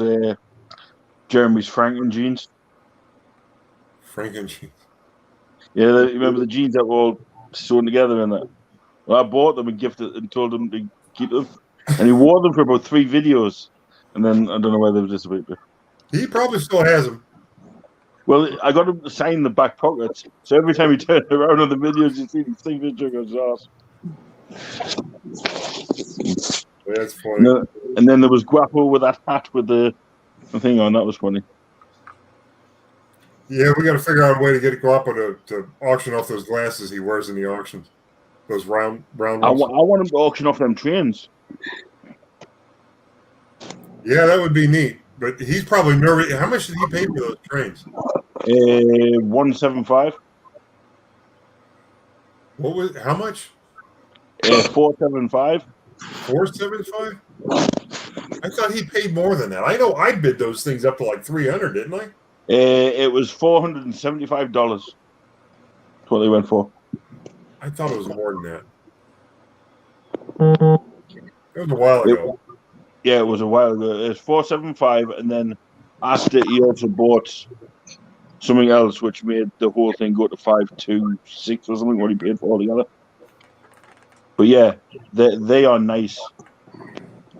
Jeremy's Franken jeans. Franken jeans. Yeah, you remember the jeans that were all sewn together and that? Well, I bought them and gifted and told him to keep them, and he wore them for about 3 videos, and then I don't know where they've disappeared. He probably still has them. Well, I got him to sign the back pockets, so every time he turned around on the videos, you see these signature on his ass. That's funny. No, and then there was Guapo with that hat with the thing on. That was funny. Yeah, we got to figure out a way to get Guapo to auction off those glasses he wears in the auctions. Those round ones. I want him to auction off them trains. Yeah, that would be neat. But he's probably nervous. How much did he pay for those trains? $175. What was? How much? $475. $475? I thought he paid more than that. I know I bid those things up to like $300, didn't I? It was $475. That's what they went for. I thought it was more than that. It was a while ago. Yeah, it was a while ago. It was $475, and then after he also bought something else, which made the whole thing go to $526 or something. What he paid for altogether. But yeah, they are nice,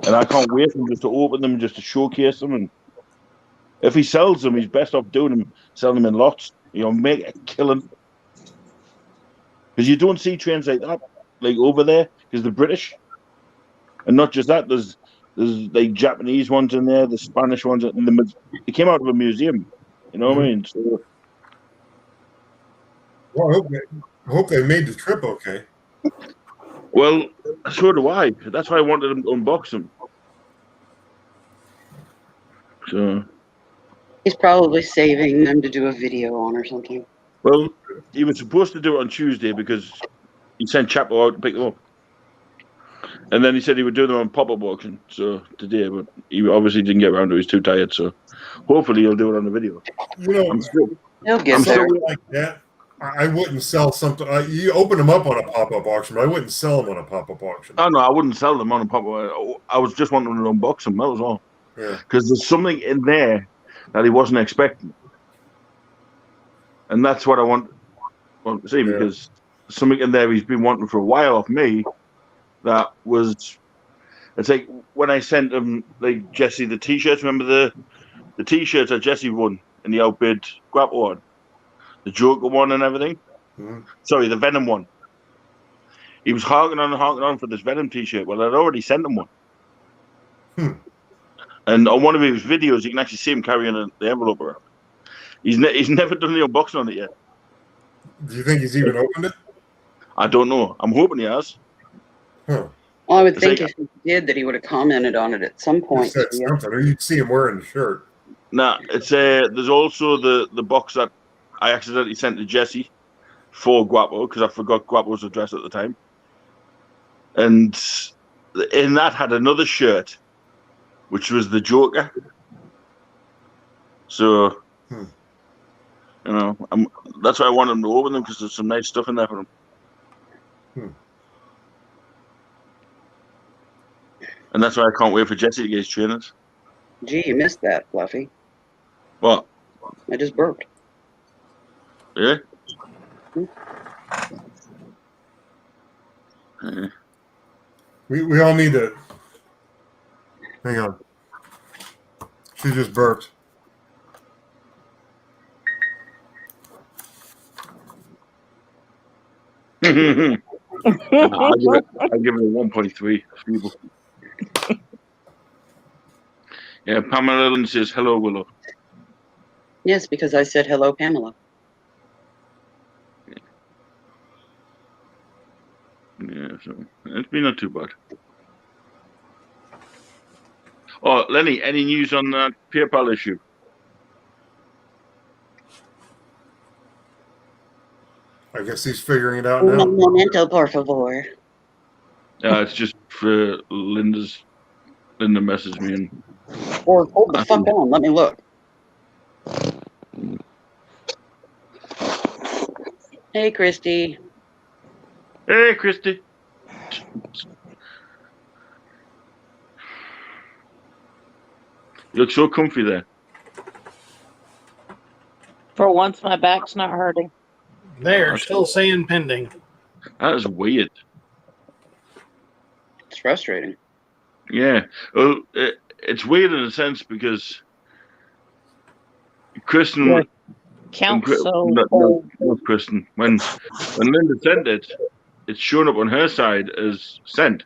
and I can't wait for him just to open them, just to showcase them. And if he sells them, he's best off doing them, selling them in lots. Make a killing. Because you don't see trains like that, like over there, because they're British, and not just that. There's like Japanese ones in there, the Spanish ones, and they came out of a museum. You know what I mean? So, well, I hope they made the trip okay. Well, so do I. That's why I wanted them to unbox them. So He's probably saving them to do a video on or something. Well, he was supposed to do it on Tuesday because he sent Chapo out to pick them up. And then he said he would do them on pop-up auction today, but he obviously didn't get around to it. He's too tired, so hopefully he'll do it on the video. He'll get there. Like that, I wouldn't sell something. You open them up on a pop-up auction, but I wouldn't sell them on a pop-up auction. Oh, no, I wouldn't sell them on a pop-up. I was just wanting to unbox them, that was all. Yeah. Because there's something in there that he wasn't expecting. And that's what I want to see, because something in there he's been wanting for a while off me that was It's like when I sent him, like, Jesse, the T-shirts. Remember the T-shirts that Jesse won in the Outbid Grapple one? The Joker one and everything? Mhm. Sorry, the Venom one. He was honking on for this Venom T-shirt. Well, I'd already sent him one. And on one of his videos, you can actually see him carrying the envelope around. He's never done the unboxing on it yet. Do you think he's even opened it? I don't know. I'm hoping he has. Huh. Well, I would It's think like- if he did, that he would have commented on it at some He point. said something, or you'd see him wearing the shirt. Nah, it's there's also the box that I accidentally sent to Jesse for Guapo because I forgot Guapo's address at the time, and in that had another shirt, which was the Joker. So, you know, that's why I want him to open them because there's some nice stuff in there for him. And that's why I can't wait for Jesse to get his trainers. Gee, you missed that, Fluffy. What? I just burped. Yeah? We all need to. Hang on. She just burped. I'll give it a 1.3. People. Yeah, Pamela Lynn says hello, Willow. Yes, because I said hello, Pamela. Yeah, so it's been not too bad. Oh, Lenny, any news on that PayPal issue? I guess he's figuring it out Un now. momento, por favor. It's just for Linda messaged me and Or hold the fuck on, let me look. Hey, Christy. Hey, Christy. You look so comfy there. For once, my back's not hurting. They're still saying pending. That is weird. It's frustrating. Yeah. Well, it's weird in a sense because Kristen... Your count's so not old. Kristen. When Linda sent it, it's shown up on her side as sent.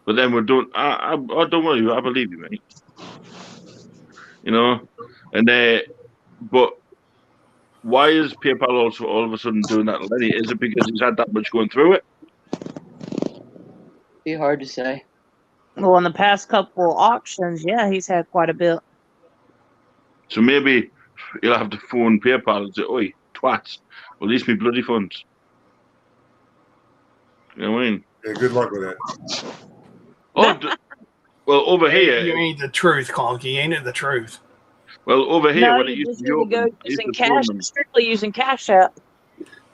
But then we're doing... I don't worry, I believe you, mate. You know? And but why is PayPal also all of a sudden doing that, Lenny? Is it because he's had that much going through it? Be hard to say. Well, in the past couple auctions, yeah, he's had quite a bit. So maybe you'll have to phone PayPal and say, "Oi, twats, release me bloody funds." You know what I mean? Yeah, good luck with that. Oh, well, over here. You ain't the truth, Conky. Ain't it the truth? Well, over here, No, when it you used just to need be to open, go I used using to phone cash, them. strictly using Cash App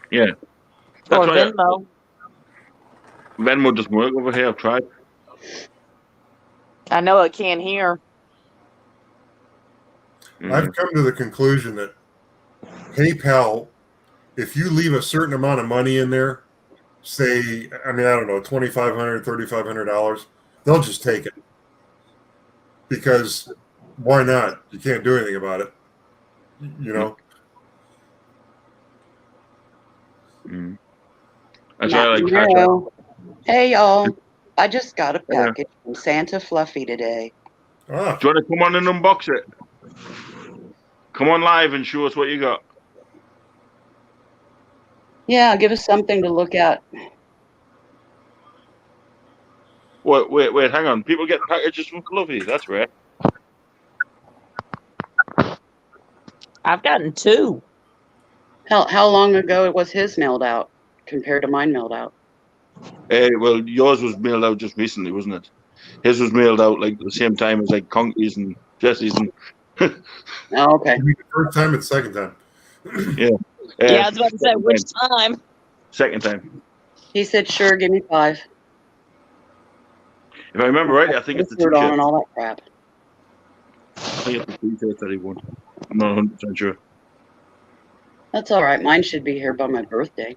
Yeah. or That's why Venmo. Venmo doesn't work over here. I've tried. I know it can here. I've come to the conclusion that PayPal, if you leave a certain amount of money in there, say, I don't know, $2,500, $3,500, they'll just take it. Because why not? You can't do anything about it. You know? That's why I like Cash App. Tomorrow. Hey, y'all. I just got a package from Santa Fluffy today. Ah, Do you want to come on and unbox it? Come on live and show us what you got. Yeah, give us something to look at. Wait, hang on. People get packages from Fluffy. That's rare. I've gotten 2. How long ago was his mailed out compared to mine mailed out? Well, yours was mailed out just recently, wasn't it? His was mailed out like the same time as like Conky's and Jesse's and. Oh, okay. the first time and second time. Yeah. Yeah, I was about to say, which time? Second time. He said, sure, give me 5. If I remember right, I think it's the Shirt on T-shirt. and all that crap. I think it's the T-shirt that he won. I'm not 100% sure. That's all right. Mine should be here by my birthday.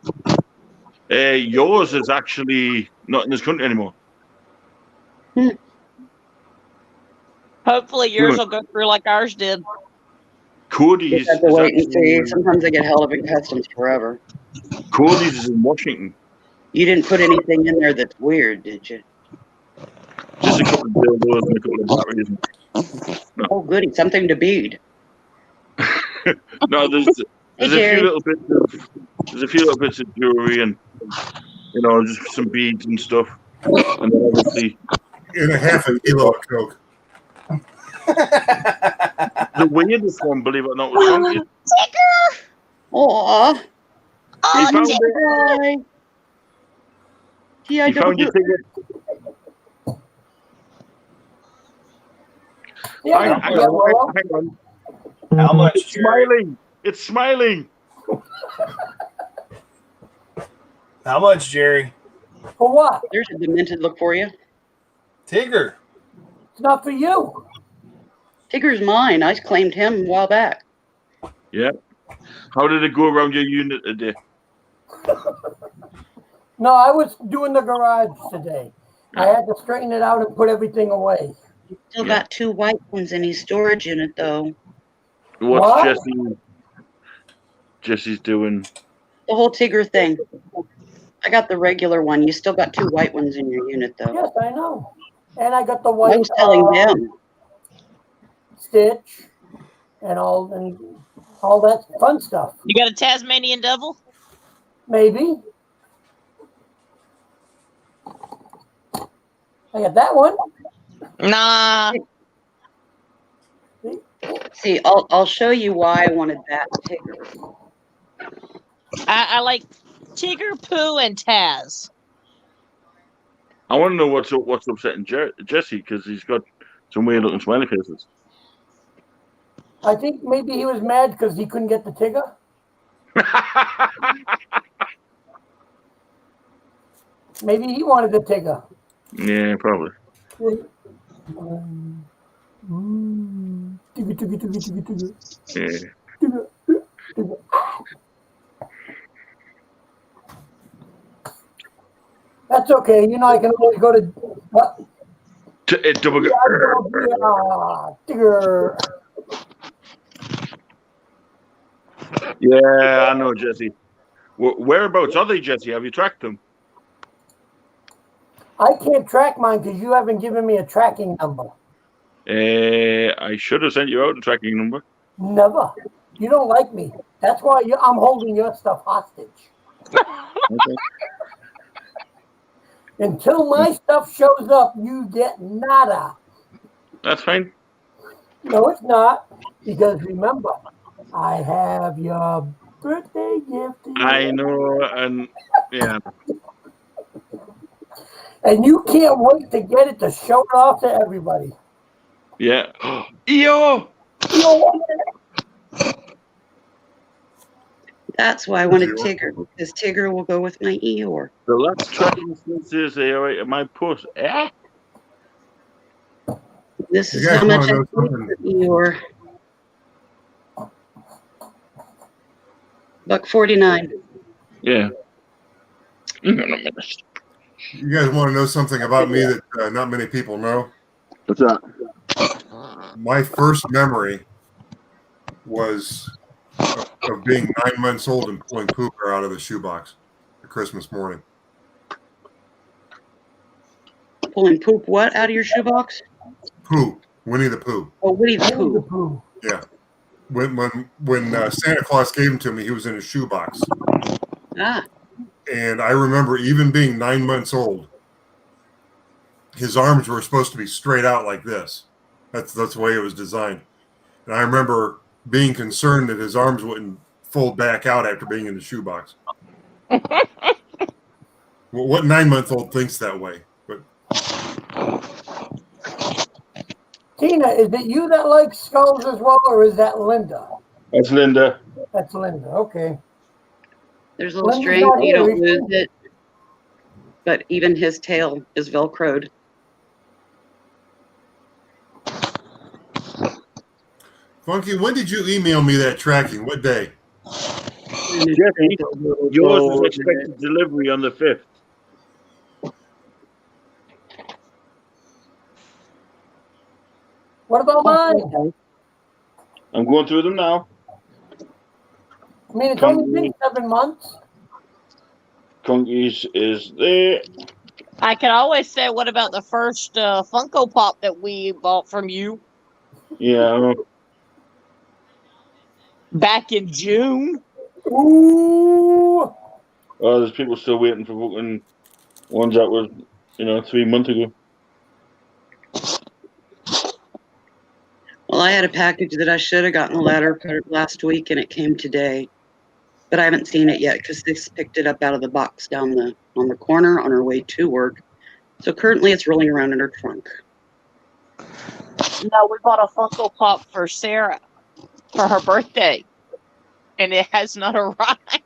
Yours is actually not in this country anymore. Hopefully yours will go through like ours did. Cody's Just have to is wait and see. actually, Sometimes they get held up in customs forever. Cody's is in Washington. You didn't put anything in there that's weird, did you? Just a couple of dildos and a couple of batteries. No. Oh, goody. Something to bead. No, there's a Jerry. few little bits of jewelry and just some beads and stuff. And then obviously And a half a kilo of coke. the weirdest one, believe it or not, was Funky. Aw. He found it. Bye. Yeah, He found your ticket. Hang on. How much? It's smiling. It's smiling. How much, Jerry? For what? There's a demented look for you. Tigger. It's not for you. Tigger's mine. I claimed him a while back. Yeah. How did it go around your unit today? No, I was doing the garage today. I had to straighten it out and put everything away. Still got 2 white ones in his storage unit, though. What's What? Jesse's doing? The whole Tigger thing. I got the regular one. You still got 2 white ones in your unit, though. Yes, I know. And I got the I white was telling him. Stitch and all that fun stuff. You got a Tasmanian devil? Maybe. I got that one. Nah. See, I'll show you why I wanted that Tigger. I like Tigger, Pooh, and Taz. I want to know what's upsetting Jesse because he's got some weird looking smiley faces. I think maybe he was mad because he couldn't get the Tigger. Maybe he wanted the Tigger. Yeah, probably. Tigger. Yeah. Tigger. That's okay. You know, I can always go to what? Double. Tigger. Yeah, I know, Jesse. Whereabouts are they, Jesse? Have you tracked them? I can't track mine because you haven't given me a tracking number. I should have sent you out a tracking number. Never. You don't like me. That's why I'm holding your stuff hostage. Okay. Until my stuff shows up, you get nada. That's fine. No, it's not. Because remember, I have your birthday gift. I know, and yeah. And you can't wait to get it to show it off to everybody. Yeah. EO! That's why I wanted Tigger, because Tigger will go with my Eeyore. The last tracking instances they are at my post. Eh? This is You guys how much wanna I know paid for something? Eeyore. $1.49. Yeah. You guys want to know something about me that not many people know? What's that? My first memory was of being 9 months old and pulling Pooper out of the shoebox for Christmas morning. Pulling poop what out of your shoebox? Pooh, Winnie the Pooh. Oh, Winnie the Pooh. Yeah. When Santa Claus gave him to me, he was in a shoebox. Ah. And I remember even being 9 months old, his arms were supposed to be straight out like this. That's the way it was designed. And I remember being concerned that his arms wouldn't fold back out after being in the shoebox. What 9-month-old thinks that way? But Tina, is it you that likes skulls as well, or is that Linda? That's Linda. That's Linda. Okay. There's a little Linda's string not so you here, don't is she? lose it. But even his tail is Velcroed. Funky, when did you email me that tracking? What day? Jeffy, yours was expected delivery on the 5th. What about mine? I'm going through them now. I mean, it's only been 7 months. Conky's is there. I can always say, what about the first Funko Pop that we bought from you Yeah. back in June? Ooh. Oh, there's people still waiting for fucking ones that were, 3 months ago. Well, I had a package that I should have gotten a letter last week, and it came today. But I haven't seen it yet because Sis picked it up out of the box on the corner on her way to work. So currently it's rolling around in her trunk. No, we bought a Funko Pop for Sarah for her birthday, and it has not arrived.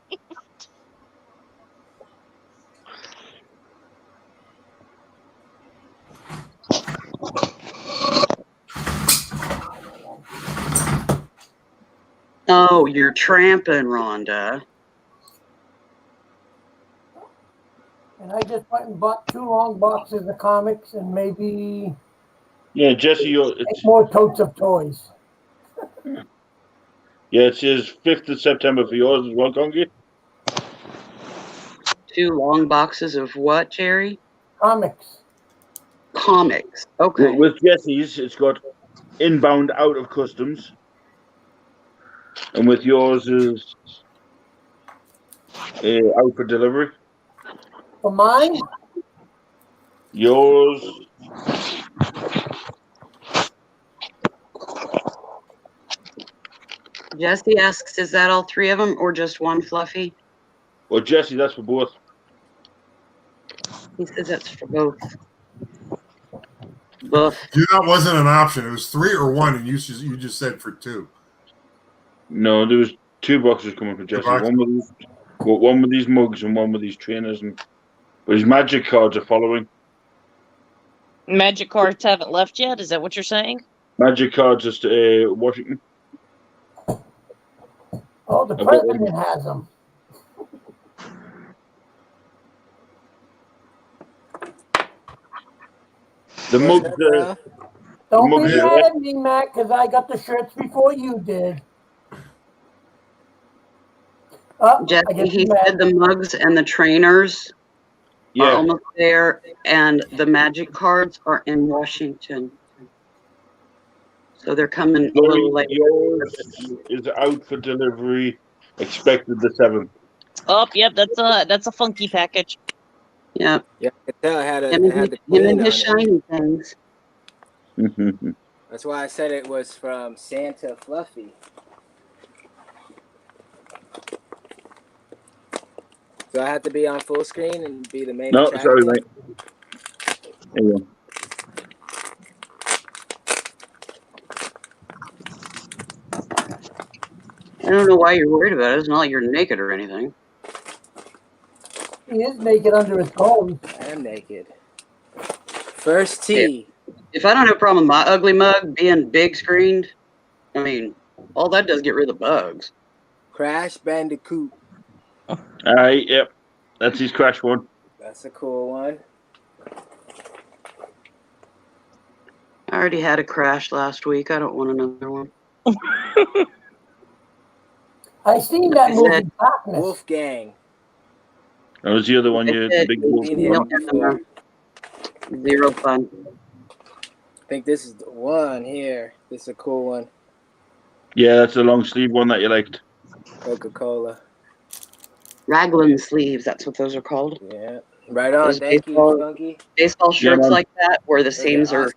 Oh, you're tramping, Rhonda. And I just went and bought 2 long boxes of comics and maybe Yeah, Jesse, 8 more totes of toys. yeah, it says 5th of September for yours as well, Conky. 2 long boxes of what, Jerry? Comics. Comics. Okay. With Jesse's, it's got inbound out of customs. And with yours is out for delivery. For mine? Yours. Jesse asks, is that all 3 of them or just one, Fluffy? Well, Jesse, that's for both. He says that's for both. Both. That wasn't an option. It was 3 or 1, and you just said for 2. No, there was 2 boxes coming for Jesse. One with these mugs and one with these trainers. But his magic cards are following. Magic cards haven't left yet. Is that what you're saying? Magic cards is to Washington. Oh, the president has them. The mugs. Don't be mad at me, Matt, because I got the shirts before you did. Jesse, he said the mugs and the trainers are almost there, and the magic cards are in Washington. So they're coming a little late. Yours is out for delivery, expected the 7th. Oh, yep, that's a funky package. Yep. Yeah, I could tell it had Him the and pin his on it. shiny things. That's why I said it was from Santa Fluffy. So I have to be on full screen and be the main No, attraction? sorry, mate. There you go. I don't know why you're worried about it. It's not like you're naked or anything. He is naked under his clothes. I am naked. First tee. If I don't have a problem with my ugly mug being big screened, I mean, all that does get rid of the bugs. Crash Bandicoot. Yep. That's his Crash one. That's a cool one. I already had a Crash last week. I don't want another one. I seen that movie, Darkness. Wolfgang. That was the other one. You the big wolf one. Zero fun. I think this is the one here. This is a cool one. Yeah, that's the long sleeve one that you liked. Coca-Cola. Raglan sleeves, that's what those are called. Yeah. Right on. Those Thank you, Funky. baseball shirts man. like that, where the seams are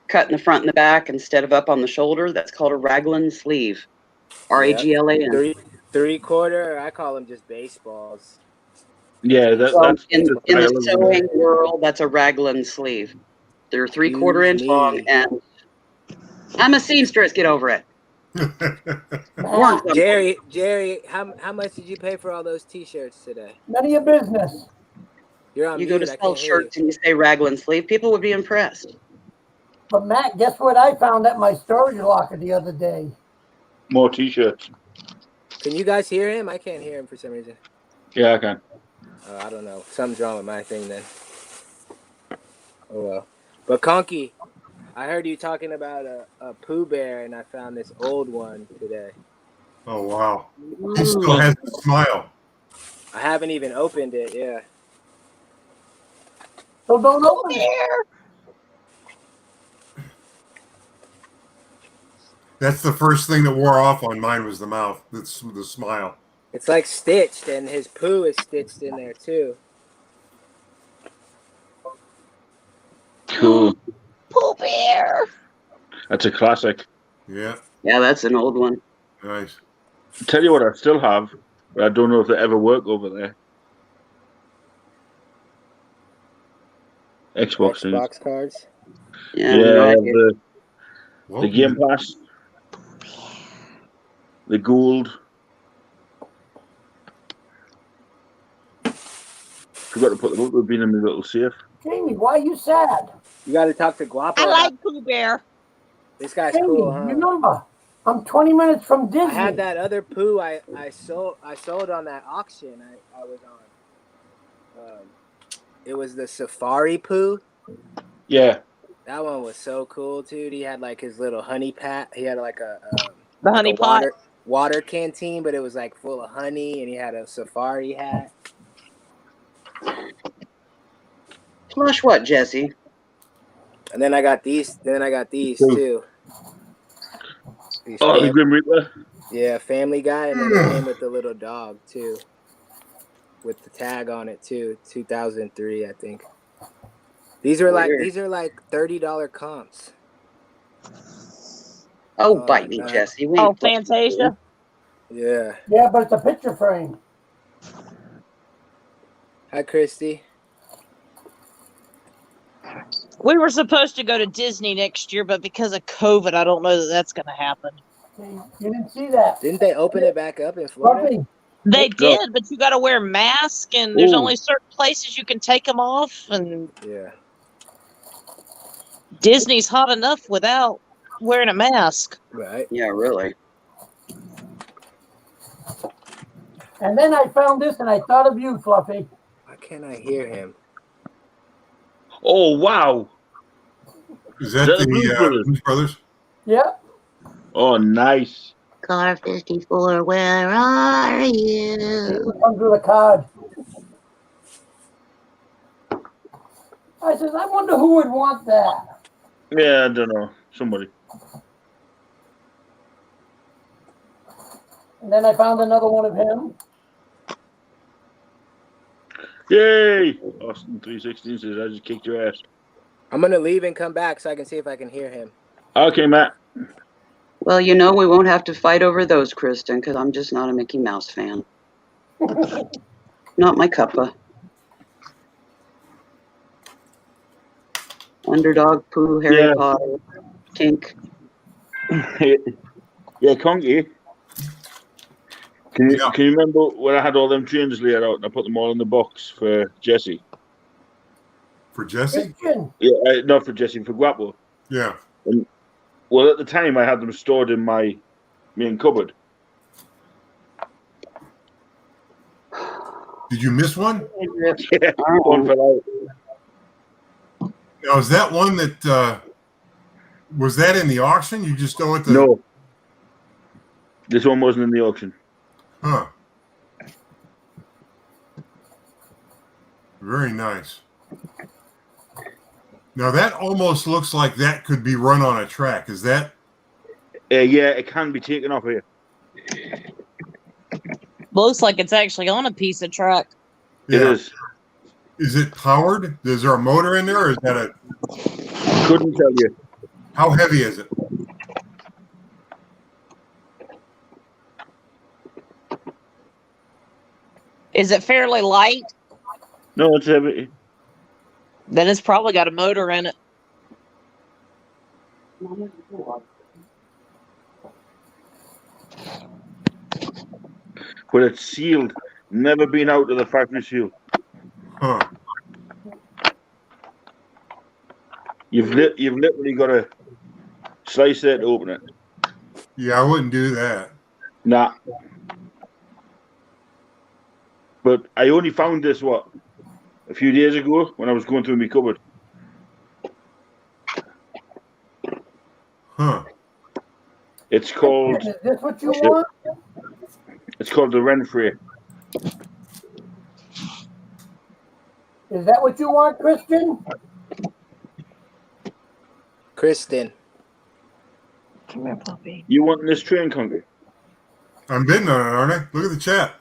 cut in the front and the back instead of up on the shoulder. That's called a raglan sleeve. Raglan. 3/4. I call them just baseballs. Yeah, that's in the the style of sewing world, that's a raglan sleeve. They're 3/4 inch long, and I'm a seamstress. Get over it. Jerry, how much did you pay for all those T-shirts today? None of your business. You're on You mute. go to I sell can't hear you. shirts and you say raglan sleeve, people would be impressed. But Matt, guess what I found at my storage locker the other day? more T-shirts. Can you guys hear him? I can't hear him for some reason. Yeah, I can. I don't know. Something's wrong with my thing then. Oh well. But Conky, I heard you talking about a Pooh Bear, and I found this old one today. Oh wow! He still has the smile. I haven't even opened it. Yeah. So don't open it. That's the first thing that wore off on mine was the mouth. That's the smile. It's like stitched, and his poo is stitched in there too. Cool. Pooh Bear. That's a classic. Yeah. Yeah, that's an old one. Nice. Tell you what, I still have, but I don't know if they ever work over there. Xbox cards. Yeah, I have the Game Pass, the Gold. Forgot to put them up. They've been in my little safe. Jamie, why are you sad? You got to talk to Guapo. I like Pooh Bear. This guy's Jamie, cool, huh? remember, I'm 20 minutes from Disney. I had that other poo I sold on that auction I was on. It was the Safari poo. Yeah. That one was so cool, dude. He had like his little honey pat. He had like the honey pot water canteen, but it was like full of honey, and he had a safari hat. Plush what, Jesse? And then I got these. Too. These the Grim Reaper. Yeah, Family Guy, and then it came with the little dog too, with the tag on it too. 2003, I think. These are like $30 comps. Oh, bite me, Jesse. Oh, Fantasia. Yeah. Yeah, but it's a picture frame. Hi, Christy. We were supposed to go to Disney next year, but because of COVID, I don't know that that's going to happen. You didn't see that. Didn't they open it back up in Florida? They did, but you got to wear a mask, and there's only certain places you can take them off. And yeah, Disney's hot enough without wearing a mask. Right. Yeah, really. And then I found this, and I thought of you, Fluffy. Why can't I hear him? Oh, wow. Is that the Blues Brothers? Yeah. Oh, nice. Car 54, where are you? Comes with a card. I says, I wonder who would want that. Yeah, I don't know. Somebody. And then I found another one of him. Yay! Austin 316 says, I just kicked your ass. I'm going to leave and come back so I can see if I can hear him. Okay, Matt. Well, you know, we won't have to fight over those, Kristen, because I'm just not a Mickey Mouse fan. Not my cuppa. Underdog, Pooh, Harry Potter, Tink. Yeah, Conky. Can you remember when I had all them trains laid out and I put them all in the box for Jesse? For Jesse? Yeah, not for Jesse, for Guapo. Yeah. Well, at the time, I had them stored in my main cupboard. Did you miss one? Yeah, one fell out. Now, is that one that was that in the auction? You just don't want to. No. This one wasn't in the auction. Huh. Very nice. Now that almost looks like that could be run on a track. Is that? Yeah, it can be taken off here. Looks like it's actually on a piece of track. It is. Is it powered? Is there a motor in there, or is that a? Couldn't tell you. How heavy is it? Is it fairly light? No, it's heavy. Then it's probably got a motor in it. But it's sealed. Never been out of the factory seal. Huh. You've literally got to slice it to open it. Yeah, I wouldn't do that. Nah. But I only found this, a few days ago when I was going through my cupboard. It's called. Is this what you want? It's called the Renfrey. Is that what you want, Christian? Kristen. Come here, puppy. You want this train, Conky? I'm bidding on it, aren't I? Look at the chat.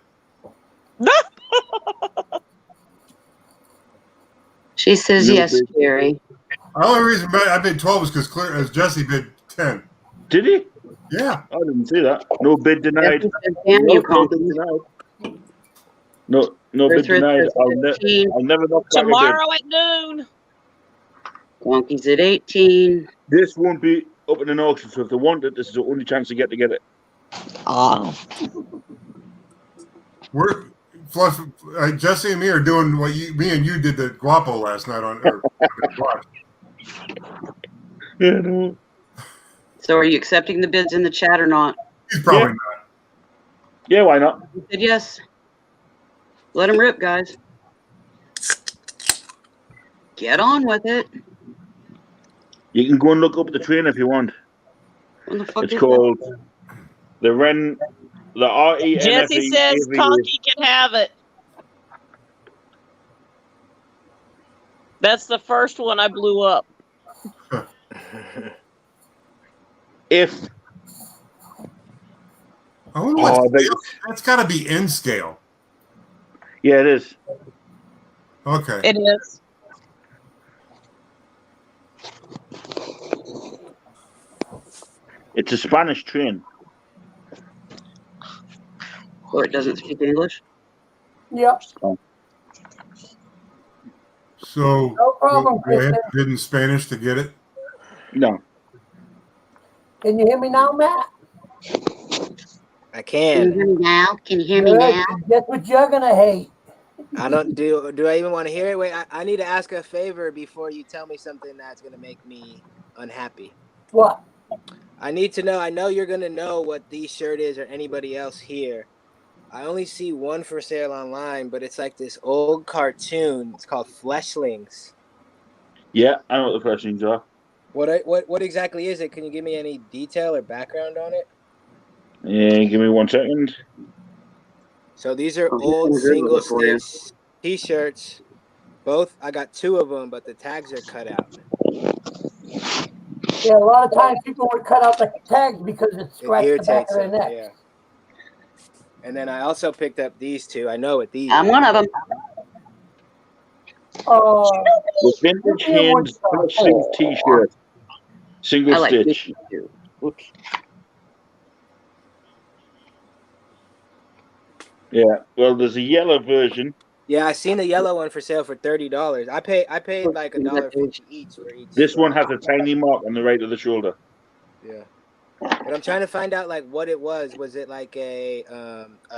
She says No yes, bid. Jerry. The only reason I bid 12 is because Jesse bid 10. Did he? Yeah. I didn't see that. No bid denied. Jesse says, damn you, No bid Conky. denied. No bid Chris denied. says I'll 15. never knock back a bid. Tomorrow at noon. Wonky's at 18. This won't be up in an auction, so if they want it, this is the only chance to get it. Oh. We're Fluff, Jesse and me are doing what me and you did to Guapo last night on. Yeah, no. So are you accepting the bids in the chat or not? He's probably not. Yeah, why not? You said yes. Let him rip, guys. Get on with it. You can go and look up the train if you want. What the fuck It's is called the RENFE. Jesse says Conky can have it. That's the first one I blew up. If I wonder what that's got to be in scale. Yeah, it is. Okay. It is. It's a Spanish train. Or it doesn't speak English? Yep. So No problem, do I have Kristen. to bid in Spanish to get it? No. Can you hear me now, Matt? I Can you can. hear me now? Can you hear me Good. now? Guess what you're gonna hate? I don't do. Do I even want to hear it? Wait, I need to ask a favor before you tell me something that's gonna make me unhappy. What? I need to know. I know you're gonna know what the shirt is or anybody else here. I only see one for sale online, but it's like this old cartoon. It's called Fleshlings. Yeah, I know what the Fleshlings are. What exactly is it? Can you give me any detail or background on it? Yeah, give me 1 second. So these are I'm just old gonna Google single it for you. stitch T-shirts. Both. I got 2 of them, but the tags are cut out. Yeah, a lot of times people would cut out the tags because it It scratched the back irritates of their them. neck. Yeah. And then I also picked up these 2. I know what these I'm are. one of them. Oh, The Vintage Hands Fleshlings T-shirt. Single I like stitch. this too. Oops. Yeah, well, there's a yellow version. Yeah, I seen the yellow one for sale for $30. I paid like $1.50 each for each. This one has a tiny mark on the right of the shoulder. Yeah. But I'm trying to find out like what it was. Was it like a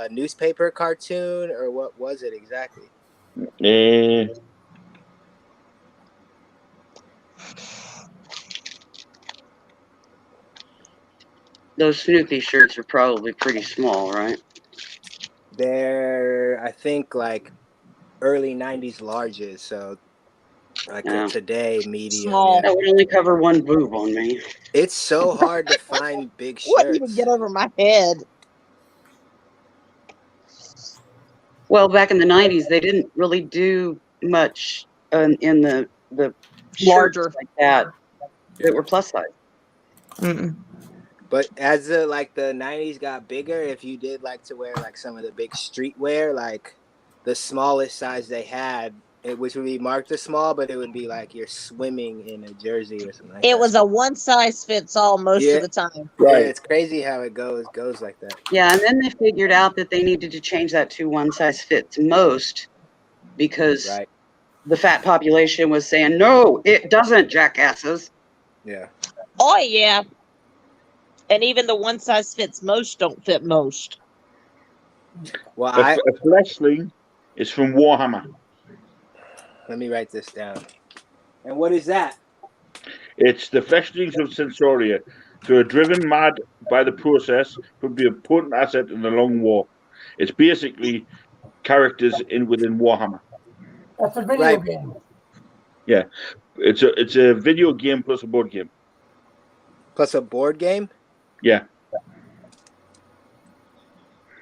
newspaper cartoon or what was it exactly? Those Snoopy shirts are probably pretty small, right? They're I think like early 90s larges, so like Yeah. today medium. Small. That would only cover one boob on me. It's so hard to find big Wouldn't shirts. even get over my head. Well, back in the 90s, they didn't really do much in the Larger. shirts like that were plus size. Mm-mm. But as the 90s got bigger, if you did like to wear like some of the big streetwear, like the smallest size they had, which would be marked as small, but it would be like you're swimming in a jersey or something like that. It was a one size fits all most of the time. Yeah, it's crazy how it goes like that. Yeah, and then they figured out that they needed to change that to one size fits most because the fat population was saying, no, it doesn't, jackasses. Yeah. Oh, yeah. And even the one size fits most don't fit most. Well, A Fleshling is from Warhammer. Let me write this down. And what is that? It's the Fleshlings of Sensoria, who are driven mad by the process, could be a potent asset in the long war. It's basically characters within Warhammer. that's a video game. Yeah, it's a video game plus a board game. Plus a board game? Yeah.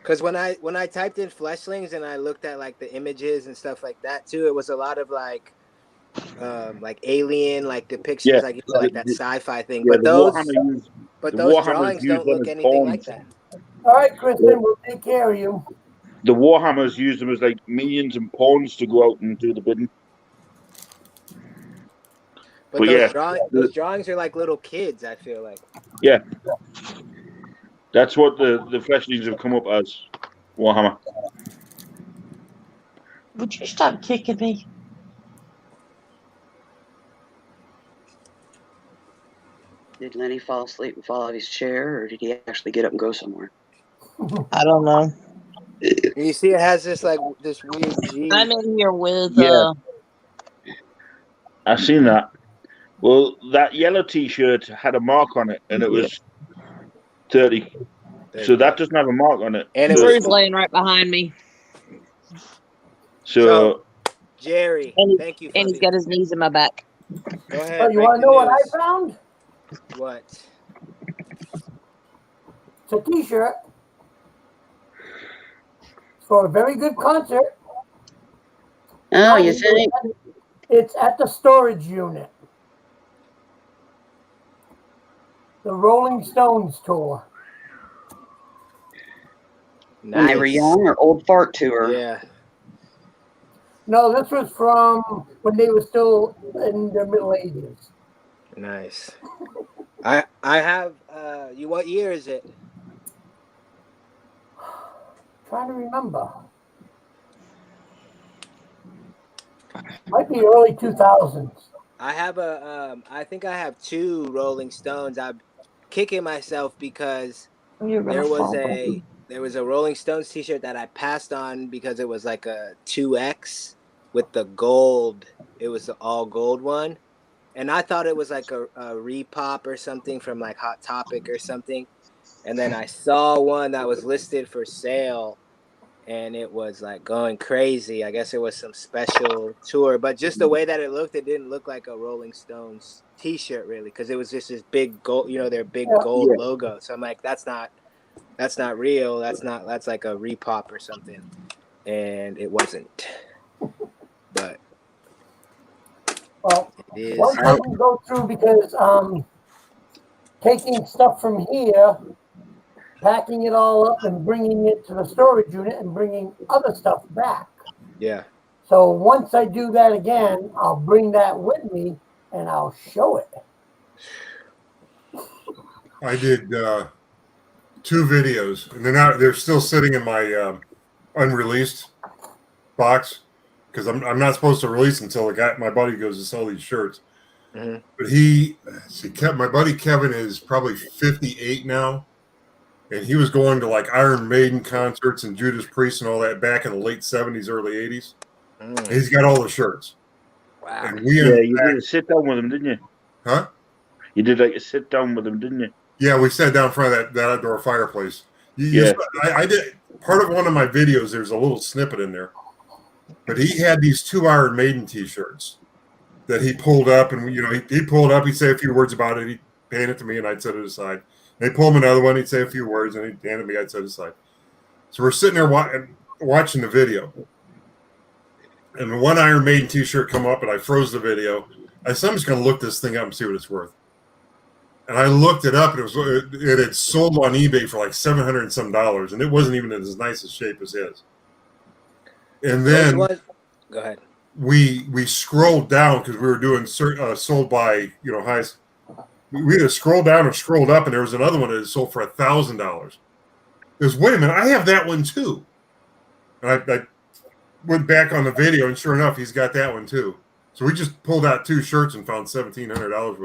Because when I typed in Fleshlings and I looked at like the images and stuff like that too, it was a lot of like alien like depictions, Yeah, like like that sci-fi thing. yeah. But those Warhammers drawings used don't them look as anything like pawns. that. All right, Kristen, we'll take care of you. The Warhammers used them as like minions and pawns to go out and do the bidding. But yeah, those drawings are like little kids, I feel like. Yeah. That's what the Fleshlings have come up as. Warhammer. Would you stop kicking me? Did Lenny fall asleep and fall out of his chair, or did he actually get up and go somewhere? I don't know. You see, it has this weird G. I'm in here with I've seen that. Well, that yellow T-shirt had a mark on it, and it was 30. So that doesn't have a mark on it. And Drew's laying right behind me. So Jerry, and thank you. And he's got his knees in my back. Go ahead. Oh, you want to know what I found? What? It's a T-shirt for a very good concert. Oh, you think? It's at the storage unit. The Rolling Stones tour. When they were young, or old fart tour? Yeah. No, this was from when they were still in their middle ages. Nice. I have you. What year is it? Trying to remember. Might be early 2000s. I have I think I have 2 Rolling Stones. I'm kicking myself because there was a Rolling Stones T-shirt that I passed on because it was like a 2X with the gold. It was the all gold one, and I thought it was like a repop or something from like Hot Topic or something. And then I saw one that was listed for sale, and it was like going crazy. I guess it was some special tour, but just the way that it looked, it didn't look like a Rolling Stones T-shirt really, because it was just this big gold, their big gold logo. So I'm like, that's not real. That's like a repop or something, and it wasn't. But well, it is. one thing we go through because taking stuff from here, packing it all up and bringing it to the storage unit and bringing other stuff back. Yeah. So once I do that again, I'll bring that with me and I'll show it. I did 2 videos, and they're still sitting in my unreleased box because I'm not supposed to release until my buddy goes to sell these shirts. Mm-hmm. But my buddy Kevin is probably 58 now, and he was going to like Iron Maiden concerts and Judas Priest and all that back in the late 70s, early 80s. And he's got all the shirts. Wow. And you did a sit down with him, didn't you? Huh? You did like a sit down with him, didn't you? Yeah, we sat down in front of that outdoor fireplace. I did part of one of my videos. There's a little snippet in there, but he had these 2 Iron Maiden T-shirts that he pulled up, and he pulled up. He'd say a few words about it. He'd hand it to me, and I'd set it aside. And he'd pull him another one. He'd say a few words, and he'd hand it to me. I'd set it aside. So we're sitting there watching the video, and the one Iron Maiden T-shirt come up, and I froze the video. I said, I'm just going to look this thing up and see what it's worth. And I looked it up, and it had sold on eBay for like $700 and some, and it wasn't even in as nice a shape as his. And then go ahead. We scrolled down because we were doing sold by highest. We either scrolled down or scrolled up, and there was another one that sold for $1,000. There's wait a minute, I have that one too. And I went back on the video, and sure enough, he's got that one too. So we just pulled out 2 shirts and found $1,700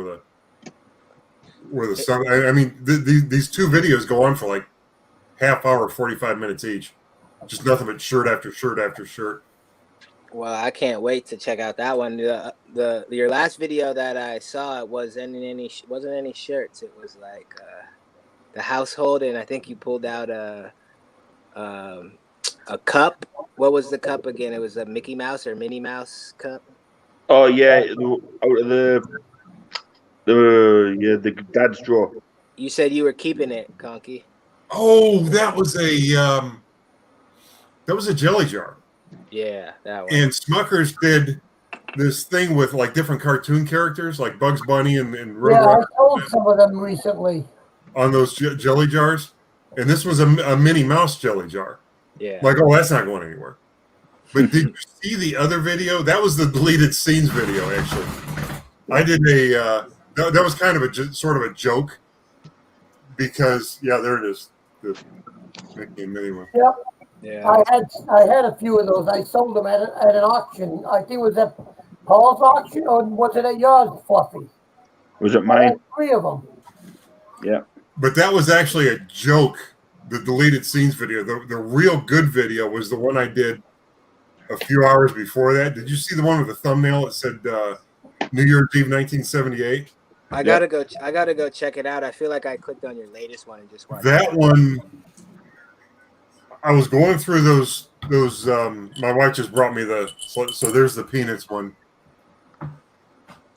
worth of stuff. I mean, these 2 videos go on for like half hour, 45 minutes each. Just nothing but shirt after shirt after shirt. Well, I can't wait to check out that one. Your last video that I saw, it wasn't any shirts. It was like the household, and I think you pulled out a cup. What was the cup again? It was a Mickey Mouse or Minnie Mouse cup. Oh yeah, the dad's drawer. You said you were keeping it, Conky. Oh, that was a That was a jelly jar. Yeah, that one. And Smuckers did this thing with like different cartoon characters, like Bugs Bunny and Yeah, I Roadrunner sold some of them recently. on those jelly jars. And this was a Minnie Mouse jelly jar. Yeah. Like, oh, that's not going anywhere. But did you see the other video? That was the deleted scenes video, actually. I did that was kind of sort of a joke because, yeah, there it is. The Mickey and Minnie one. Yep. Yeah. I had a few of those. I sold them at an auction. I think it was at Paul's auction, or was it at yours, Fluffy? Was it I mine? had 3 of them. Yeah. But that was actually a joke, the deleted scenes video. The real good video was the one I did a few hours before that. Did you see the one with the thumbnail that said New Year's Eve 1978? I gotta go check it out. I feel like I clicked on your latest one and just watched That it. one, I was going through those my wife just brought me so there's the Peanuts one.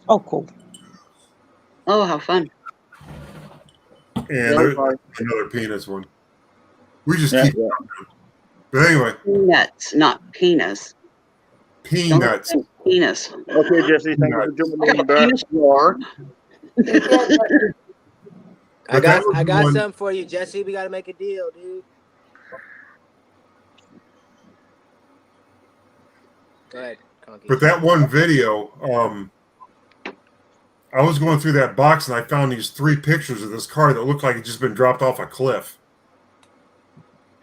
Oh, cool. Oh, how fun. And there's another Peanuts one. We just keep going. But anyway. Peanuts, not penis. Peanuts. Penis. Okay, Jesse, thank you for jumping in back. Penis war. I got something for you, Jesse. We gotta make a deal, dude. Go ahead, Conky. But that one video, I was going through that box and I found these 3 pictures of this car that looked like it just been dropped off a cliff.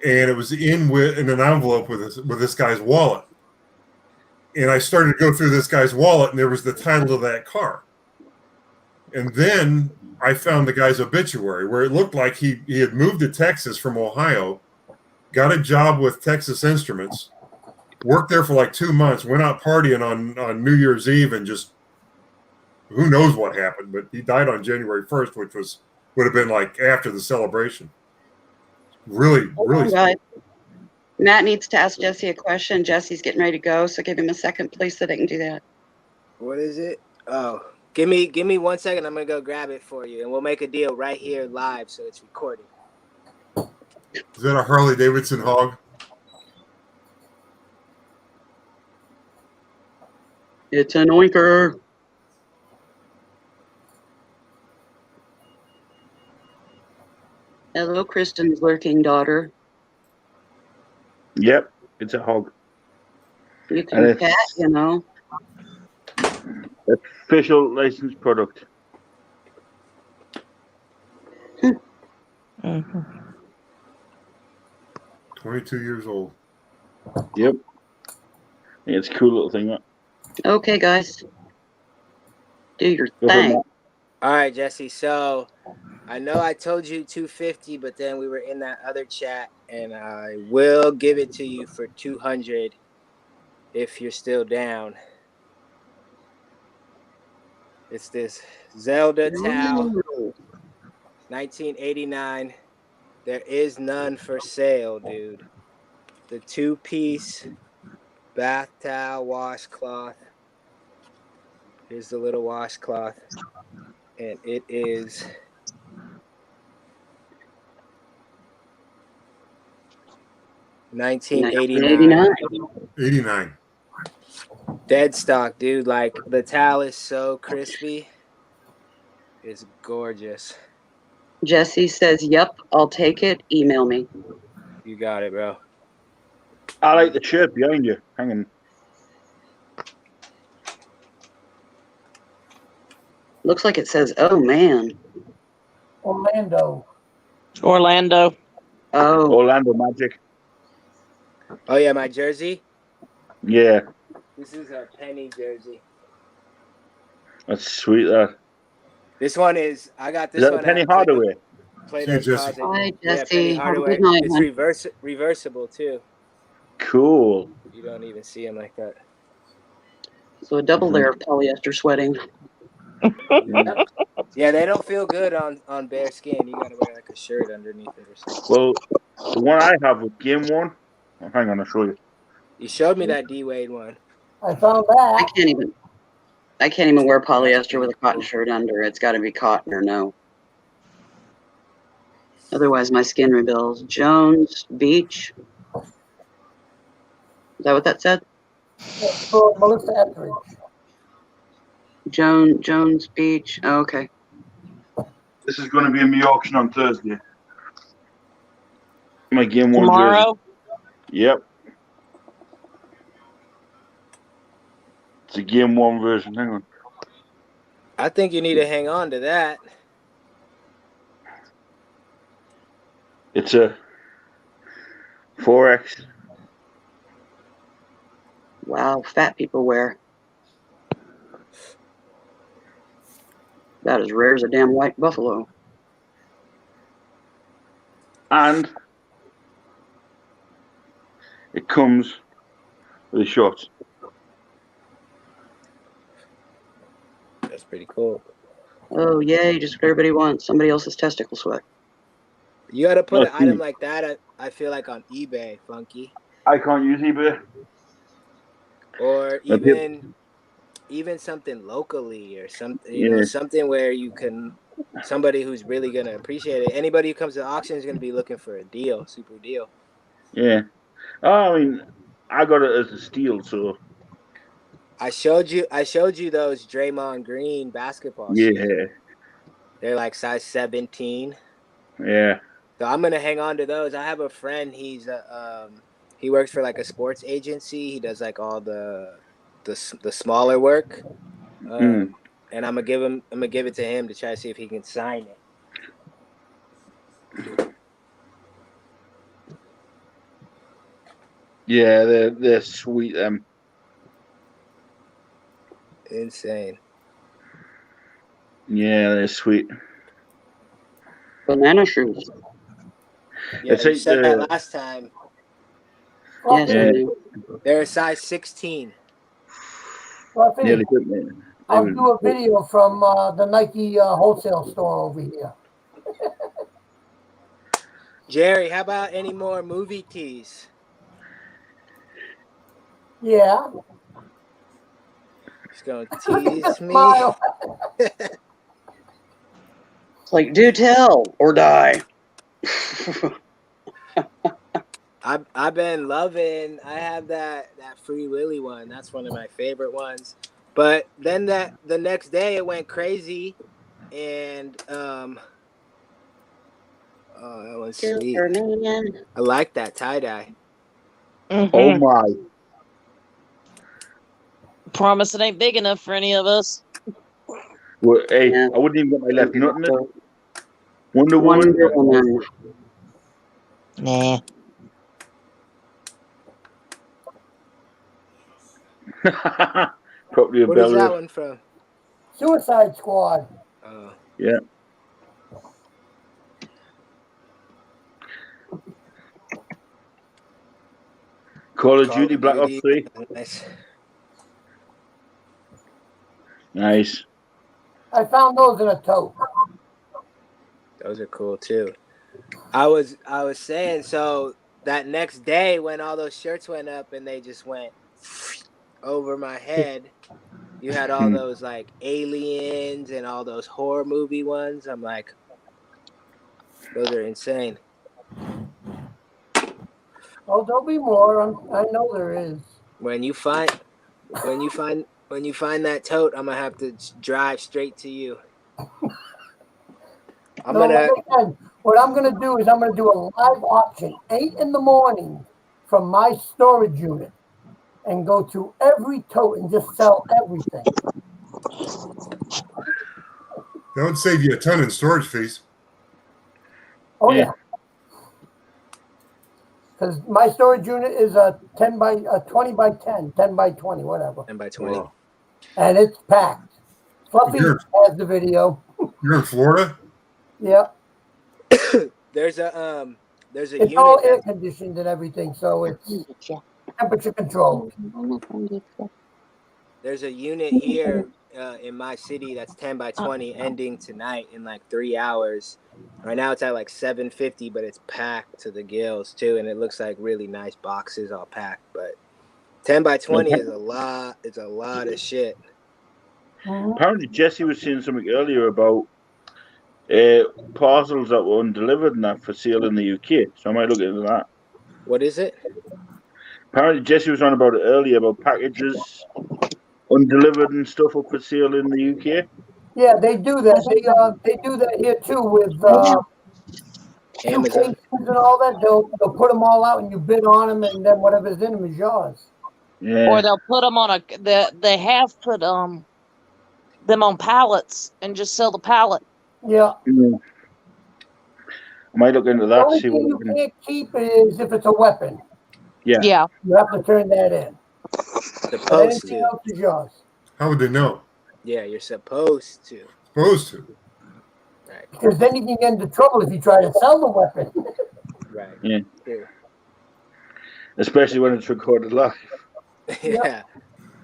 And it was in an envelope with this guy's wallet. And I started to go through this guy's wallet, and there was the title of that car. And then I found the guy's obituary, where it looked like he had moved to Texas from Ohio, got a job with Texas Instruments, worked there for like 2 months, went out partying on New Year's Eve, and just who knows what happened. But he died on January 1st, which would have been like after the celebration. Really. Right. Matt needs to ask Jesse a question. Jesse's getting ready to go, so give him a second, please, so they can do that. What is it? Oh, give me 1 second. I'm gonna go grab it for you, and we'll make a deal right here live, so it's recorded. Is that a Harley Davidson hog? It's an oinker. Hello, Kristen's lurking daughter. Yep, it's a hog. You can cat, you know. Official licensed product. 22 years old. Yep. Yeah, it's a cool little thing. Okay, guys. Do your thing. All right, Jesse. So I know I told you 250, but then we were in that other chat, and I will give it to you for 200 if you're still down. It's this Zelda towel, 1989. There is none for sale, dude. The 2-piece bath towel washcloth. Here's the little washcloth. And it is $1989. Dead stock, dude. Like, the towel is so crispy. It's gorgeous. Jesse says, yep, I'll take it. Email me. You got it, bro. I like the shirt behind you. Hang on. Looks like it says, oh, man. Orlando. Orlando. Oh. Orlando Magic. Oh, yeah, my jersey? Yeah. This is a Penny jersey. That's sweet, that. This one is, I got this Is that one. Penny Hardaway? Play-Doh's Closet. Hi, Yeah, Jesse. Penny Have a Hardaway. good night, It's man. reversible, too. Cool. You don't even see them like that. So a double layer of polyester sweating. Yeah, they don't feel good on bare skin. You gotta wear like a shirt underneath it or something. Well, the one I have with Game One. Oh, hang on, I'll show you. You showed me that D-Wade one. I found that. I can't even wear polyester with a cotton shirt under. It's got to be cotton or no. Otherwise, my skin rebels. Jones Beach. Is that what that said? For Melissa Etheridge. Jones Beach. Oh, okay. This is going to be in the auction on Thursday. My game one Tomorrow? jersey. Yep. It's a game one version. Hang on. I think you need to hang on to that. It's a 4X. Wow, fat people wear. About as rare as a damn white buffalo. And it comes with a shot. That's pretty cool. Oh, yay, just what everybody wants. Somebody else's testicle sweat. You got to put an item like that, I feel like, on eBay, Funky. I can't use eBay. Or even something locally or something, you know, something where you can, somebody who's really going to appreciate it. Anybody who comes to the auction is going to be looking for a deal, super deal. Yeah. I mean, I got it as a steal, so. I showed you those Draymond Green basketball Yeah. shoes. They're like size 17. Yeah. So I'm gonna hang on to those. I have a friend. He works for like a sports agency. He does like all the smaller work. And I'm gonna give it to him to try to see if he can sign it. Yeah, they're sweet. Insane. Yeah, they're sweet. Banana shoes. Yeah, you said that last time. Yes, Yeah. They're a size 16. Fluffy, I'll do a video from the Nike wholesale store over here. Jerry, how about any more movie teas? Yeah. He's going to tease me. It's like, do tell or die. I've been loving. I have that Free Willy one. That's one of my favorite ones. But then the next day it went crazy, and that was sweet. I like that tie dye. Mm-hmm. Oh my! Promise it ain't big enough for any of us. Well, hey, I wouldn't even get my left nut in it. Wonder Woman. Nah. Probably a What is belly. that one from? Suicide Squad. Oh. Yeah. Call of Duty Black Ops 3. Nice. Nice. I found those in a tote. Those are cool too. I was saying, so that next day when all those shirts went up and they just went over my head, you had all those like aliens and all those horror movie ones. I'm like, those are insane. Oh, there'll be more. I know there is. When you find that tote, I'm gonna have to drive straight to you. What I'm gonna do is I'm gonna do a live auction, 8 in the morning, from my storage unit, and go to every tote and just sell everything. That would save you a ton in storage fees. Oh yeah. Because my storage unit is a 20 by 10, 10 by 20, whatever. 10 by 20. Wow. And it's packed. Fluffy has the video. You're in Florida? Yep. There's a It's unit. all air conditioned and everything, so it's temperature controlled. There's a unit here in my city that's 10 by 20, ending tonight in like 3 hours. Right now it's at like 750, but it's packed to the gills too, and it looks like really nice boxes all packed. But 10 by 20 is a lot. It's a lot of shit. Apparently, Jesse was saying something earlier about parcels that were undelivered and that for sale in the UK. So I might look into that. What is it? Apparently, Jesse was on about it earlier about packages undelivered and stuff up for sale in the UK. Yeah, they do that. They do that here too with Amazon. suitcases and all that. They'll put them all out and you bid on them, and then whatever's in them is yours. Yeah. Or they'll put them on they have put them on pallets and just sell the pallet. Yeah. I might look into The that. only See thing what you can't keep is if it's a weapon. Yeah. Yeah. You have to turn that in. Supposed Anything to. else is yours. How would they know? Yeah, you're supposed to. Supposed to. Right. Because then you can get into trouble if you try to sell the weapon. Right. Yeah. True. Especially when it's recorded live. Yeah.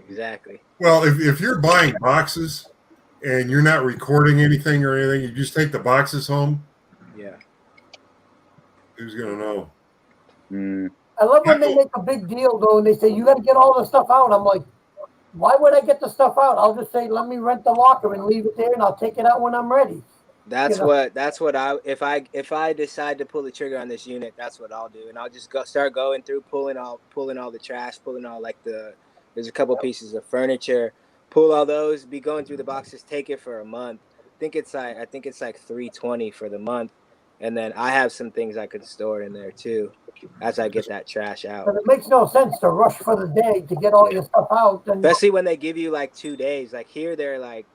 Exactly. Well, if you're buying boxes and you're not recording anything or anything, you just take the boxes home. Yeah. Who's gonna know? I love when they make a big deal though, and they say you got to get all the stuff out. I'm like, why would I get the stuff out? I'll just say, let me rent the locker and leave it there, and I'll take it out when I'm ready. That's what I if I decide to pull the trigger on this unit, that's what I'll do, and I'll just start going through pulling all the trash, pulling all there's a couple pieces of furniture, pull all those, be going through the boxes, take it for a month. I think it's like $320 for the month, and then I have some things I could store in there too, as I get that trash out. But it makes no sense to rush for the day to get all your stuff out. And Especially when they give you like 2 days. Like here, they're like.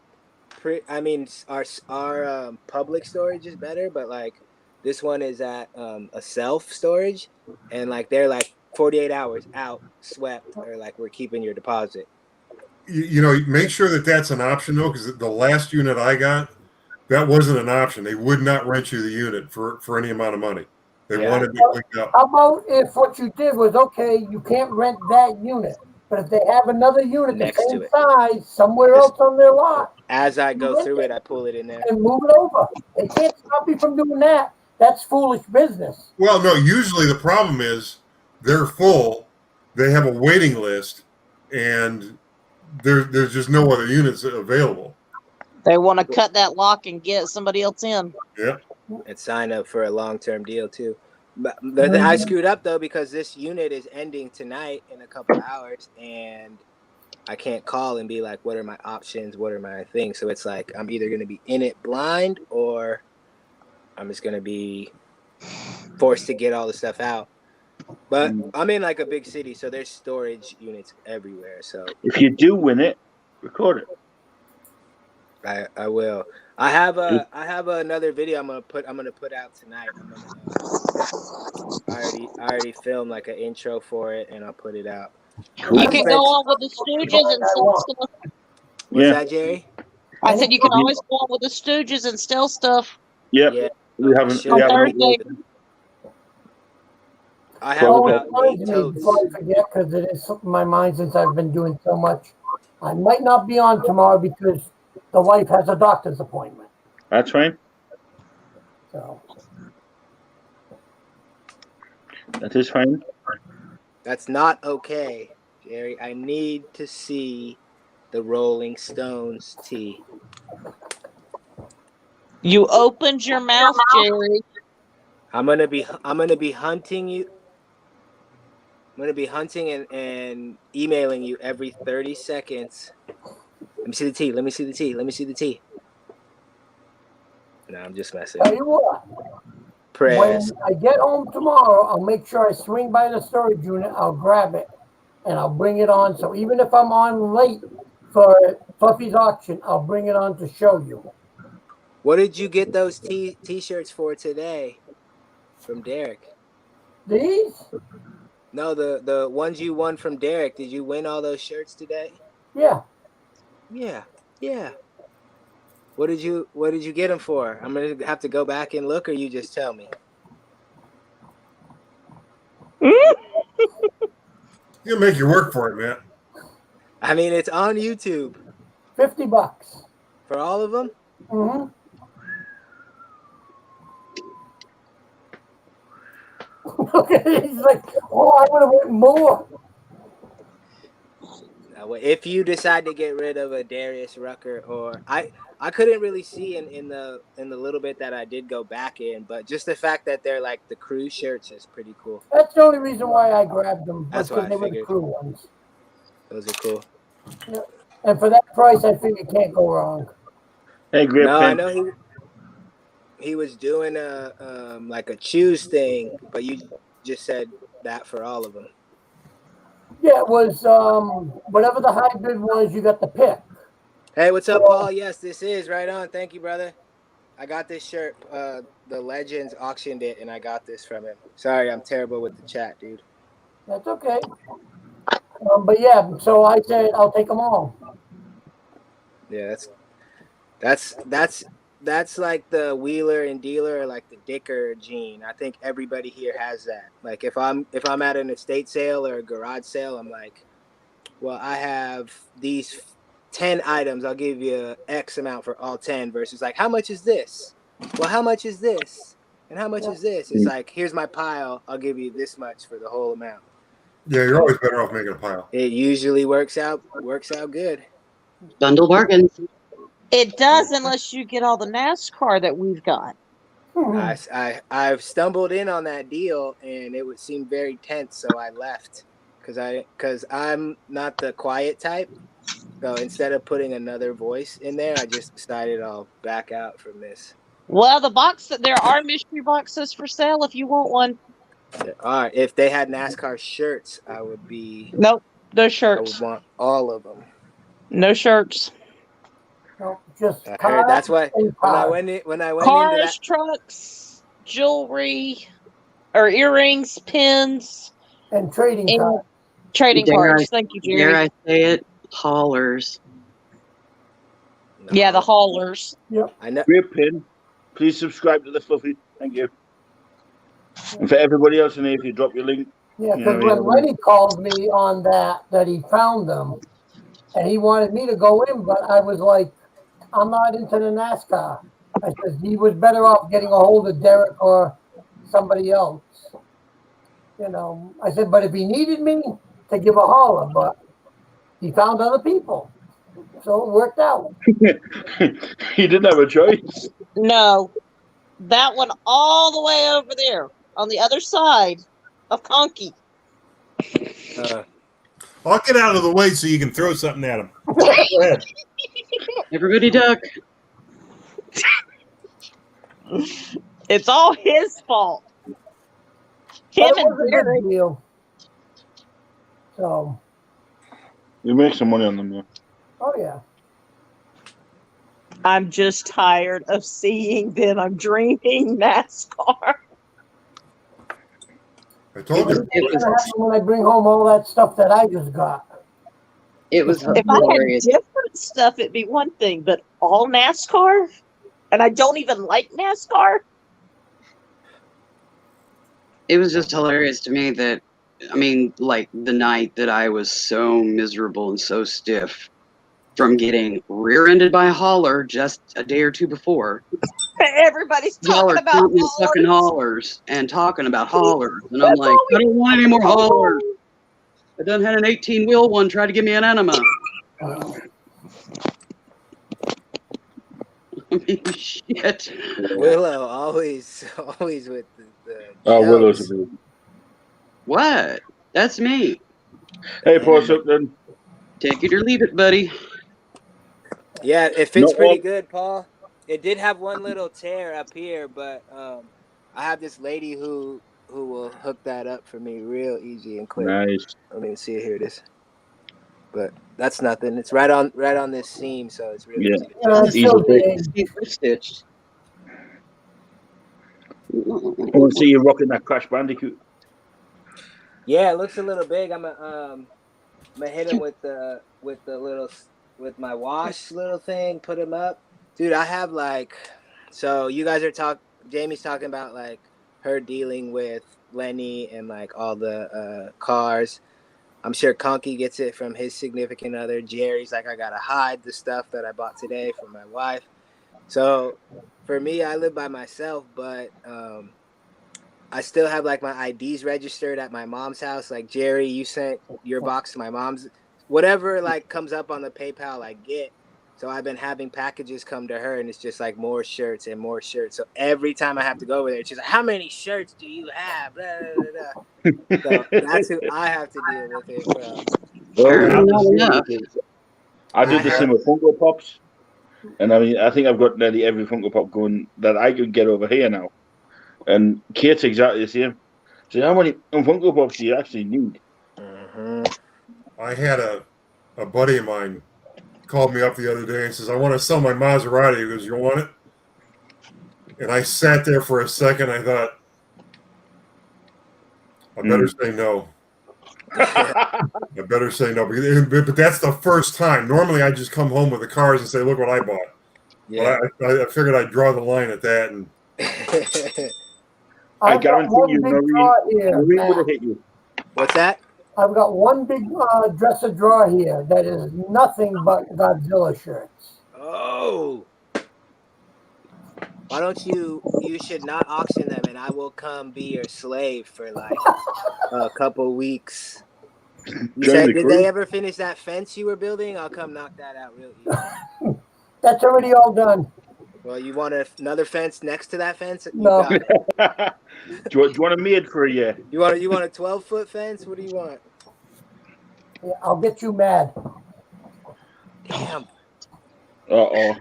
Our public storage is better, but like this one is at a self storage, and like they're like 48 hours out, swept, or like we're keeping your deposit. You know, make sure that that's an option though, because the last unit I got, that wasn't an option. They would not rent you the unit for any amount of money. They wanted to clean up. how about if what you did was, okay, you can't rent that unit, but if they have another unit the Next to same it. size somewhere else on their lot, As I go through it, I pull it in there. and move it over. They can't stop you from doing that. That's foolish business. Well, no, usually the problem is they're full, they have a waiting list, and there's just no other units available. They want to cut that lock and get somebody else in. Yeah. And sign up for a long-term deal too. But I screwed up though, because this unit is ending tonight in a couple of hours, and I can't call and be like, what are my options? What are my things? So it's like, I'm either going to be in it blind, or I'm just going to be forced to get all the stuff out. But I'm in like a big city, so there's storage units everywhere. So if you do win it, record it. I will. I have another video I'm gonna put out tonight. I already filmed like an intro for it, and I'll put it out. You can go on with the Stooges and sell stuff. What's that, Jerry? I said you can always go on with the Stooges and steal stuff. Yep. Yeah. We haven't. On Thursday. I have about 8 totes. Before I forget, because it is something in my mind since I've been doing so much. I might not be on tomorrow because the wife has a doctor's appointment. That's fine. So that is fine. That's not okay, Jerry. I need to see the Rolling Stones tee. You opened your mouth, Jerry. I'm gonna be hunting you. I'm gonna be hunting and emailing you every 30 seconds. Let me see the tee. Let me see the tee. Let me see the tee. No, I'm just messing. tell you what, Press. when I get home tomorrow, I'll make sure I swing by the storage unit. I'll grab it and I'll bring it on. So even if I'm on late for Fluffy's auction, I'll bring it on to show you. What did you get those t-shirts for today from Derek? These? No, the ones you won from Derek. Did you win all those shirts today? Yeah. Yeah. What did you get them for? I'm gonna have to go back and look, or you just tell me. You'll make you work for it, man. I mean, it's on YouTube. $50 for all of them. Mm-hmm. Okay, he's like, oh, I would have went more. If you decide to get rid of a Darius Rucker, or I couldn't really see in the little bit that I did go back in, but just the fact that they're like the crew shirts is pretty cool. That's the only reason why I grabbed them. That's because why I they were the figured. crew ones. Those are cool. Yeah. And for that price, I think you can't go wrong. Hey, great No, I pen. know he was doing a like a choose thing, but you just said that for all of them. Yeah, it was whatever the high bid was, you got the pick. Hey, what's up, Paul? Yes, this is right on. Thank you, brother. I got this shirt. The Legends auctioned it, and I got this from him. Sorry, I'm terrible with the chat, dude. That's okay. But yeah, so I said I'll take them all. Yeah, that's like the wheeler and dealer, like the Dicker gene. I think everybody here has that. Like if I'm at an estate sale or a garage sale, I'm like, well, I have these 10 items. I'll give you X amount for all 10. Versus like, how much is this? Well, how much is this? And how much is this? It's like, here's my pile. I'll give you this much for the whole amount. Yeah, you're always better off making a pile. It usually works out good. Bundle bargains. It does unless you get all the NASCAR that we've got. I've stumbled in on that deal and it would seem very tense, so I left because I'm not the quiet type. So instead of putting another voice in there, I just decided I'll back out from this. Well, there are mystery boxes for sale if you want one. All right, if they had NASCAR shirts, I would be. Nope, no shirts. I would want all of them. No shirts. No, just I heard that's why when I went cars, into that, trucks, jewelry, or earrings, pins, and trading cards. Trading cards. Thank you, Jerry. Dare I say it? Haulers. Yeah, the haulers. Yep. I know. Great pin. Please subscribe to the Fluffy. Thank you. And for everybody else in here, if you drop your link. Yeah, because when Lenny called me on that he found them, and he wanted me to go in, but I was like, I'm not into the NASCAR. I said he was better off getting a hold of Derek or somebody else. You know, I said, but if he needed me to give a holler, but he found other people. So it worked out. He didn't have a choice. No. That one all the way over there on the other side of Conkey. I'll get out of the way so you can throw something at him. Go ahead. Everybody duck. It's all his fault. Him and Derek. Deal. So. You make some money on them, though. Oh, yeah. I'm just tired of seeing them. I'm dreaming NASCAR. I told you. What's going to happen when I bring home all that stuff that I just got? It was If I had different stuff, it'd be one thing, but all NASCAR? And I don't even like NASCAR? It was just hilarious to me that, I mean, like the night that I was so miserable and so stiff from getting rear-ended by a hauler just a day or two before. Everybody's talking about haulers. Fucking haulers and talking about haulers. And I'm like, I don't want any more haulers. I done had an 18-wheel one try to give me an enema. I mean, shit. Willow always with the Willow's jokes. What? That's me. Hey, Paul Sutton. Take it or leave it, buddy. Yeah, it fits No, pretty good, Paul. It did have one little tear up here, but I have this lady who will hook that up for me real easy and quick. Nice. Let me see. Here it is. But that's nothing. It's right on this seam, so it's really easy. Easy stitched. I want to see you rocking that Crash Bandicoot. Yeah, it looks a little big. I'm gonna hit him with my wash little thing. Put him up, dude. I have so you guys are Jamie's talking about like her dealing with Lenny and like all the cars. I'm sure Conkey gets it from his significant other. Jerry's like, I gotta hide the stuff that I bought today from my wife. So for me, I live by myself, but I still have like my IDs registered at my mom's house. Like Jerry, you sent your box to my mom's whatever like comes up on the PayPal I get. So I've been having packages come to her, and it's just like more shirts and more shirts. So every time I have to go over there, she's like, "How many shirts do you have?" Blah, blah, blah, blah. So that's who I have to deal with it from. I did the same with Funko Pops, and I mean, I think I've got nearly every Funko Pop going that I could get over here now. And Kate's exactly the same. So how many Funko Pops do you actually need? I had a buddy of mine called me up the other day and says, "I want to sell my Maserati." He goes, "You want it?" And I sat there for a second. I thought, I better say no. I better say no. But that's the first time. Normally, I just come home with the cars and say, "Look what I bought." Yeah. But I figured I'd draw the line at that. And I guarantee you, Noreen would have hit you. What's that? I've got one big dresser drawer here that is nothing but Godzilla shirts. Oh. Why don't you should not auction them, and I will come be your slave for like a couple weeks. You said, did they ever finish that fence you were building? I'll come knock that out real easy. That's already all done. Well, you want another fence next to that fence? No. Do you want a maid for a year? You want a 12-foot fence? What do you want? Yeah, I'll get you mad. Damn. Uh-oh.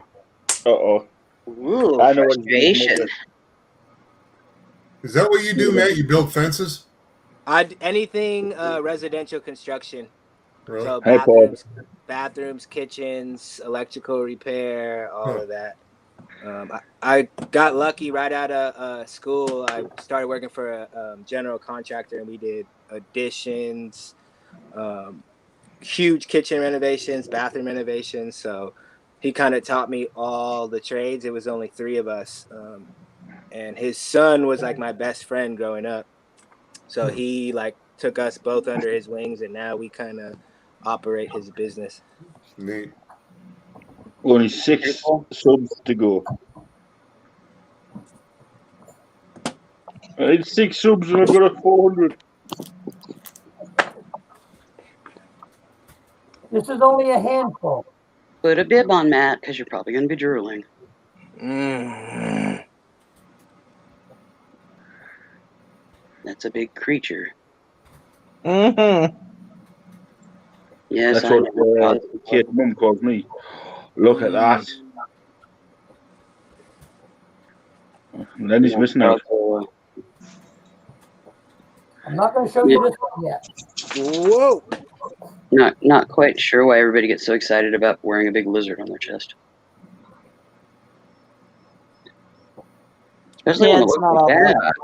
Ooh, I know frustration. Is that what you do, Matt? You build fences? Anything residential construction. Really? So Hey, bathrooms, kitchens, electrical repair, all of that. I got lucky right out of school. I started working for a general contractor, and we did additions, huge kitchen renovations, bathroom renovations. So he kind of taught me all the trades. It was only 3 of us. And his son was like my best friend growing up. So he like took us both under his wings, and now we kind of operate his business. Neat. Only 6 subs to go. I need 6 subs and I've got a 400. This is only a handful. Put a bib on, Matt, because you're probably going to be drooling. That's a big creature. Mm-hmm. Yes, That's what Kate's mum calls me. Look at that. And then he's missing out. I'm not going to show you this one yet. Whoa! Not quite sure why everybody gets so excited about wearing a big lizard on their chest. Especially when it looks like that.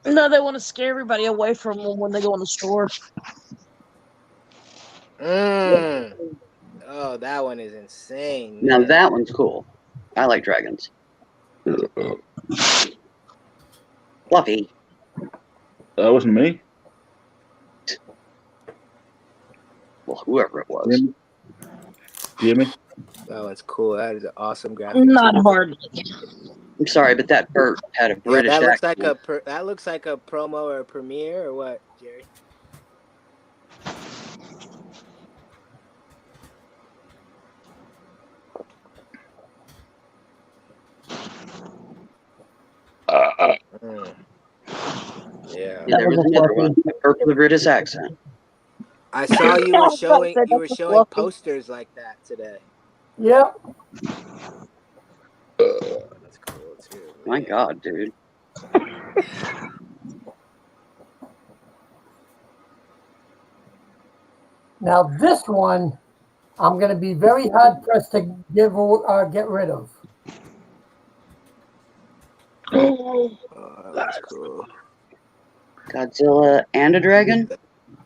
No, they want to scare everybody away from them when they go in the store. Oh, that one is insane. Now that one's cool. I like dragons. Fluffy. That wasn't me. Well, whoever it was. Do you hear me? That one's cool. That is an awesome graphic. Not hardly. I'm sorry, but that Bert had a British that looks accent. that looks like a promo or a premiere or what, Jerry? Yeah. There was another one. Bert with a British accent. I saw you were showing posters like that today. Yep. That's cool too. My God, dude. Now this one, I'm going to be very hard pressed to get rid of. Oh, that's cool. Godzilla and a dragon?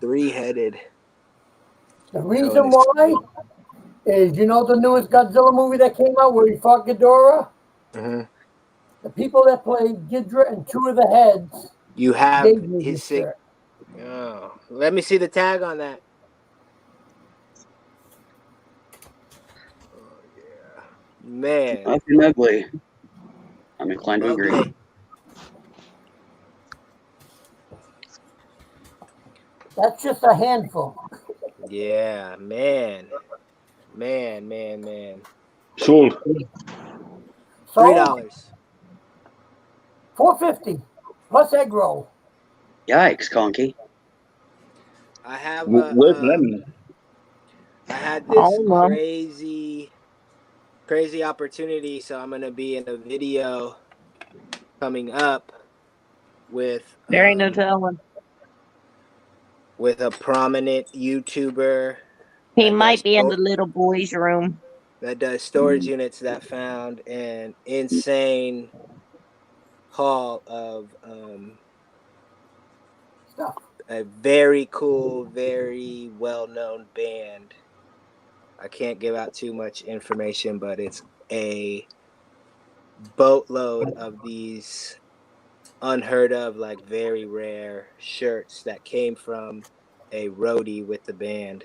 3-headed. The reason why is, you know, the newest Godzilla movie that came out where he fought Ghidorah? Mm-hmm. The people that played Ghidorah and 2 of the heads. You have gave me his this sig. shirt. Oh, let me see the tag on that. Oh yeah, man. Nothing ugly. I'm inclined to agree. That's just a handful. Yeah, man. Sold. So $3. $4.50 plus egg roll. Yikes, Conky. I have Where's lemon? I had this crazy opportunity, so I'm gonna be in a video coming up with There ain't no telling. with a prominent YouTuber. He might be in the little boy's room. That does storage units that found an insane haul of a very cool, very well-known band. I can't give out too much information, but it's a boatload of these unheard of, like very rare shirts that came from a roadie with the band.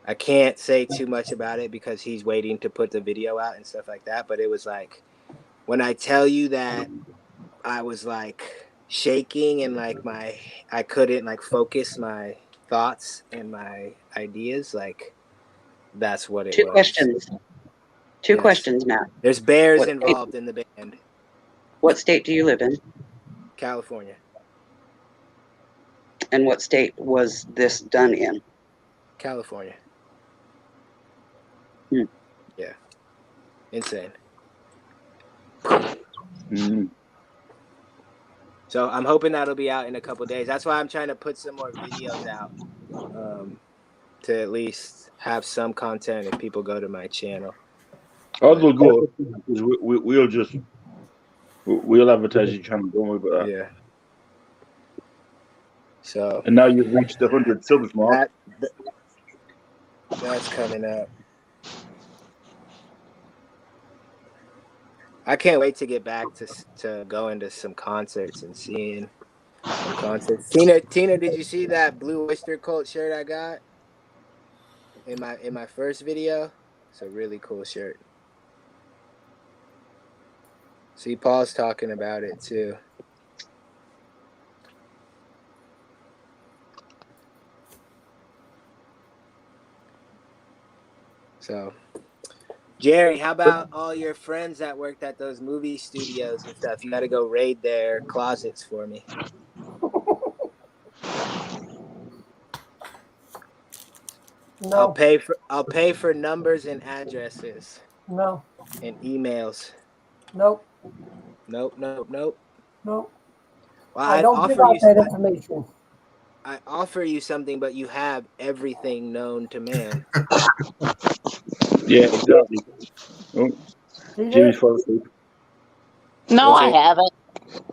I can't say too much about it because he's waiting to put the video out and stuff like that. But it was like, when I tell you that I was like shaking and like I couldn't like focus my thoughts and my ideas, like that's what it was. Two questions, Matt. There's bears involved in the band. What state do you live in? California. And what state was this done in? California. Yeah. Insane. So I'm hoping that'll be out in a couple days. That's why I'm trying to put some more videos out to at least have some content if people go to my channel. I'll go. We'll advertise your channel. Don't worry about that. Yeah. So. And now you've reached the 100 subs mark. That's coming up. I can't wait to get back to going to some concerts and seeing some concerts. Tina, did you see that Blue Oyster Cult shirt I got in my first video? It's a really cool shirt. See, Paul's talking about it too. So, Jerry, how about all your friends that worked at those movie studios and stuff? You got to go raid their closets for me. No. I'll pay for numbers and addresses. No. And emails. Nope. Nope. Nope. Well, I don't give out that information. I offer you something, but you have everything known to man. Yeah, exactly. Oh, Jimmy's fall asleep. No, I haven't.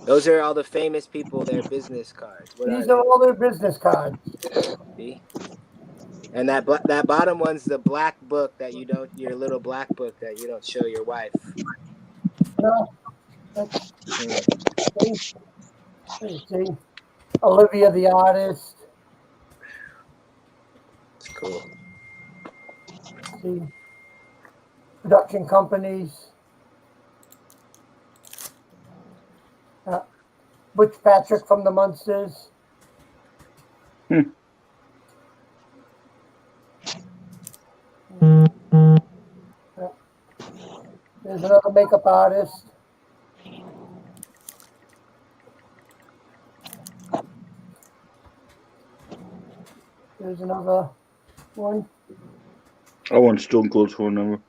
Those are all the famous people, their business cards. These are all their business cards. See? And that bottom one's the black book that your little black book that you don't show your wife. No. See? Olivia the artist. It's cool. See? Production companies. Butch Patrick from the Munsters. There's another makeup artist. There's another one. I want Stone Cold's phone number.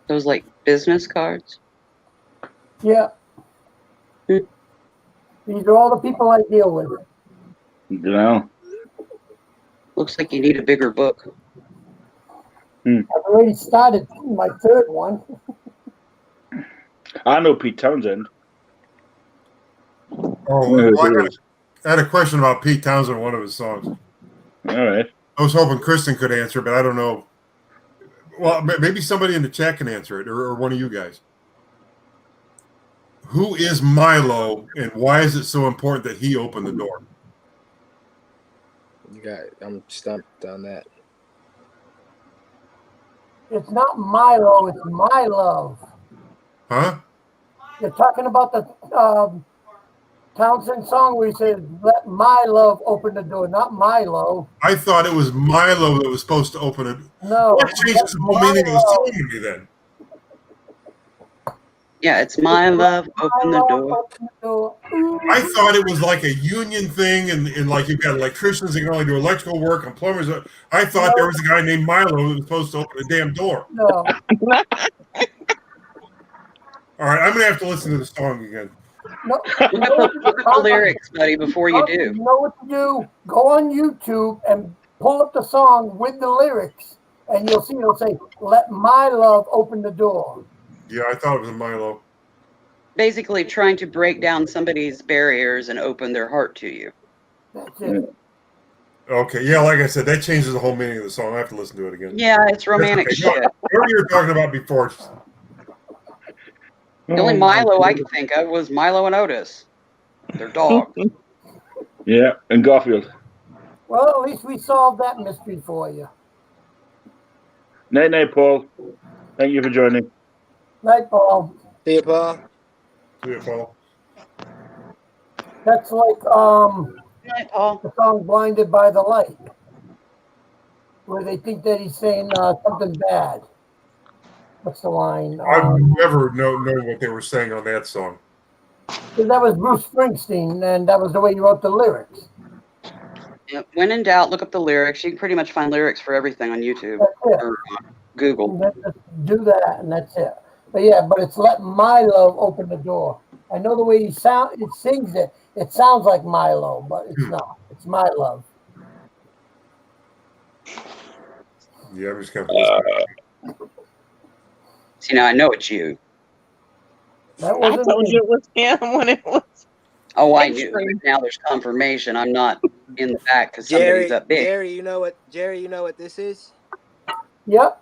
Those like business cards? Yeah. These are all the people I deal with. Yeah. Looks like you need a bigger book. I've already started my third one. I know Pete Townsend. I had a question about Pete Townsend, one of his songs. All right. I was hoping Kristen could answer, but I don't know. Well, maybe somebody in the chat can answer it, or one of you guys. Who is Milo, and why is it so important that he opened the door? I'm stumped on that. It's not Milo, it's My Love. Huh? You're talking about the Townsend song where he says, "Let my love open the door," not Milo. I thought it was Milo that was supposed to open it. No, That changes the whole meaning of the song to me then. Yeah, it's my love, open the door. I thought it was like a union thing, and like you've got electricians that can only do electrical work and plumbers. I thought there was a guy named Milo that was supposed to open the damn door. No. All right, I'm gonna have to listen to the song again. No. Look at the lyrics, buddy, before you do. You know what to do? Go on YouTube and pull up the song with the lyrics, and you'll see it'll say, "Let my love open the door." Yeah, I thought it was a Milo. Basically trying to break down somebody's barriers and open their heart to you. That's it. Okay, yeah, like I said, that changes the whole meaning of the song. I have to listen to it again. Yeah, it's romantic That's okay. shit. No, whatever you were talking about before. The only Milo I could think of was Milo and Otis. Their dog. Yeah, and Garfield. Well, at least we solved that mystery for you. Night, Paul. Thank you for joining. Night, Paul. See you, Paul. See you, Paul. That's like the song "Blinded by the Light," where they think that he's saying something bad. What's the line? I've never known what they were saying on that song. That was Bruce Springsteen, and that was the way he wrote the lyrics. Yeah, when in doubt, look up the lyrics. You can pretty much find lyrics for everything on YouTube or Google. Do that, and that's it. But yeah, but it's "Let my love open the door." I know the way he sings it. It sounds like Milo, but it's not. It's my love. Yeah, I'm just gonna listen. See, now I know it's you. That I told you it was him when it was. Oh, I knew. Now there's confirmation. I'm not in the back because somebody's up big. Jerry, you know what this is? Yep.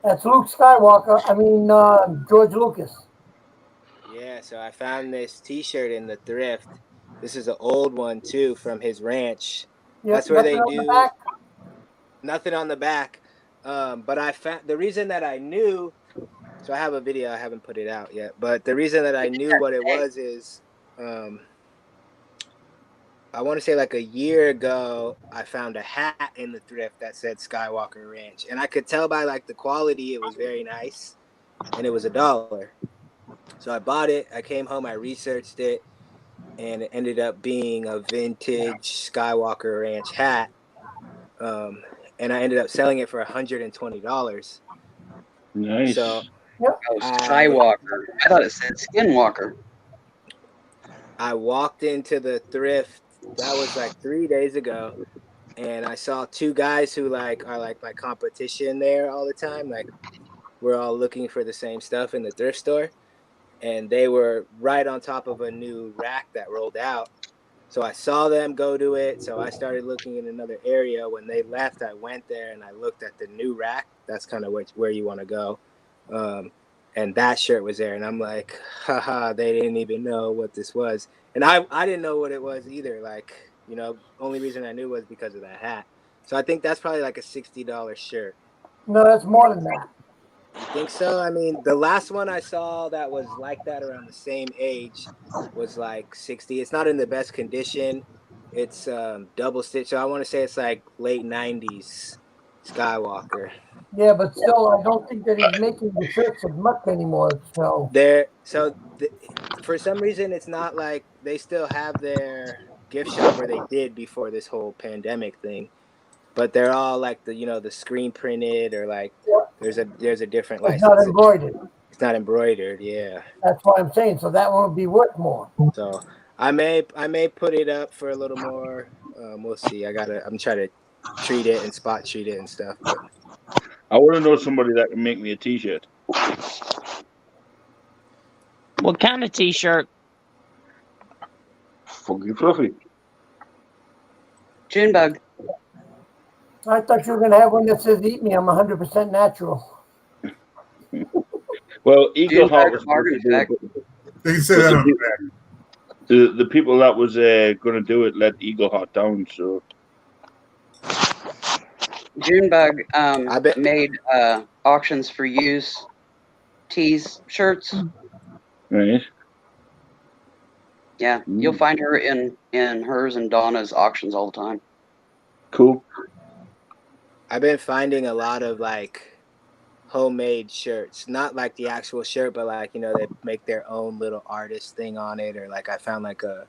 That's Luke Skywalker. I mean, George Lucas. Yeah, so I found this T-shirt in the thrift. This is an old one too from his ranch. Yep, That's where they nothing on do the back? nothing on the back. But I found the reason that I knew. So I have a video. I haven't put it out yet. But the reason that I knew what it was is, I want to say like a year ago, I found a hat in the thrift that said Skywalker Ranch, and I could tell by like the quality it was very nice, and it was $1. So I bought it. I came home. I researched it, and it ended up being a vintage Skywalker Ranch hat. And I ended up selling it for $120. Nice. So. Oh, Skywalker. I thought it said Skinwalker. I walked into the thrift. That was like 3 days ago, and I saw two guys who like are like my competition there all the time. Like we're all looking for the same stuff in the thrift store, and they were right on top of a new rack that rolled out. So I saw them go to it. So I started looking in another area. When they left, I went there and I looked at the new rack. That's kind of where you want to go. And that shirt was there, and I'm like, haha, they didn't even know what this was. And I didn't know what it was either. Like, you know, only reason I knew was because of that hat. So I think that's probably like a $60 shirt. No, that's more than that. You think so? I mean, the last one I saw that was like that around the same age was like 60. It's not in the best condition. It's double stitch. So I want to say it's like late 90s Skywalker. Yeah, but still, I don't think that he's making the shirts as much anymore. So for some reason, it's not like they still have their gift shop where they did before this whole pandemic thing, but they're all like the screen printed or like there's a different license. It's not embroidered. It's not embroidered. Yeah. That's what I'm saying. So that one would be worth more. So I may put it up for a little more. We'll see. I'm trying to treat it and spot treat it and stuff. But. I want to know somebody that can make me a T-shirt. What kind of T-shirt? Funky fluffy. Junebug. I thought you were going to have one that says "Eat me, I'm 100% natural." Well, Eagle Heart was They can say that on the back. The people that was going to do it let Eagle Heart down, so. Junebug made auctions for use tees, shirts. Right. Yeah, you'll find her in hers and Donna's auctions all the time. Cool. I've been finding a lot of like homemade shirts, not like the actual shirt, but like, you know, they make their own little artist thing on it. Or like I found like a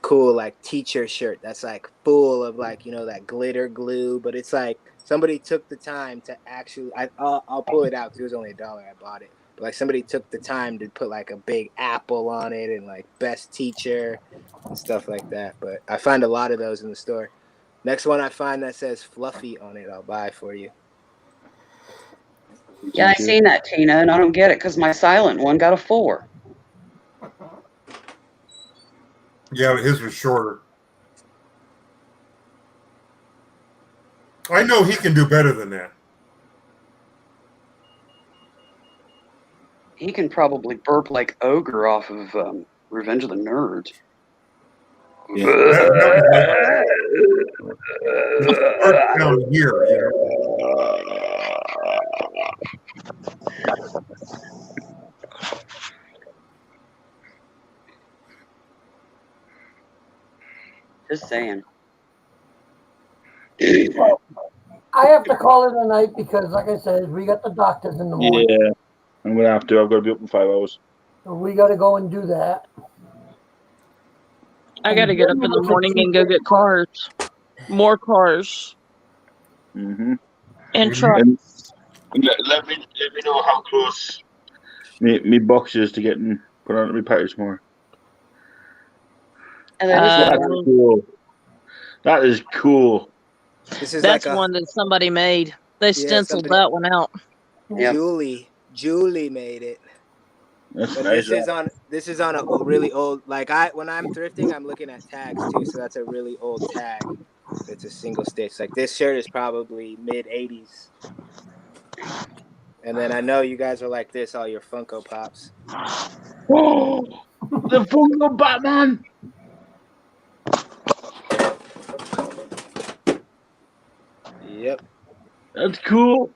cool like teacher shirt that's like full of like, you know, that glitter glue, but it's like somebody took the time to actually, I'll pull it out because it was only $1. I bought it, but like somebody took the time to put like a big apple on it and like best teacher and stuff like that. But I find a lot of those in the store. Next one I find that says Fluffy on it, I'll buy for you. Yeah, I seen that, Tina, and I don't get it because my silent one got a 4. Yeah, but his was shorter. I know he can do better than that. He can probably burp like Ogre off of Revenge of the Nerds. Down here, you Just saying. I have to call it a night because, like I said, we got the doctors in the morning. Yeah, I'm gonna have to. I've got to be up in 5 hours. So we got to go and do that. I got to get up in the morning and go get cars. More cars. Mm-hmm. And trucks. Let me know how close me box is to getting put on my package tomorrow. And That's cool. That is cool. This is That's like one that somebody made. They stenciled somebody- that one out. Yep. Julie made it. That's But nice. this is on a really old, like when I'm thrifting, I'm looking at tags too, so that's a really old tag. It's a single stitch. Like this shirt is probably mid 80s. And then I know you guys are like this, all your Funko Pops. Oh, the Funko Batman. Yep. That's cool.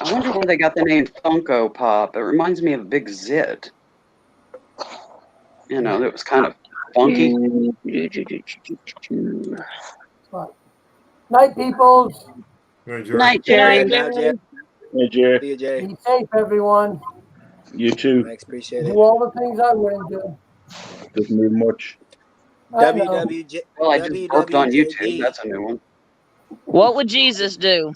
I wonder where they got the name Funko Pop. It reminds me of Big Zit. You know, it was kind of funky. Night, peoples. Night, Jerry. Hey, Jerry. See you, Jerry. Be safe, everyone. You too. Thanks, appreciate it. Do all the things I wouldn't do. Doesn't move much. I know. WWJ. Well, I just worked on YouTube. That's a new one. What would Jesus do?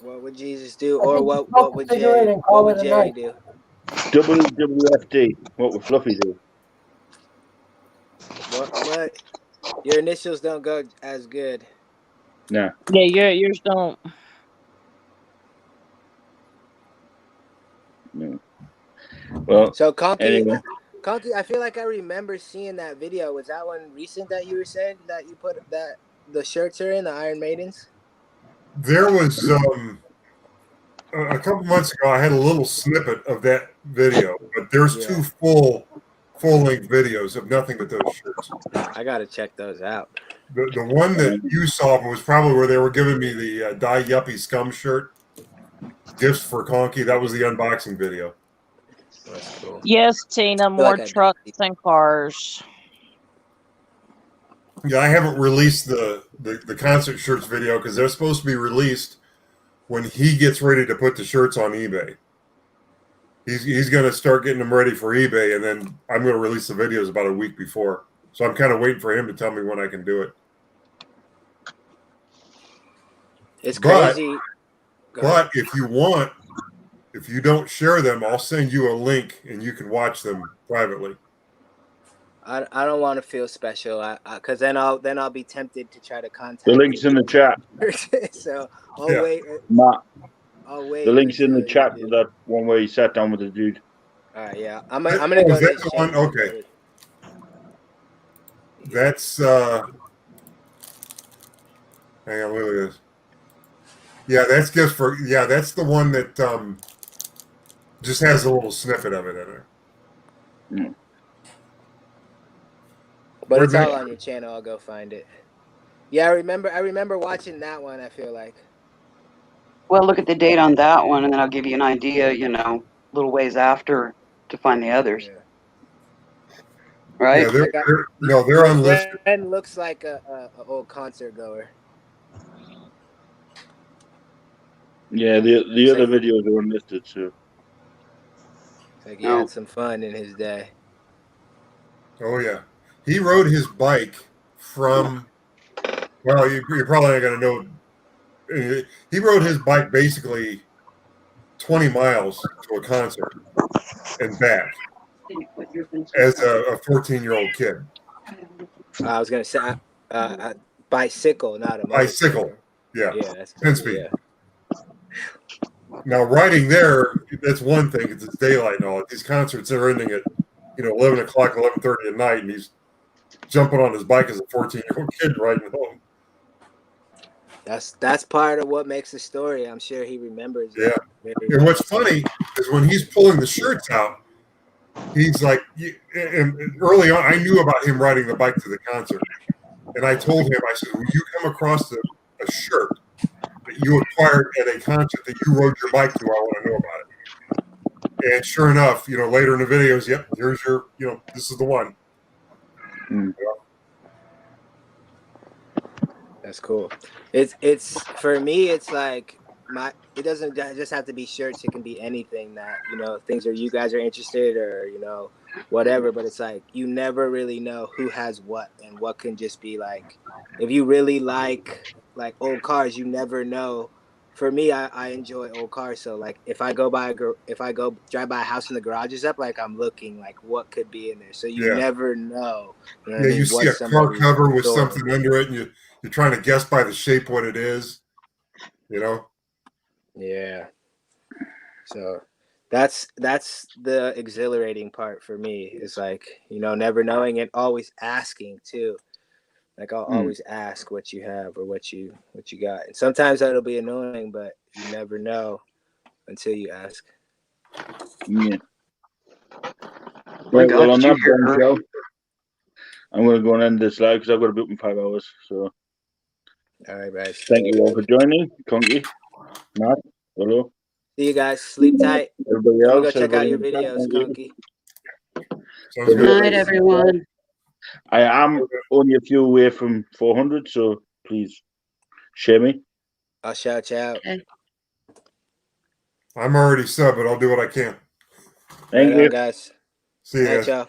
What would Jesus do? I Or think what smoke would a cigarette Jerry, and call what would it a Jerry night. do? WWFD. What would Fluffy do? What? Your initials don't go as good. Nah. Yeah, yours don't. No. Well, So Conky, anyway. Conky, I feel like I remember seeing that video. Was that one recent that you were saying that you put that the shirts are in the Iron Maidens? There was a couple months ago. I had a little snippet of that video, but there's two full-length videos of nothing but those shirts. I gotta check those out. The one that you saw was probably where they were giving me the Die Yuppie Scum shirt gifts for Conky. That was the unboxing video. That's cool. Yes, Tina, more like I- trucks and cars. Yeah, I haven't released the concert shirts video because they're supposed to be released when he gets ready to put the shirts on eBay. He's going to start getting them ready for eBay, and then I'm going to release the videos about a week before. So I'm kind of waiting for him to tell me when I can do it. It's But- crazy. Go But ahead. if you want, if you don't share them, I'll send you a link and you can watch them privately. I don't want to feel special, because then I'll be tempted to try to contact. The link's in the chat. So I'll Yeah. wait. Matt, I'll wait. the link's in the until chat you for do. that one where you sat down with the dude. All right, yeah. I'm gonna go. Is to that the the one? shade. Okay. That's hang on, look at this. Yeah, that's just for that's the one that just has a little snippet of it in there. But it's Where'd all they- on your channel. I'll go find it. Yeah, I remember watching that one. I feel like. Well, look at the date on that one, and then I'll give you an idea, you know, little ways after to find the others. Yeah. Right? Yeah, they're unlisted. And looks like a old concert goer. Yeah, the other videos are unlisted too. It's like he had some fun in his day. Oh yeah, he rode his bike from. Well, you're probably not going to know. He rode his bike basically 20 miles to a concert and back as a 14-year-old kid. I was going to say a bicycle, not a Bicycle. Yeah. Yeah, that's 10 speed. Yeah. Now, riding there, that's one thing. It's daylight and all. These concerts are ending at 11 o'clock, 11:30 at night, and he's jumping on his bike as a 14-year-old kid riding home. That's part of what makes the story. I'm sure he remembers. Yeah. It. And what's funny is when he's pulling the shirts out, he's like, and early on, I knew about him riding the bike to the concert. And I told him, I said, when you come across a shirt that you acquired at a concert that you rode your bike to, I want to know about it. And sure enough, later in the videos, yep, here's your, this is the one. That's cool. It's for me, it's like it doesn't just have to be shirts. It can be anything that, things that you guys are interested or, whatever. But it's like, you never really know who has what and what can just be like, if you really like old cars, you never know. For me, I enjoy old cars. So like if I go drive by a house and the garage is up, like I'm looking like what could be in there. So you never know. You see a car cover with something under it and you're trying to guess by the shape what it is, Yeah. So that's the exhilarating part for me. Is like, never knowing and always asking too. Like I'll always ask what you have or what you got. And sometimes that'll be annoying, but you never know until you ask. Yeah. Right, well, on that bombshell, I'm going to go and end this live because I've got to book in 5 hours. So, all right, guys. Thank you all for joining. Conky, Matt, hello. See you guys. Sleep tight. Everybody else, go check out your videos, Conky. Good night, everyone. I am only a few away from 400, so please share me. I'll shout you out. Okay. I'm already sub, but I'll do what I can. Thank you, guys. See you guys. Y'all.